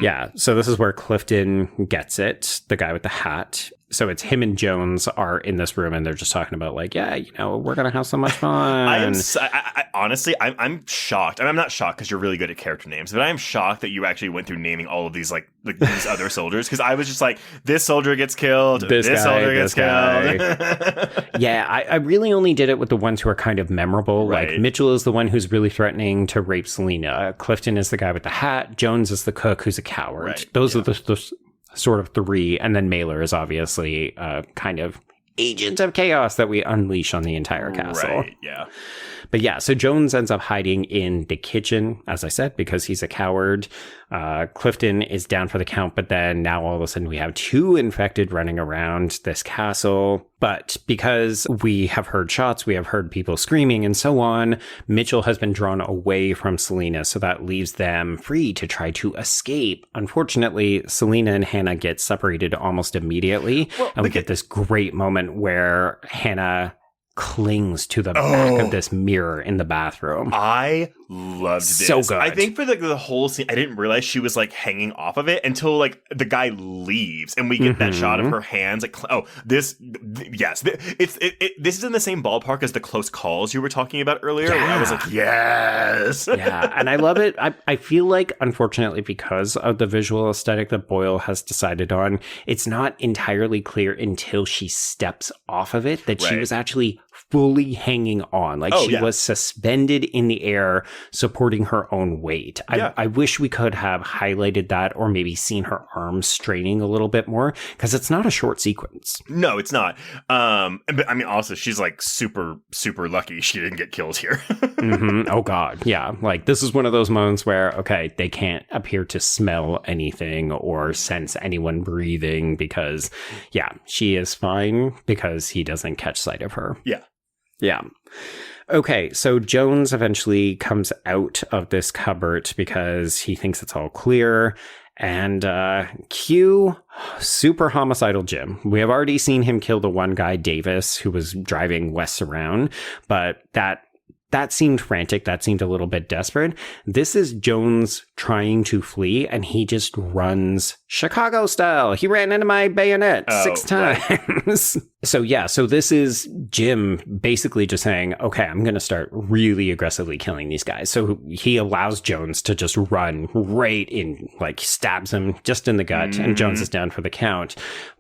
Yeah. So this is where Clifton gets it, the guy with the hat. So it's him and Jones are in this room and they're just talking about like, yeah, you know, we're going to have so much fun. Honestly, I'm shocked. And I'm not shocked because you're really good at character names, but I am shocked that you actually went through naming all of these like these other soldiers, because I was just like, this soldier gets killed, this soldier gets killed. Yeah, I really only did it with the ones who are kind of memorable. Right. Like Mitchell is the one who's really threatening to rape Selena. Clifton is the guy with the hat. Jones is the cook who's a coward. Right. Those are the sort of three. And then Mailer is obviously kind of agent of chaos that we unleash on the entire castle. Right, yeah. But yeah, so Jones ends up hiding in the kitchen, as I said, because he's a coward. Clifton is down for the count, but then now all of a sudden we have two infected running around this castle. But because we have heard shots, we have heard people screaming and so on, Mitchell has been drawn away from Selena, so that leaves them free to try to escape. Unfortunately, Selena and Hannah get separated almost immediately, and we get this great moment where Hannah clings to the back of this mirror in the bathroom. I loved this. So good. I think for the whole scene, I didn't realize she was like hanging off of it until like the guy leaves and we get that shot of her hands. Like, this is in the same ballpark as the Close Calls you were talking about earlier. Yeah. Where I was like, yes. Yeah, and I love it. I feel like, unfortunately, because of the visual aesthetic that Boyle has decided on, it's not entirely clear until she steps off of it that she was actually fully hanging on. Like she was suspended in the air, supporting her own weight. I wish we could have highlighted that, or maybe seen her arms straining a little bit more, because it's not a short sequence. No, it's not. But I mean, also, she's like super, super lucky she didn't get killed here. Oh God. Yeah. Like this is one of those moments where, okay, they can't appear to smell anything or sense anyone breathing because, she is fine because he doesn't catch sight of her. Yeah. Okay, so Jones eventually comes out of this cupboard because he thinks it's all clear. And cue super homicidal Jim. We have already seen him kill the one guy, Davis, who was driving Wes around, but that seemed frantic. That seemed a little bit desperate. This is Jones trying to flee, and he just runs Chicago style. He ran into my bayonet 6 times. Right. So this is Jim basically just saying, okay, I'm going to start really aggressively killing these guys. So he allows Jones to just run right in, like stabs him just in the gut, and Jones is down for the count.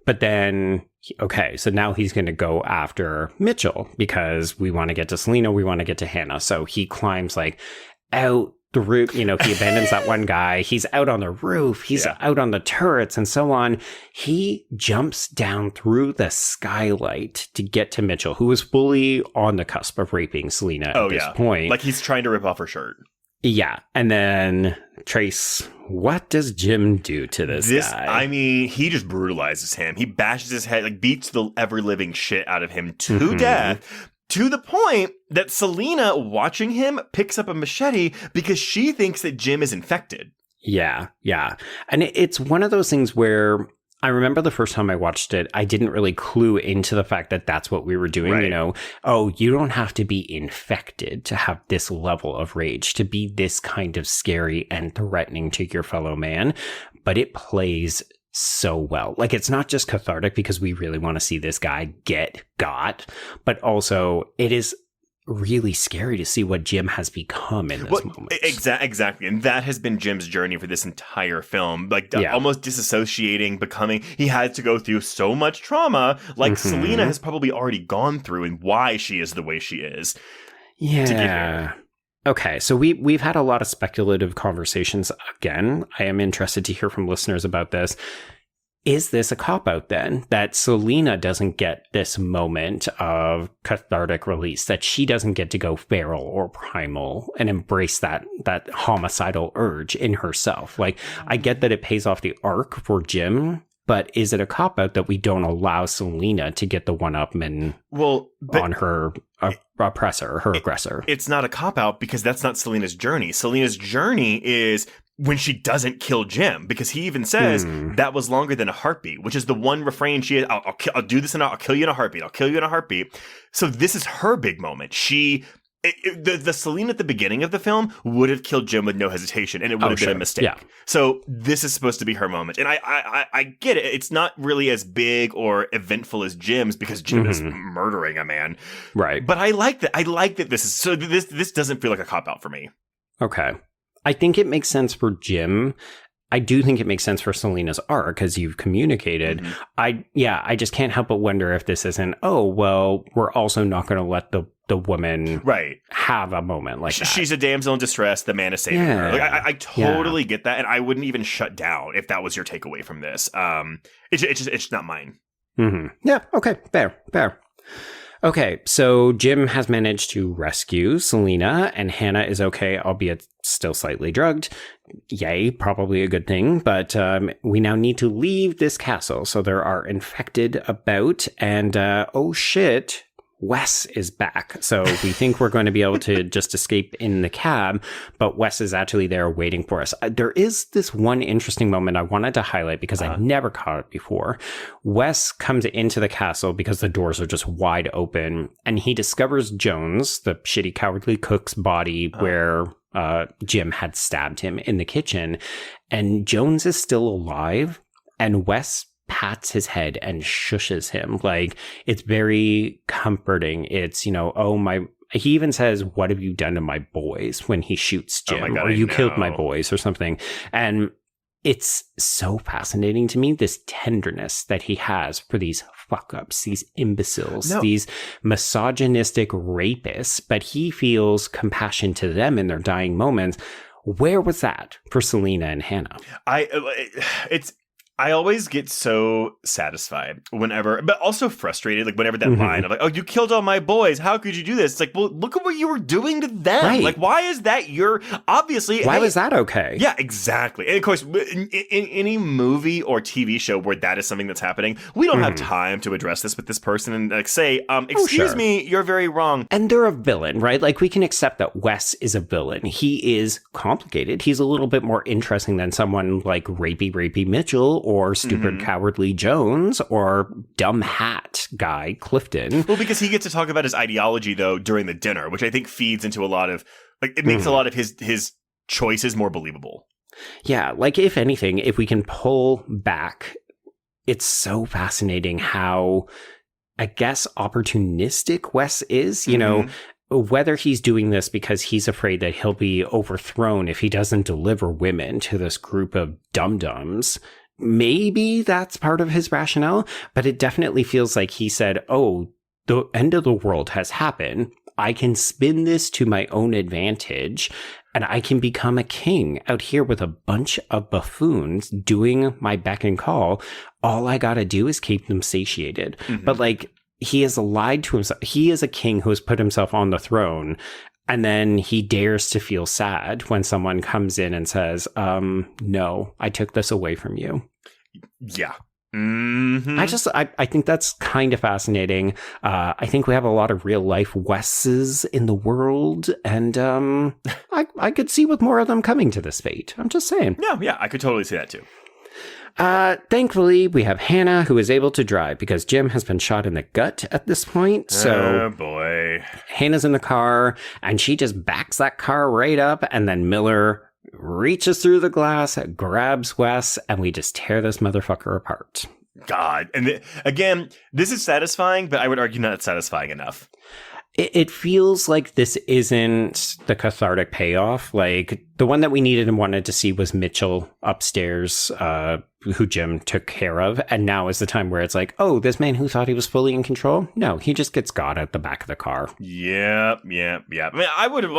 But then, okay, so now he's going to go after Mitchell because we want to get to Selena, we want to get to Hannah. So he climbs like out the roof, he abandons that one guy. He's out on the roof. He's out on the turrets and so on. He jumps down through the skylight to get to Mitchell, who is fully on the cusp of raping Selena at this point. Like he's trying to rip off her shirt. Yeah. And then Trace, what does Jim do to this guy? I mean, he just brutalizes him. He bashes his head, like beats the ever living shit out of him to death. To the point that Selena, watching him, picks up a machete because she thinks that Jim is infected. Yeah. And it's one of those things where I remember the first time I watched it, I didn't really clue into the fact that that's what we were doing. Right. You don't have to be infected to have this level of rage, to be this kind of scary and threatening to your fellow man. But it plays so well. Like, it's not just cathartic because we really want to see this guy get got, but also it is really scary to see what Jim has become in this moment. Exactly. And that has been Jim's journey for this entire film. Like, almost disassociating, becoming, he had to go through so much trauma, like Selena has probably already gone through, and why she is the way she is. Yeah. Okay, so we've had a lot of speculative conversations. Again, I am interested to hear from listeners about this. Is this a cop-out then, that Selena doesn't get this moment of cathartic release, that she doesn't get to go feral or primal and embrace that homicidal urge in herself? Like, I get that it pays off the arc for Jim, but is it a cop-out that we don't allow Selena to get the one-upman on her oppressor, her aggressor? It's not a cop-out because that's not Selena's journey. Selena's journey is when she doesn't kill Jim, because he even says that was longer than a heartbeat, which is the one refrain she has. I'll do this and I'll kill you in a heartbeat. I'll kill you in a heartbeat. So this is her big moment. The Selena at the beginning of the film would have killed Jim with no hesitation, and it would have been a mistake. Yeah. So this is supposed to be her moment. And I get it. It's not really as big or eventful as Jim's because Jim is murdering a man. Right. But I like that. I like that this doesn't feel like a cop-out for me. Okay. I think it makes sense for Jim. I do think it makes sense for Selena's arc, as you've communicated. I just can't help but wonder if this isn't, we're also not going to let the woman have a moment like that. She's a damsel in distress. The man is saving her. Like, I totally get that. And I wouldn't even shut down if that was your takeaway from this. It's not mine. Yeah. Okay. Fair. Okay, so Jim has managed to rescue Selena, and Hannah is okay, albeit still slightly drugged. Yay, probably a good thing, but we now need to leave this castle. So there are infected about, and oh shit, Wes is back. So we think we're going to be able to just escape in the cab, but Wes is actually there waiting for us. There is this one interesting moment I wanted to highlight because I never caught it before. Wes comes into the castle because the doors are just wide open, and he discovers Jones, the shitty cowardly cook's body where Jim had stabbed him in the kitchen, and Jones is still alive, and Wes pats his head and shushes him. Like, it's very comforting. It's, he even says, "What have you done to my boys?" when he shoots Jim, or "You killed my boys," or something. And it's so fascinating to me, this tenderness that he has for these fuck-ups, these imbeciles, these misogynistic rapists, but he feels compassion to them in their dying moments. Where was that for Selena and Hannah? I always get so satisfied whenever, but also frustrated, like whenever that line of like, "Oh, you killed all my boys. How could you do this?" It's like, well, look at what you were doing to them. Right. Like, why is that why was that okay? Yeah, exactly. And of course, in any movie or TV show where that is something that's happening, we don't have time to address this with this person and like say, excuse me, you're very wrong. And they're a villain, right? Like, we can accept that Wes is a villain. He is complicated. He's a little bit more interesting than someone like rapey Mitchell, or stupid cowardly Jones, or dumb hat guy Clifton. Well, because he gets to talk about his ideology though during the dinner, which I think feeds into a lot of, like, it makes a lot of his choices more believable. Yeah, like, if anything, if we can pull back, it's so fascinating how, I guess, opportunistic Wes is, whether he's doing this because he's afraid that he'll be overthrown if he doesn't deliver women to this group of dum-dums. Maybe that's part of his rationale, but it definitely feels like he said, "Oh, the end of the world has happened. I can spin this to my own advantage and I can become a king out here with a bunch of buffoons doing my beck and call. All I got to do is keep them satiated. But like, he has lied to himself. He is a king who has put himself on the throne. And then he dares to feel sad when someone comes in and says, no, I took this away from you. Yeah. I think that's kind of fascinating. I think we have a lot of real life Wesses in the world, and I could see with more of them coming to this fate. I'm just saying. Yeah, I could totally see that too. Thankfully, we have Hannah, who is able to drive because Jim has been shot in the gut at this point. So, oh boy. Hannah's in the car, and she just backs that car right up, and then Miller reaches through the glass, grabs Wes, and we just tear this motherfucker apart. God. And again, this is satisfying, but I would argue not satisfying enough. It feels like this isn't the cathartic payoff. Like, the one that we needed and wanted to see was Mitchell upstairs, who Jim took care of. And now is the time where it's like, oh, this man who thought he was fully in control? No, he just gets God out the back of the car. Yeah. I mean, I would have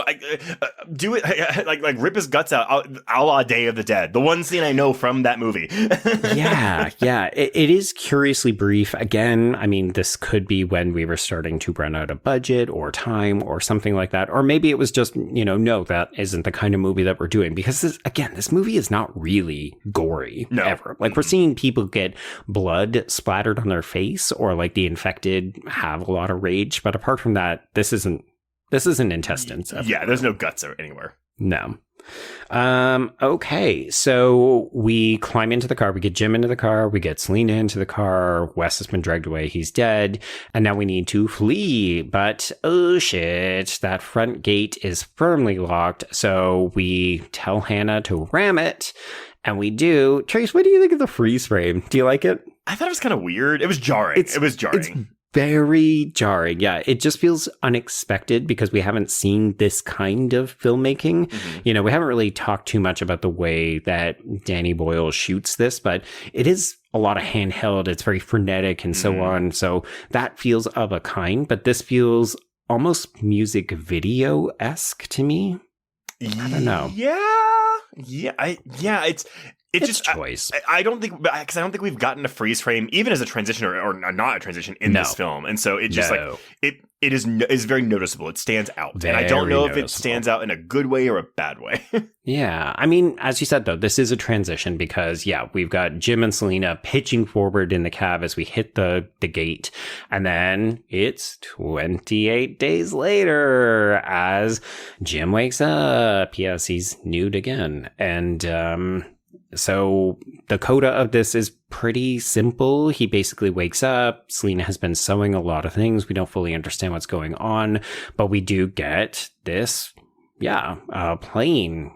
do it like rip his guts out, a la Day of the Dead. The one scene I know from that movie. Yeah. It is curiously brief. Again, I mean, this could be when we were starting to run out of budget or time or something like that. Or maybe it was just, no, that isn't the kind of movie that we're doing. Because this movie is not really gory ever. Like, we're seeing people get blood splattered on their face, or like the infected have a lot of rage. But apart from that, this isn't intestines. Yeah, there's no guts anywhere. No. Okay, so we climb into the car, we get Jim into the car, we get Selena into the car, Wes has been dragged away, he's dead, and now we need to flee, but oh shit, that front gate is firmly locked, so we tell Hannah to ram it, and we do. Trace, what do you think of the freeze frame? Do you like it? I thought it was kind of weird. It was jarring. It was jarring. It's very jarring. Yeah, it just feels unexpected because we haven't seen this kind of filmmaking. We haven't really talked too much about the way that Danny Boyle shoots this, but it is a lot of handheld. It's very frenetic and so on. So that feels of a kind, but this feels almost music video-esque to me. I don't know. It's just choice. I don't think, because I don't think we've gotten a freeze frame even as a transition or not a transition in this film, and so it just it is very noticeable. It stands out, and I don't know if it stands out in a good way or a bad way. Yeah, I mean, as you said though, this is a transition because we've got Jim and Selena pitching forward in the cab as we hit the gate, and then it's 28 days later as Jim wakes up. Yes, he's nude again, and so the coda of this is pretty simple. He basically wakes up. Selena has been sewing a lot of things. We don't fully understand what's going on, but we do get this, plane,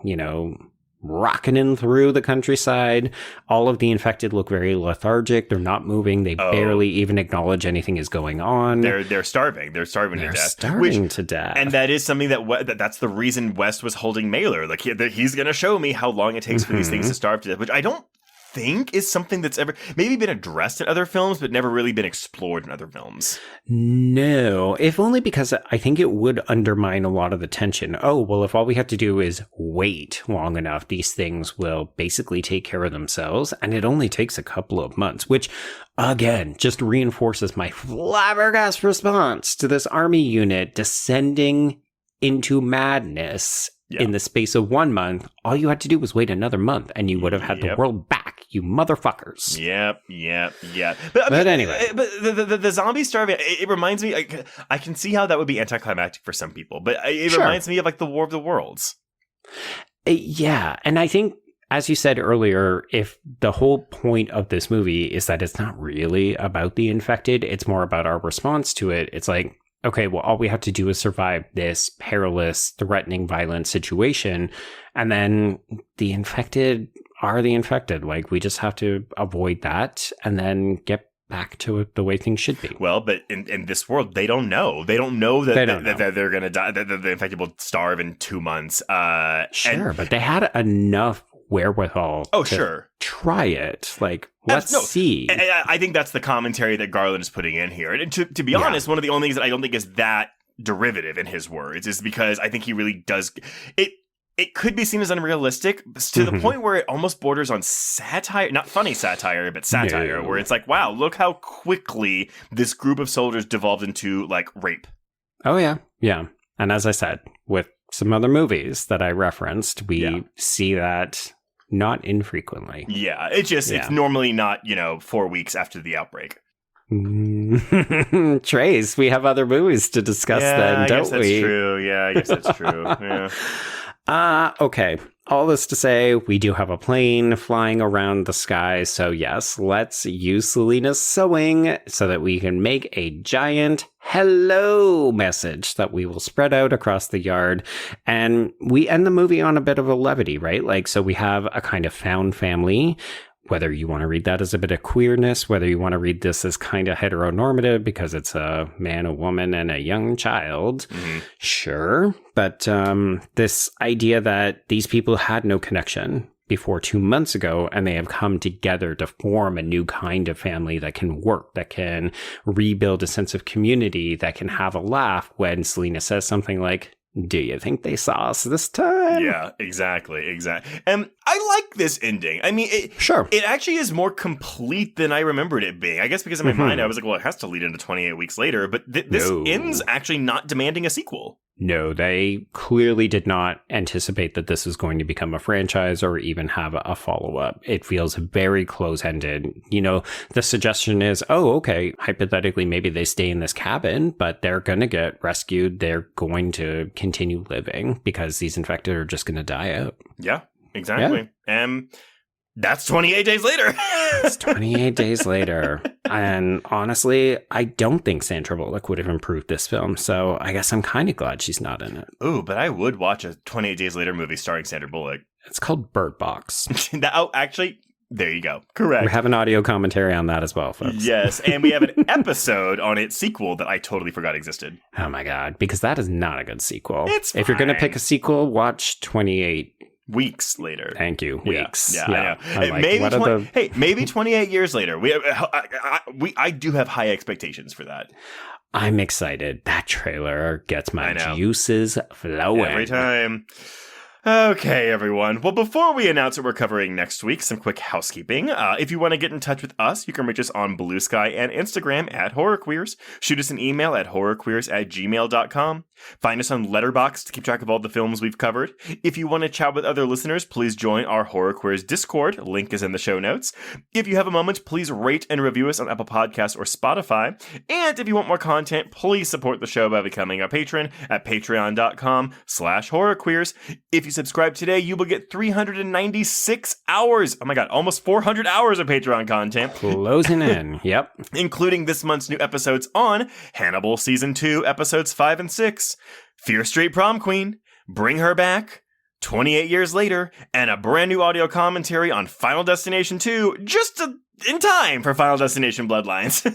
rocking in through the countryside. All of the infected look very lethargic. They're not moving. They barely even acknowledge anything is going on. They're starving. They're starving to death. Starving to death. And that is something that's the reason West was holding Mailer. Like he's going to show me how long it takes for these things to starve to death, which I don't think is something that's ever maybe been addressed in other films, but never really been explored in other films. No, if only because I think it would undermine a lot of the tension. Oh, well, if all we have to do is wait long enough, these things will basically take care of themselves. And it only takes a couple of months, which again, just reinforces my flabbergasted response to this army unit descending into madness. In the space of 1 month. All you had to do was wait another month and you would have had the world back, you motherfuckers. Yep. But anyway. But the zombie starving, it reminds me, I can see how that would be anticlimactic for some people, but it reminds me of like the War of the Worlds. Yeah, and I think, as you said earlier, if the whole point of this movie is that it's not really about the infected, it's more about our response to it. It's like, okay, well, all we have to do is survive this perilous, threatening, violent situation. And then the infected are the infected. Like, we just have to avoid that and then get back to the way things should be. Well, but in this world, they don't know. They don't know that they're going to die, that the infected will starve in 2 months. But they had enough wherewithal to try it. Like, let's see. I think that's the commentary that Garland is putting in here. And to be honest, one of the only things that I don't think is that derivative in his words, is because I think he really does it. It could be seen as unrealistic to the point where it almost borders on satire, not funny satire, but satire, where it's like, wow, look how quickly this group of soldiers devolved into like rape. Oh, yeah. Yeah. And as I said, with some other movies that I referenced, we see that not infrequently. Yeah. It's normally not, 4 weeks after the outbreak. Trace, we have other movies to discuss then, don't we? I guess that's true. Yeah, I guess that's true. Yeah. Okay. All this to say, we do have a plane flying around the sky. So yes, let's use Selena's sewing so that we can make a giant hello message that we will spread out across the yard. And we end the movie on a bit of a levity, right? Like, so we have a kind of found family. Whether you want to read that as a bit of queerness, whether you want to read this as kind of heteronormative because it's a man, a woman, and a young child, sure. But this idea that these people had no connection before 2 months ago, and they have come together to form a new kind of family that can work, that can rebuild a sense of community, that can have a laugh when Selena says something like, do you think they saw us this time? Yeah, exactly. And I like this ending. I mean, it actually is more complete than I remembered it being. I guess because in my mind, I was like, well, it has to lead into 28 weeks later. But this ends actually not demanding a sequel. No, they clearly did not anticipate that this was going to become a franchise or even have a follow-up. It feels very close-ended. The suggestion is, oh, okay, hypothetically, maybe they stay in this cabin, but they're going to get rescued. They're going to continue living because these infected are just going to die out. Yeah, exactly. Yeah. That's 28 days later. It's 28 days later. And honestly, I don't think Sandra Bullock would have improved this film. So I guess I'm kind of glad she's not in it. Ooh, but I would watch a 28 Days Later movie starring Sandra Bullock. It's called Bird Box. Actually, there you go. Correct. We have an audio commentary on that as well, folks. Yes, and we have an episode on its sequel that I totally forgot existed. Oh my God, because that is not a good sequel. It's fine. If you're going to pick a sequel, watch 28 Weeks later. Thank you. Weeks. Yeah. I know. Maybe 28 years later. I do have high expectations for that. I'm excited. That trailer gets my juices flowing. Every time. Okay, everyone. Well, before we announce what we're covering next week, some quick housekeeping. If you want to get in touch with us, you can reach us on Blue Sky and Instagram at HorrorQueers. Shoot us an email at horrorqueers@gmail.com. Find us on Letterboxd to keep track of all the films we've covered. If you want to chat with other listeners, please join our Horror Queers Discord. Link is in the show notes. If you have a moment, please rate and review us on Apple Podcasts or Spotify. And if you want more content, please support the show by becoming a patron at patreon.com/horrorqueers. If you subscribe today, you will get 396 hours. Oh my God, almost 400 hours of Patreon content. Closing in. Yep. Including this month's new episodes on Hannibal Season 2, Episodes 5 and 6, Fear Street Prom Queen, Bring Her Back, 28 Years Later, and a brand new audio commentary on Final Destination 2, just in time for Final Destination Bloodlines.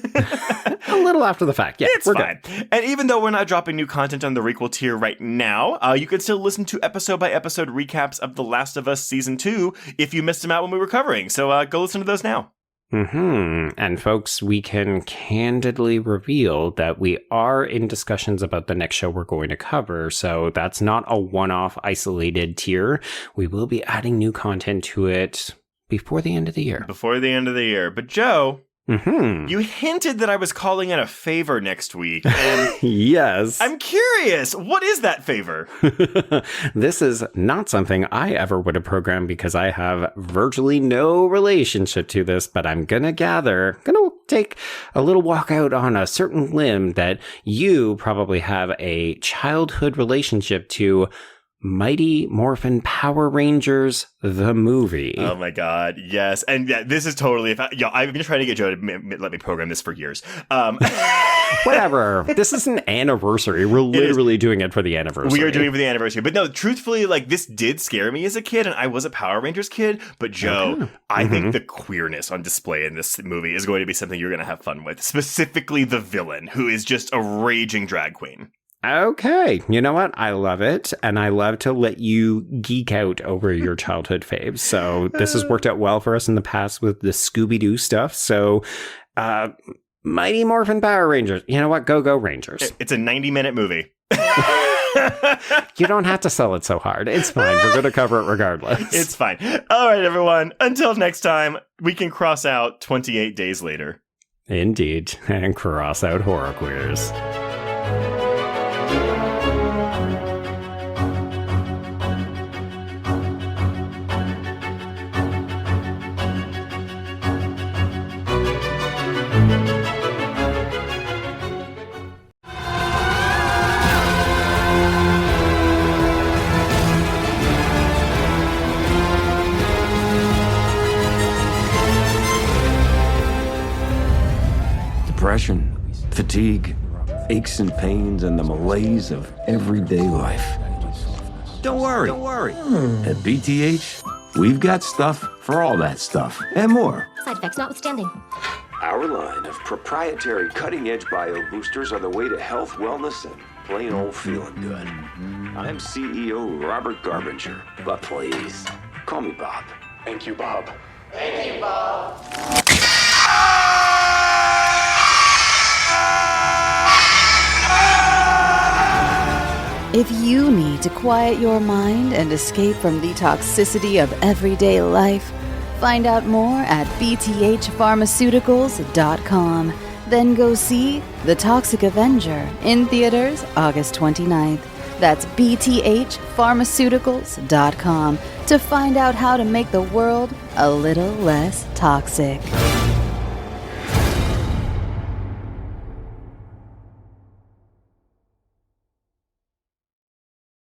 A little after the fact. Yeah, it's fine. Good. And even though we're not dropping new content on the requel tier right now, you can still listen to episode-by-episode recaps of The Last of Us Season 2 if you missed them out when we were covering. So go listen to those now. And folks, we can candidly reveal that we are in discussions about the next show we're going to cover. So that's not a one-off isolated tier. We will be adding new content to it before the end of the year. But Joe, you hinted that I was calling in a favor next week. And yes. I'm curious, what is that favor? This is not something I ever would have programmed because I have virtually no relationship to this, but I'm gonna take a little walk out on a certain limb that you probably have a childhood relationship to. Mighty Morphin Power Rangers, the movie. Oh my God, yes. And yeah, this is totally, I've been trying to get Joe to let me program this for years. Whatever. This is an anniversary. We're literally doing it for the anniversary. We are doing it for the anniversary. But no, truthfully, this did scare me as a kid, and I was a Power Rangers kid. But Joe, I think the queerness on display in this movie is going to be something you're going to have fun with. Specifically the villain, who is just a raging drag queen. Okay, you know what? I love it, and I love to let you geek out over your childhood faves. So this has worked out well for us in the past with the Scooby-Doo stuff. So Mighty Morphin Power Rangers. You know what? Go Rangers. It's a 90-minute movie. You don't have to sell it so hard. It's fine. We're going to cover it regardless. It's fine. All right, everyone. Until next time, we can cross out 28 days later. Indeed. And cross out horror queers. Depression, fatigue, aches and pains, and the malaise of everyday life. Don't worry. At BTH, we've got stuff for all that stuff and more. Side effects notwithstanding. Our line of proprietary cutting-edge bio boosters are the way to health, wellness, and plain old feeling good. I'm CEO Robert Garbinger, but please, call me Bob. Thank you, Bob. Thank you, Bob. If you need to quiet your mind and escape from the toxicity of everyday life, find out more at bthpharmaceuticals.com. Then go see The Toxic Avenger in theaters August 29th. That's bthpharmaceuticals.com to find out how to make the world a little less toxic.